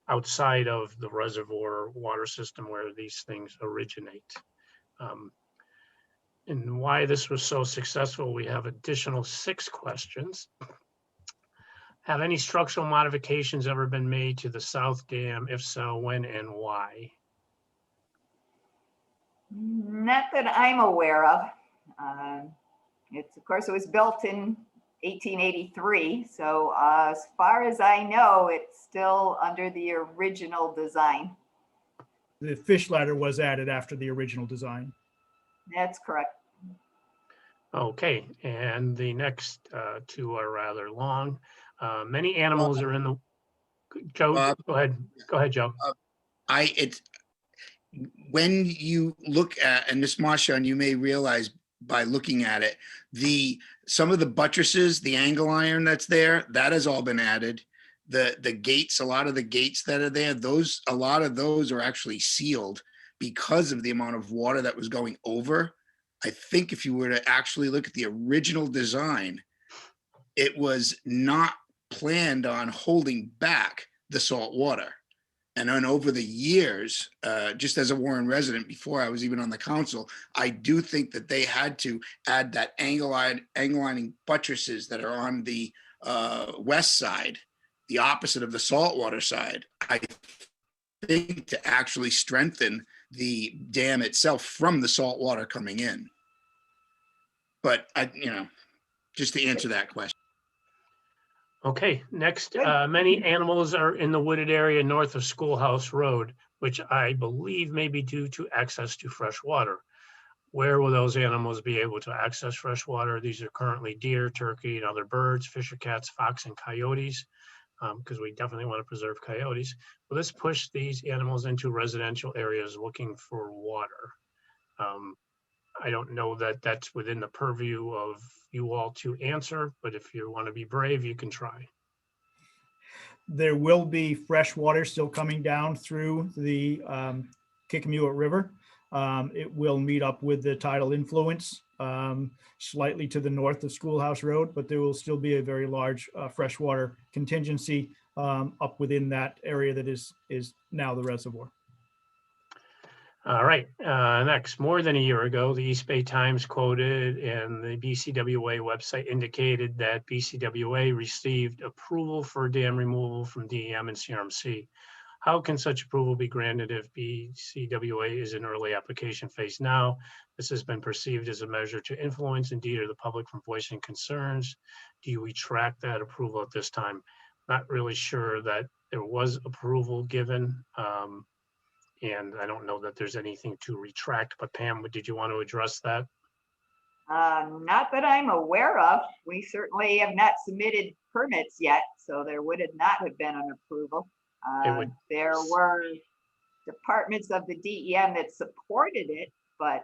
outside of the reservoir water system where these things originate. And why this was so successful, we have additional 6 questions. Have any structural modifications ever been made to the South Dam? If so, when and why?
Not that I'm aware of. Of course, it was built in 1883. So as far as I know, it's still under the original design.
The fish ladder was added after the original design.
That's correct.
Okay, and the next 2 are rather long. Many animals are in the, Joe, go ahead. Go ahead, Joe.
When you look at, and Ms. Marchand, you may realize by looking at it, some of the buttresses, the angle iron that's there, that has all been added. The gates, a lot of the gates that are there, a lot of those are actually sealed because of the amount of water that was going over. I think if you were to actually look at the original design, it was not planned on holding back the salt water. And then over the years, just as a Warren resident, before I was even on the council, I do think that they had to add that angle lining buttresses that are on the west side, the opposite of the saltwater side, I think, to actually strengthen the dam itself from the salt water coming in. But just to answer that question.
Okay, next, many animals are in the wooded area north of Schoolhouse Road, which I believe may be due to access to fresh water. Where will those animals be able to access fresh water? These are currently deer, turkey, and other birds, fisher cats, fox, and coyotes. because we definitely want to preserve coyotes. Will this push these animals into residential areas looking for water? I don't know that that's within the purview of you all to answer, but if you want to be brave, you can try.
There will be fresh water still coming down through the Kickapoo River. It will meet up with the tidal influence slightly to the north of Schoolhouse Road, but there will still be a very large freshwater contingency up within that area that is now the reservoir.
All right, next, more than a year ago, the East Bay Times quoted and the BCWA website indicated that BCWA received approval for dam removal from DEM and CRMC. How can such approval be granted if BCWA is in early application phase now? This has been perceived as a measure to influence and deter the public from voicing concerns. Do you retract that approval at this time? Not really sure that there was approval given. And I don't know that there's anything to retract, but Pam, did you want to address that?
Not that I'm aware of. We certainly have not submitted permits yet, so there would have not have been an approval. There were departments of the DEM that supported it, but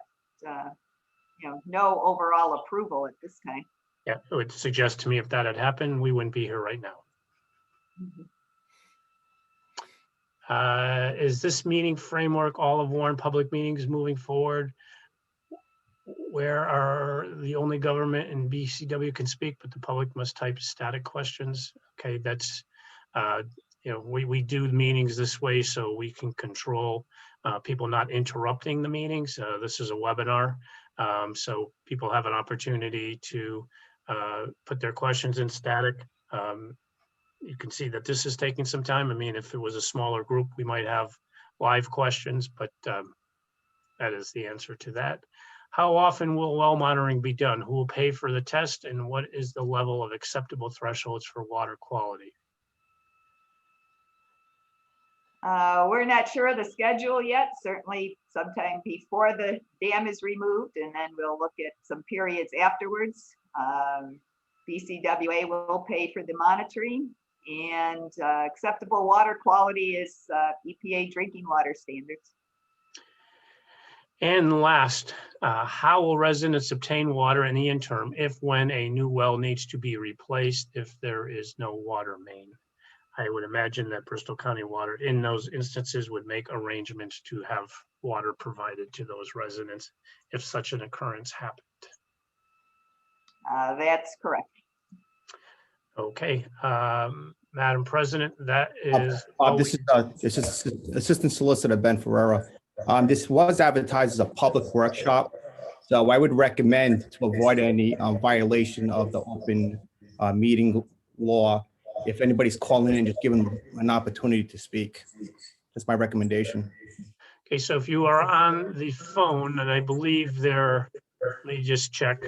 no overall approval at this time.
Yeah, it would suggest to me if that had happened, we wouldn't be here right now. Is this meeting framework all of Warren public meetings moving forward? Where are the only government and BCW can speak, but the public must type static questions? Okay, that's, we do meetings this way so we can control people not interrupting the meetings. This is a webinar, so people have an opportunity to put their questions in static. You can see that this is taking some time. I mean, if it was a smaller group, we might have live questions, but that is the answer to that. How often will well monitoring be done? Who will pay for the test? And what is the level of acceptable thresholds for water quality?
We're not sure of the schedule yet, certainly sometime before the dam is removed, and then we'll look at some periods afterwards. BCWA will pay for the monitoring, and acceptable water quality is EPA drinking water standards.
And last, how will residents obtain water in the interim if when a new well needs to be replaced if there is no water main? I would imagine that Bristol County Water in those instances would make arrangements to have water provided to those residents if such an occurrence happened.
That's correct.
Okay, Madam President, that is.
This is Assistant Solicitor Ben Ferrera. This was advertised as a public workshop, so I would recommend to avoid any violation of the open meeting law. If anybody's calling in, just give them an opportunity to speak. That's my recommendation.
Okay, so if you are on the phone, and I believe there, let me just check,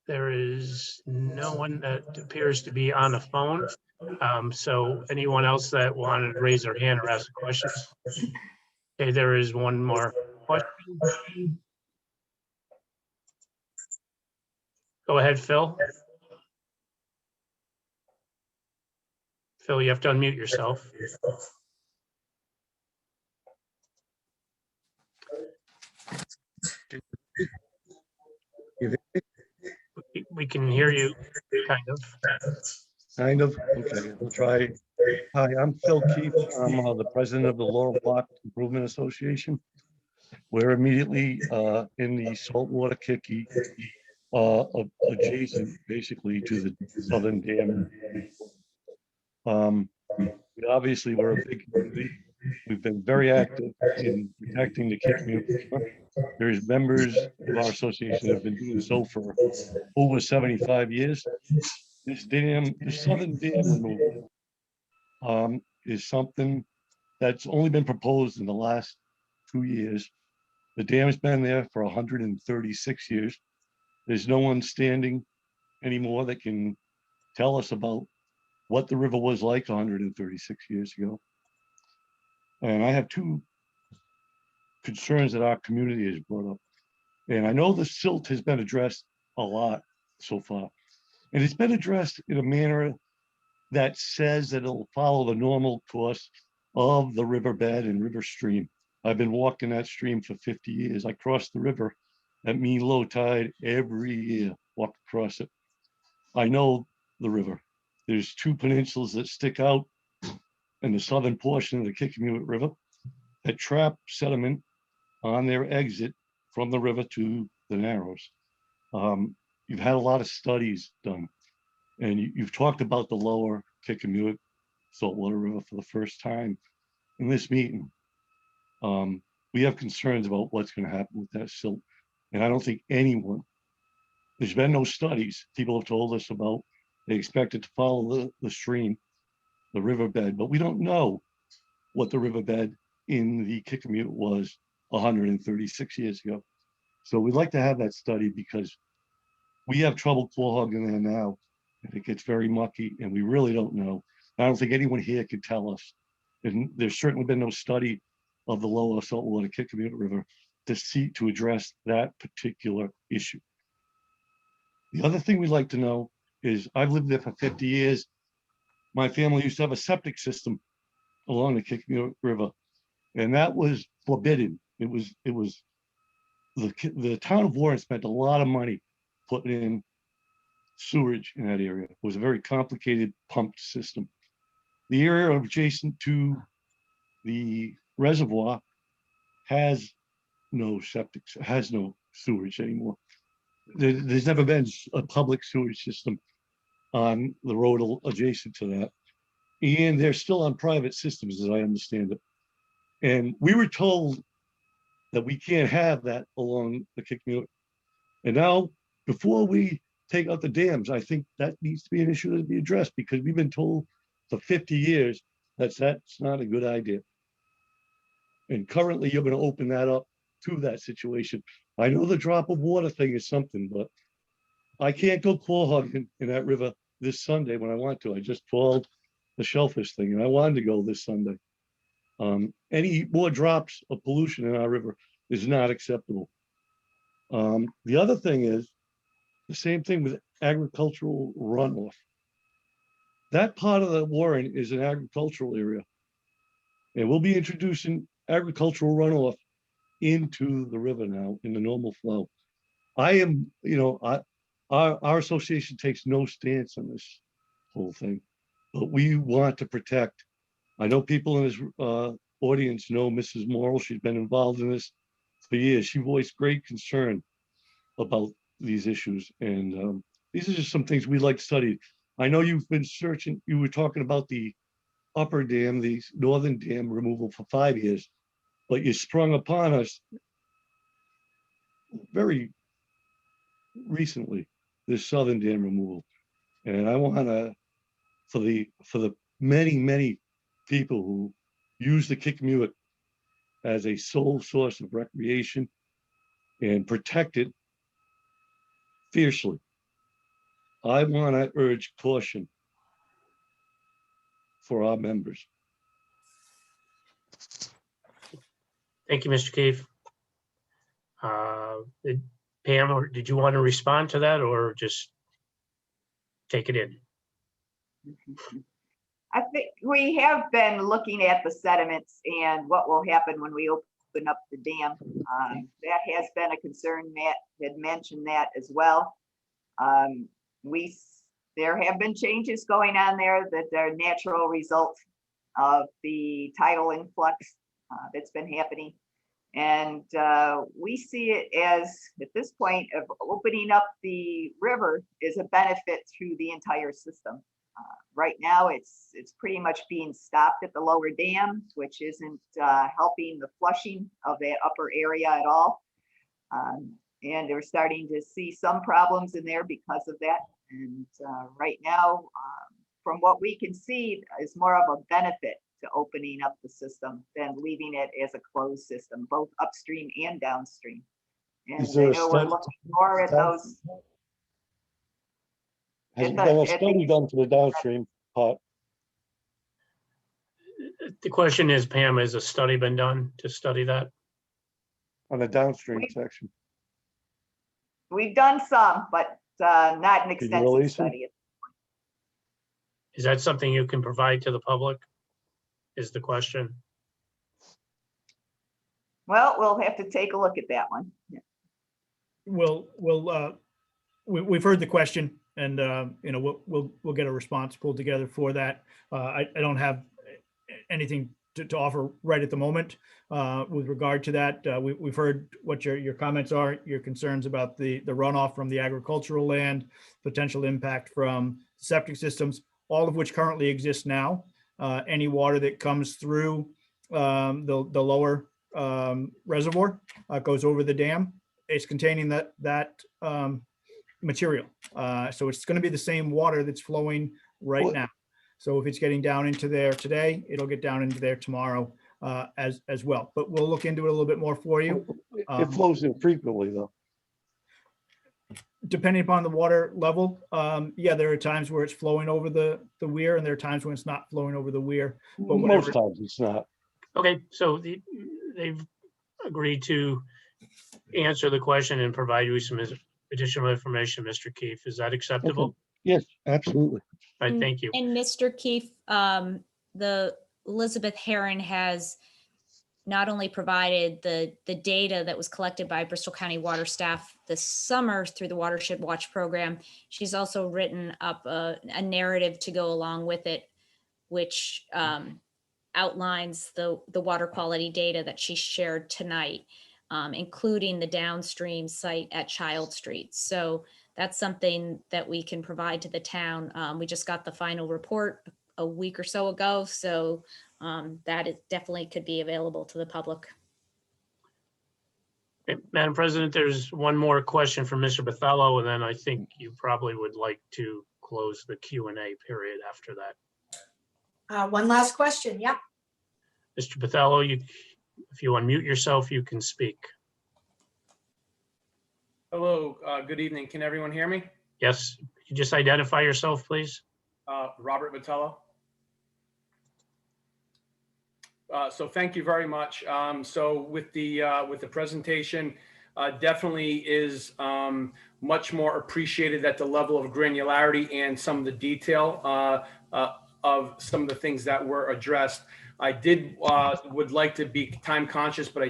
there is no one that appears to be on the phone. So anyone else that wanted to raise their hand or ask a question? Okay, there is one more question. Go ahead, Phil. Phil, you have to unmute yourself. We can hear you, kind of.
Kind of, okay, we'll try. Hi, I'm Phil Keefe. I'm the president of the Laurel Park Improvement Association. We're immediately in the saltwater Kiki, adjacent basically to the southern dam. Obviously, we're a big community. We've been very active in protecting the Kickapoo. There's members of our association that have been doing so for over 75 years. This dam, the southern dam removal, is something that's only been proposed in the last 2 years. The dam's been there for 136 years. There's no one standing anymore that can tell us about what the river was like 136 years ago. And I have two concerns that our community has brought up. And I know the silt has been addressed a lot so far. And it's been addressed in a manner that says that it'll follow the normal course of the riverbed and river stream. I've been walking that stream for 50 years. I cross the river at mean low tide every year, walk across it. I know the river. There's two peninsulas that stick out in the southern portion of the Kickamuit River that trap sediment on their exit from the river to the Narrows. You've had a lot of studies done, and you've talked about the lower Kickamuit saltwater river for the first time in this meeting. We have concerns about what's going to happen with that silt, and I don't think anyone, there's been no studies. People have told us about, they expect it to follow the stream, the riverbed, but we don't know what the riverbed in the Kickamuit was 136 years ago. So we'd like to have that study because we have trouble claw hogging there now, and it gets very mucky, and we really don't know. I don't think anyone here can tell us. And there's certainly been no study of the lower saltwater Kickamuit River to address that particular issue. The other thing we'd like to know is, I've lived there for 50 years. My family used to have a septic system along the Kickamuit River, and that was forbidden. It was the town of Warren spent a lot of money putting in sewage in that area. It was a very complicated pumped system. The area adjacent to the reservoir has no septic, has no sewage anymore. There's never been a public sewage system on the road adjacent to that. And they're still on private systems, as I understand it. And we were told that we can't have that along the Kickamuit. And now, before we take out the dams, I think that needs to be an issue to be addressed, because we've been told for 50 years that's not a good idea. And currently you're going to open that up to that situation. I know the drop of water thing is something, but I can't go claw hogging in that river this Sunday when I want to. I just trawled the shellfish thing, and I wanted to go this Sunday. Any more drops of pollution in our river is not acceptable. The other thing is the same thing with agricultural runoff. That part of the Warren is an agricultural area, and we'll be introducing agricultural runoff into the river now in the normal flow. Our association takes no stance on this whole thing, but we want to protect. I know people in this audience know Mrs. Morrill. She's been involved in this for years. She voiced great concern about these issues, and these are just some things we'd like to study. I know you've been searching, you were talking about the upper dam, the northern dam removal for 5 years, but you sprung upon us very recently, this southern dam removal. And I want to, for the many people who use the Kickamuit as a sole source of recreation and protect it fiercely, I want to urge caution for our members.
Thank you, Mr. Keefe. Pam, or did you want to respond to that or just take it in?
I think we have been looking at the sediments and what will happen when we open up the dam. That has been a concern. Matt had mentioned that as well. There have been changes going on there that are natural result of the tidal influx that's been happening. And we see it as, at this point, of opening up the river is a benefit through the entire system. Right now, it's pretty much being stopped at the lower dams, which isn't helping the flushing of that upper area at all. And we're starting to see some problems in there because of that. And right now, from what we can see, is more of a benefit to opening up the system than leaving it as a closed system, both upstream and downstream. And I know we're looking more at those.
Has there been a study done to the downstream part?
The question is, Pam, has a study been done to study that?
On the downstream section?
We've done some, but It's not an
Could you
extensive
release it?
study.
Is that something you can provide to the public? Is the question.
Well, we'll have to take a look at that one. Yeah.
We've heard the question, and we'll get a response pulled together for that. I don't have anything to offer right at the moment with regard to that. We've heard what your comments are, your concerns about the runoff from the agricultural land, potential impact from septic systems, all of which currently exist now. Any water that comes through the lower reservoir goes over the dam. It's containing that material. So it's going to be the same water that's flowing right now. So if it's getting down into there today, it'll get down into there tomorrow as well. But we'll look into it a little bit more for you.
It flows infrequently though.
Depending upon the water level, yeah, there are times where it's flowing over the weir, and there are times when it's not flowing over the weir. But
Most times it's not.
Okay, so they've agreed to answer the question and provide you some additional information, Mr. Keefe. Is that acceptable?
Okay. Yes, absolutely.
All right, thank you.
And Mr. Keefe, the Elizabeth Herron has not only provided the data that was collected by Bristol County Water staff this summer through the Watershed Watch program, she's also written up a narrative to go along with it, which outlines the water quality data that she shared tonight, including the downstream site at Child Street. So that's something that we can provide to the town. We just got the final report a week or so ago, so that it definitely could be available to the public.
Okay, Madam President, there's one more question from Mr. Bathallo, and then I think you probably would like to close the Q&A period after that.
One last question. Yep.
Mr. Bathallo, if you unmute yourself, you can speak.
Hello, good evening. Can everyone hear me?
Yes, you just identify yourself, please.
Robert Vitello. So thank you very much. So with the presentation, definitely is much more appreciated at the level of granularity and some of the detail of some of the things that were addressed. I would like to be time conscious, but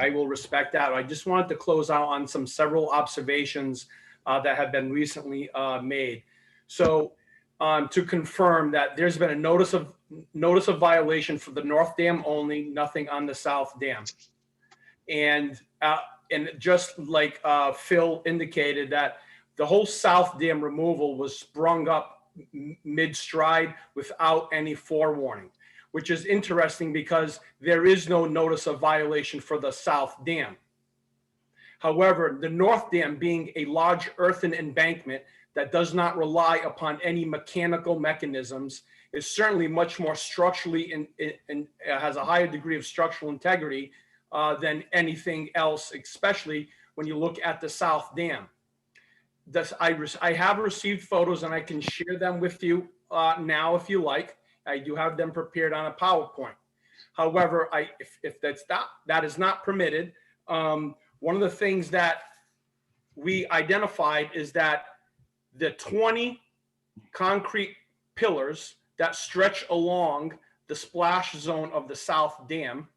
I will respect that. I just wanted to close out on several observations that have been recently made. So to confirm that there's been a notice of violation for the North Dam only, nothing on the South Dam. And just like Phil indicated, that the whole South Dam removal was sprung up mid-stride without any forewarning, which is interesting because there is no notice of violation for the South Dam. However, the North Dam, being a large earthen embankment that does not rely upon any mechanical mechanisms, is certainly much more structurally and has a higher degree of structural integrity than anything else, especially when you look at the South Dam. I have received photos, and I can share them with you now if you like. I do have them prepared on a PowerPoint. However, if that is not permitted, one of the things that we identified is that the 20 concrete pillars that stretch along the splash zone of the South Dam,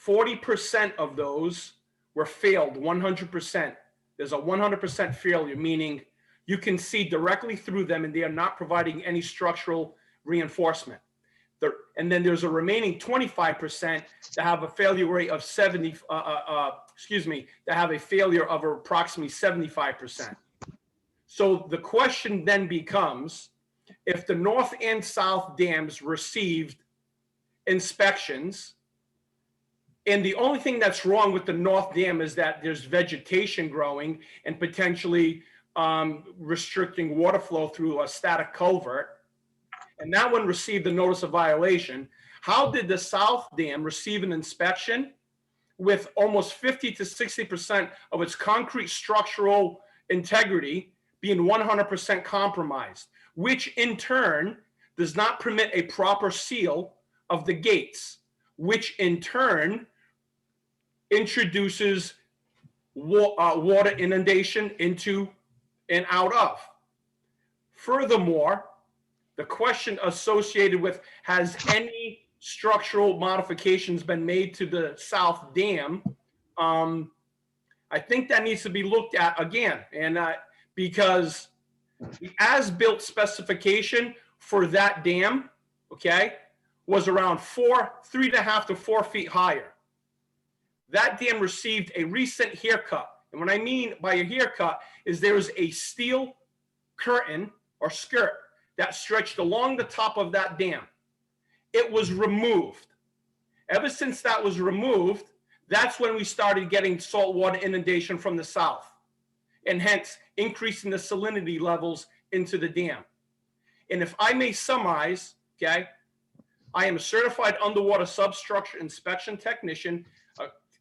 40% of those were failed, 100%. There's a 100% failure, meaning you can see directly through them and they are not providing any structural reinforcement. And then there's a remaining 25% that have a failure rate of that have a failure of approximately 75%. So the question then becomes, if the North and South dams received inspections, and the only thing that's wrong with the North Dam is that there's vegetation growing and potentially restricting water flow through a static culvert, and that one received a notice of violation. How did the South Dam receive an inspection with almost 50 to 60% of its concrete structural integrity being 100% compromised, which in turn does not permit a proper seal of the gates, which in turn introduces water inundation into and out of. Furthermore, the question associated with, has any structural modifications been made to the south dam? I think that needs to be looked at again, and because the as-built specification for that dam, okay, was around 3.5 to 4 feet higher. That dam received a recent haircut. And what I mean by a haircut is there was a steel curtain or skirt that stretched along the top of that dam. It was removed. Ever since that was removed, that's when we started getting saltwater inundation from the south, and hence increasing the salinity levels into the dam. And if I may summarize, okay, I am a certified underwater substructure inspection technician,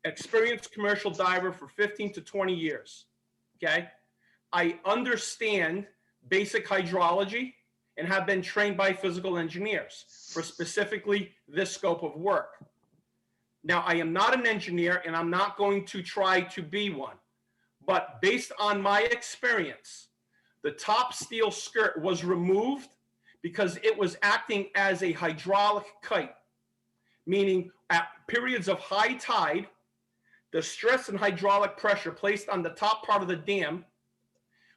experienced commercial diver for 15 to 20 years, okay? I understand basic hydrology and have been trained by physical engineers for specifically this scope of work. Now, I am not an engineer and I'm not going to try to be one, but based on my experience, the top steel skirt was removed because it was acting as a hydraulic kite, meaning at periods of high tide, the stress and hydraulic pressure placed on the top part of the dam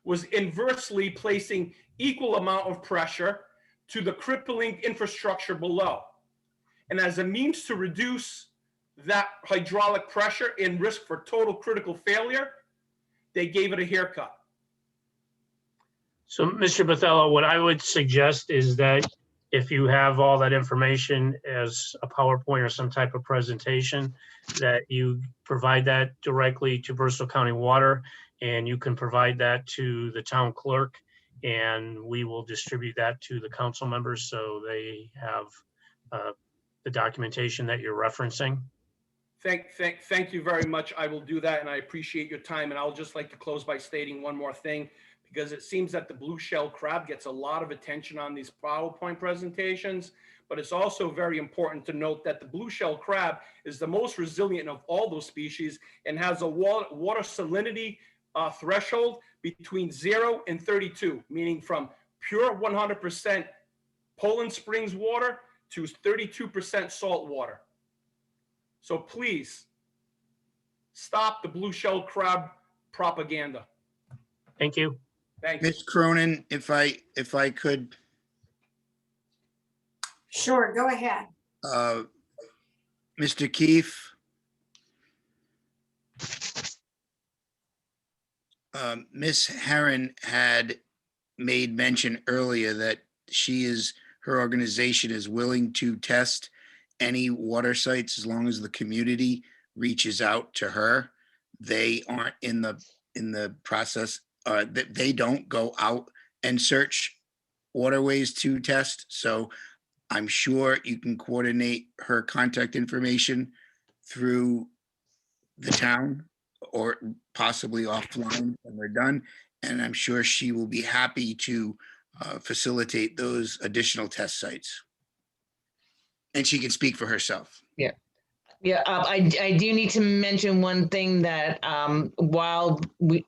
was inversely placing equal amount of pressure to the crippling infrastructure below. And as a means to reduce that hydraulic pressure and risk for total critical failure, they gave it a haircut.
So, Mr. Bathello, what I would suggest is that if you have all that information as a PowerPoint or some type of presentation, that you provide that directly to Bristol County Water, and you can provide that to the town clerk, and we will distribute that to the council members so they have the documentation that you're referencing.
Thank you very much. I will do that, and I appreciate your time. And I'll just like to close by stating one more thing, because it seems that the blue shell crab gets a lot of attention on these PowerPoint presentations, but it's also very important to note that the blue shell crab is the most resilient of all those species and has a water salinity threshold between 0 and 32, meaning from pure 100% Poland Springs water to 32% salt water. So please stop the blue shell crab propaganda.
Thank you.
Thank you.
Ms. Cronin, if I could,
Sure, go ahead.
Mr. Keefe, Ms. Herron had made mention earlier that her organization is willing to test any water sites as long as the community reaches out to her. They aren't in the process, that they don't go out and search waterways to test. So I'm sure you can coordinate her contact information through the town or possibly offline when we're done. And I'm sure she will be happy to facilitate those additional test sites. And she can speak for herself.
Yeah. Yeah, I do need to mention one thing, that while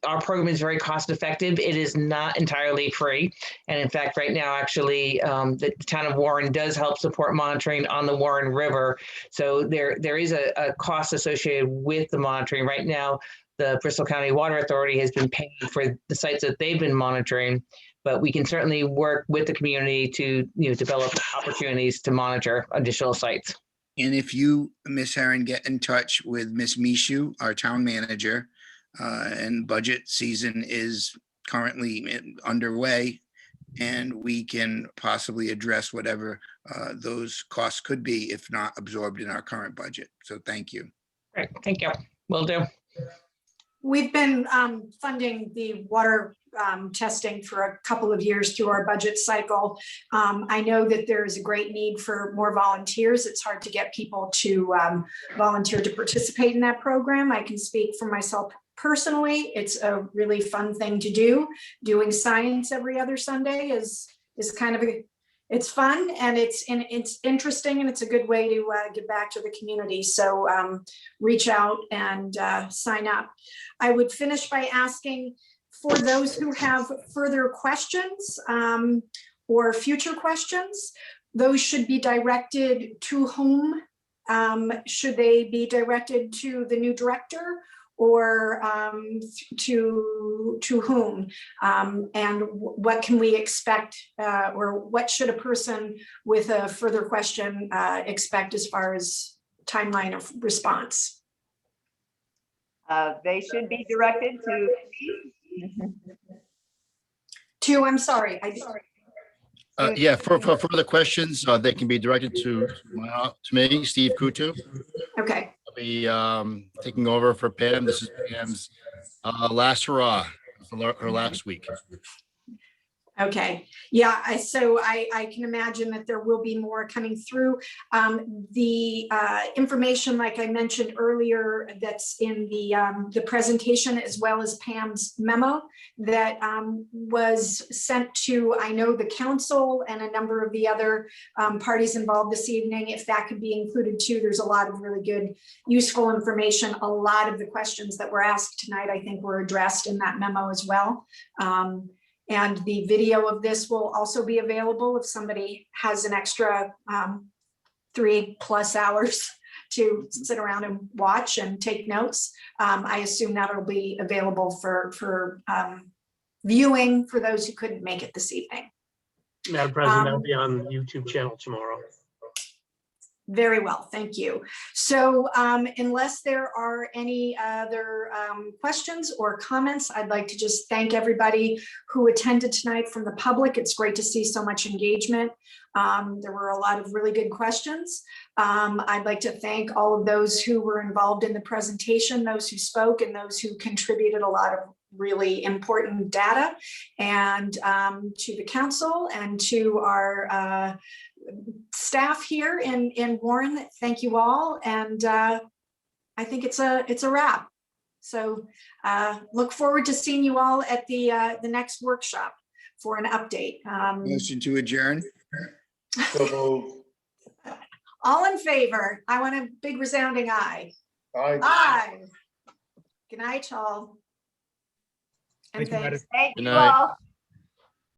our program is very cost effective, it is not entirely free. And in fact, right now, actually, the town of Warren does help support monitoring on the Warren River. So there is a cost associated with the monitoring. Right now, the Bristol County Water Authority has been paying for the sites that they've been monitoring, but we can certainly work with the community to develop opportunities to monitor additional sites.
And if you, Ms. Herron, get in touch with Ms. Mishu, our town manager, and budget season is currently underway, and we can possibly address whatever those costs could be, if not absorbed in our current budget. So thank you.
Great, thank you. Will do.
We've been funding the water testing for a couple of years through our budget cycle. I know that there is a great need for more volunteers. It's hard to get people to volunteer to participate in that program. I can speak for myself personally. It's a really fun thing to do. Doing science every other Sunday is kind of it's fun and it's interesting and it's a good way to give back to the community. So reach out and sign up. I would finish by asking for those who have further questions or future questions, those should be directed to whom? Should they be directed to the new director or to whom? And what can we expect or what should a person with a further question expect as far as timeline of response?
They should be directed to me.
I'm sorry.
Yeah, for further questions, they can be directed to me, Steve Kutu.
Okay.
I'll be taking over for Pam. This is Pam's last hurrah for her last week.
Okay, yeah, so I can imagine that there will be more coming through. The information, like I mentioned earlier, that's in the presentation, as well as Pam's memo that was sent to, I know, the council and a number of the other parties involved this evening. If that could be included too, there's a lot of really good, useful information. A lot of the questions that were asked tonight, I think, were addressed in that memo as well. And the video of this will also be available if somebody has an extra 3+ hours to sit around and watch and take notes. I assume that'll be available for viewing for those who couldn't make it this evening.
Madam President, that'll be on the YouTube channel tomorrow.
Very well, thank you. So unless there are any other questions or comments, I'd like to just thank everybody who attended tonight from the public. It's great to see so much engagement. There were a lot of really good questions. I'd like to thank all of those who were involved in the presentation, those who spoke and those who contributed a lot of really important data, and to the council and to our staff here in Warren. Thank you all, and I think it's a wrap. So look forward to seeing you all at the next workshop for an update.
Motion to adjourn.
So moved.
All in favor? I want a big resounding aye.
Aye.
Aye. Good night, all. And
Thank you,
thanks.
Thank
Good
you
night.
all.